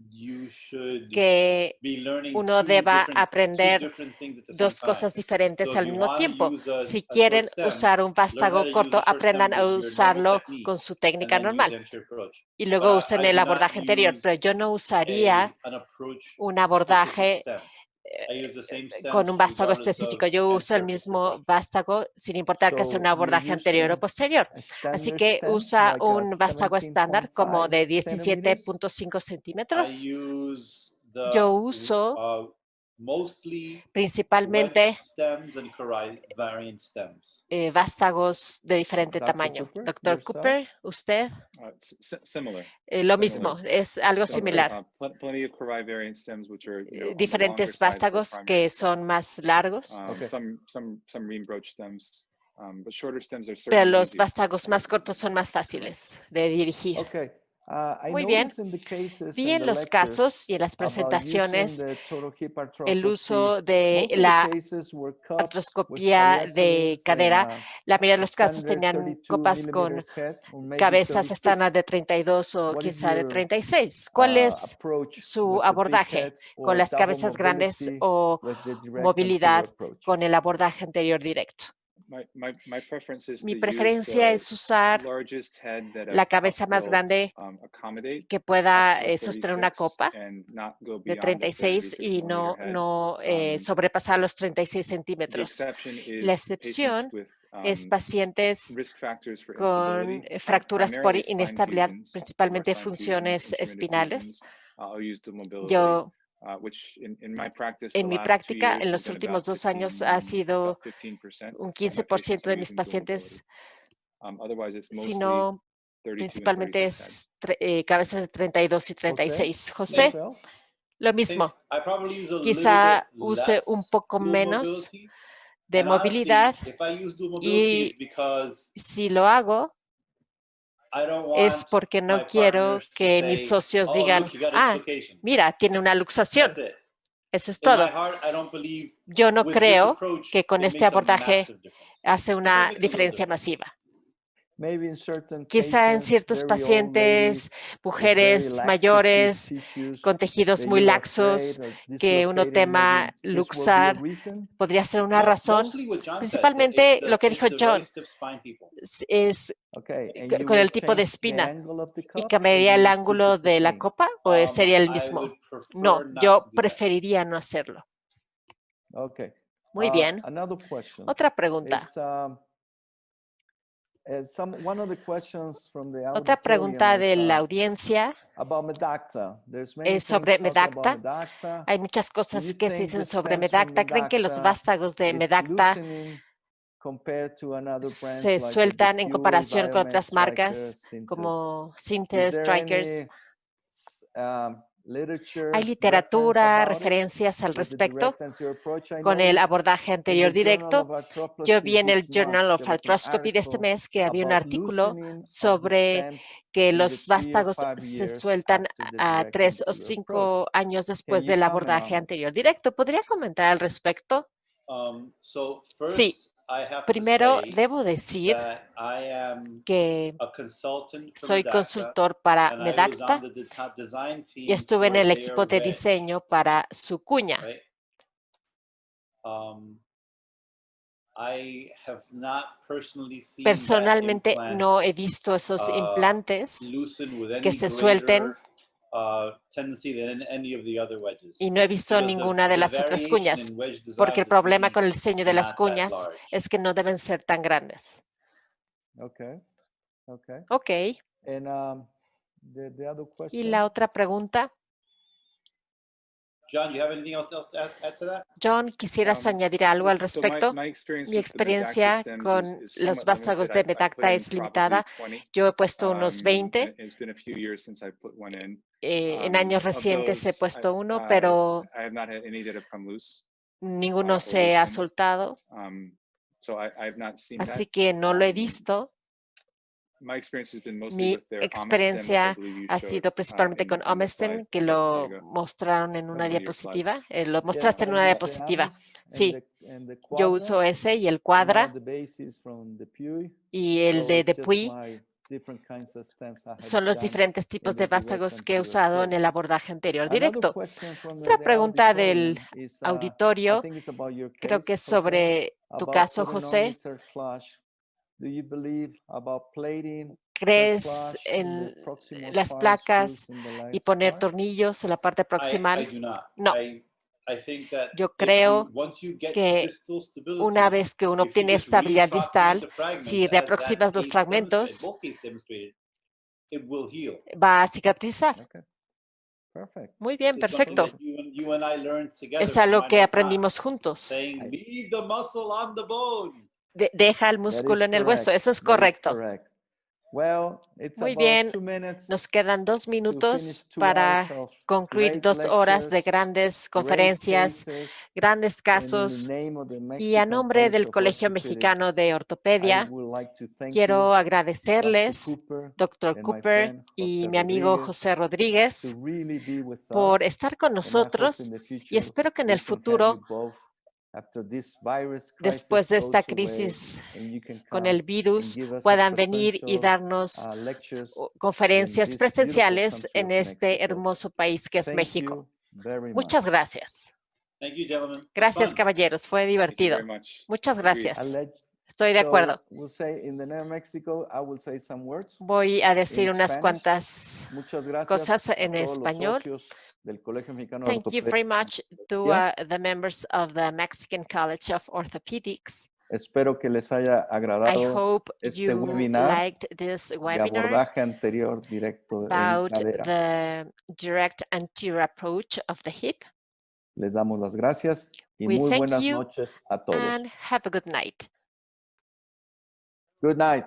you should que be learning uno two deba different aprender things at the same dos time. cosas diferentes So al if you mismo want to tiempo. use a Si short quieren stem, usar un learn how vástago to use corto, a short stem aprendan a with your normal usarlo technique, con su and técnica then use normal the anterior approach. y luego But usen I el do not abordaje anterior. Pero use yo no usaría an approach un specific abordaje stem. I use the same con stems un vástago regardless of específico. Yo uso el anterior distal mismo approach. vástago sin importar que sea un So you're abordaje anterior o using posterior. a Así standard que stem, usa like a un vástago estándar como de 17.5 17.5 I centímetros. use Yo uso mostly principalmente wedge stems and variant stems. vástagos de diferente Dr. tamaño. Cooper, Doctor yourself? Cooper, usted, Similar. lo Similar. mismo, es algo Similar. similar. Plenty of Cori variant stems, which are, on the longer Diferentes side for vástagos primary que stem. son más largos. Okay. Some ring broach stems, but shorter stems are Pero certainly los easier. vástagos más cortos son más fáciles de dirigir. Okay. I Muy bien. noticed in the cases Vi and en the los lectures casos y en las about presentaciones using the total hip el arthroscopy, uso de most of the la cases were cupped with artroscopía de paliatomies cadera. and La mayoría de los casos standard tenían 32 copas con millimeters head, or maybe cabezas 36. estándar de 32 o What is quizá de your 36. ¿Cuál es approach su with the big abordaje heads con or las double cabezas grandes mobility o with the direct movilidad anterior approach? con el abordaje anterior directo? My preference is Mi to preferencia use es usar the largest head that la a cabeza cup más will grande accommodate que pueda up to a sostener una 36 copa and not go de beyond the 36 y 36 millimeter head. sobrepasar los 36 The centímetros. exception La is patients excepción with es pacientes risk factors for con instability, fracturas por primarily spine inestabilidad, fusions, principalmente lumbar spine fusions, funciones instrument espinales. fusions. I'll use dual mobility, Yo, which in my practice, en the mi last 2 práctica, years en has los been últimos about 2 años ha sido 15% un of my 15% patients de are mis using dual pacientes, mobility. Otherwise, it's mostly sino 32 and principalmente 36 heads. es cabezas de 32 y 36. José, Yourself? lo mismo. I probably use a little Quizá bit use un less poco dual menos mobility. de And honestly, movilidad if I use dual mobility, it's because si lo hago I don't es want porque my no quiero partners to que mis say, socios "Oh, digan, look, you got a ah, dislocation." mira, tiene una luxación. That's it. Eso es In my todo. heart, I don't believe Yo no with this creo approach que con it este makes a abordaje massive difference. hace It might una make a little diferencia difference. masiva. Maybe in certain Quizá en patients, ciertos very old pacientes, ladies with very mujeres laxative mayores, tissues con tejidos that muy you are laxos, afraid of que uno dislocating, tema maybe this will be a luxar, reason. podría ser una razón. Mostly what John said, Principalmente lo que it's dijo the John, very stiff spine people. es Okay, and you con el will tipo de change the espina. angle of the ¿Y cup, or cambiaría you el will keep ángulo it the de la same? copa o sería el I mismo? would prefer No, not to yo do that. preferiría no hacerlo. Okay. Muy bien. Another question. Otra pregunta. It's, one of the questions from the Otra auditorium pregunta is, de la audiencia about Medacta. There's many es sobre things talked about Medacta. Medacta. Hay muchas Do cosas you que se think dicen the sobre stems from Medacta. ¿Creen que los Medacta vástagos de is Medacta loosening compared to another brands se like sueltan en Depuri, comparación con Biomed, otras Stryker, marcas Synthes? como Is Synthes, there Strykers? any literature ¿Hay reference literatura, about it referencias al with the respecto direct anterior approach? I con el noticed abordaje in anterior the Journal of directo? Yo vi Arthroplasty en el this month, Journal of there was an Arthroscopy de este article mes que había un about artículo loosening of the sobre stems que in the los 3 or vástagos 5 se years sueltan after the a direct 3 o anterior 5 approach. años Can después you del comment abordaje on it? anterior directo. ¿Podría comentar al respecto? So first, Sí. I have to Primero, say debo decir that I am que a consultant for soy Medacta, consultor para and I was on Medacta the design y team estuve en for el their equipo de wedge, diseño para su cuña. right? I have not personally seen that Personalmente no implants he visto esos implantes loosen with que any se suelten greater tendency than any of the other wedges. Y no he visto Because ninguna de the las otras variation cuñas, in wedge design porque el is problema really con el diseño de las not that cuñas large. es que no deben ser tan grandes. Okay. Okay. Ok. And the other Y question. la otra pregunta, John, you have anything else to add to that? John, ¿quisieras añadir algo al So my respecto? experience Mi with the medacta experiencia stems con is los somewhat vástagos limited. de I put Medacta in es probably limitada. 20. Yo he puesto unos 20. And it's been a few years since I put one in. En años Of recientes he those, puesto uno, pero I have not had any that have come loose. ninguno or se ha loosened. soltado, So I've not seen así that. que no lo he visto. My experience has been mostly Mi with their Omestem, experiencia which I believe you ha showed, sido principalmente con in the Omestem, slide. que There lo you go. mostraron en una One of your diapositiva. slides. Lo mostraste en una diapositiva. Sí, yo uso ese y el Quadra y el de Depuy. Son los diferentes tipos de vástagos que he usado en el abordaje anterior directo. Otra pregunta del auditorio, creo que es sobre tu caso, José. ¿Crees en las placas y poner tornillos en la parte I proximal? do not. No. I think that Yo if creo once you get que distal stability, una vez que uno if you obtiene just estabilidad reapproximate distal, the fragments si as reaproximas that los case fragmentos, both cases demonstrated, it will heal. va a cicatrizar. Muy bien, It's something perfecto. that you and I learned together Es from algo que Manuel aprendimos Katz, juntos. saying, leave the muscle on the bone. Deja el músculo en el hueso. Eso es correcto. Muy bien. Nos quedan 2 minutos para concluir 2 horas de grandes conferencias, grandes casos. Y a nombre del Colegio Mexicano de Ortopedia, quiero agradecerles, Dr. Cooper y mi amigo José Rodríguez, por estar con nosotros y espero que en el futuro, después de esta crisis con el virus, puedan venir y darnos conferencias presenciales en este hermoso país que es México. Muchas gracias. Thank you, gentlemen. Gracias, caballeros. Fue Thank you divertido. very much. Muchas Agreed. gracias. Estoy de acuerdo. Voy a decir unas cuantas cosas en español. Thank you very much to the members of the Mexican College of Orthopedics. Espero que les haya I agradado hope este you webinar liked this de webinar abordaje anterior directo en about cadera. the direct anterior approach of the hip. Les damos las gracias y We muy thank buenas you noches a todos. and have a good night. Good night.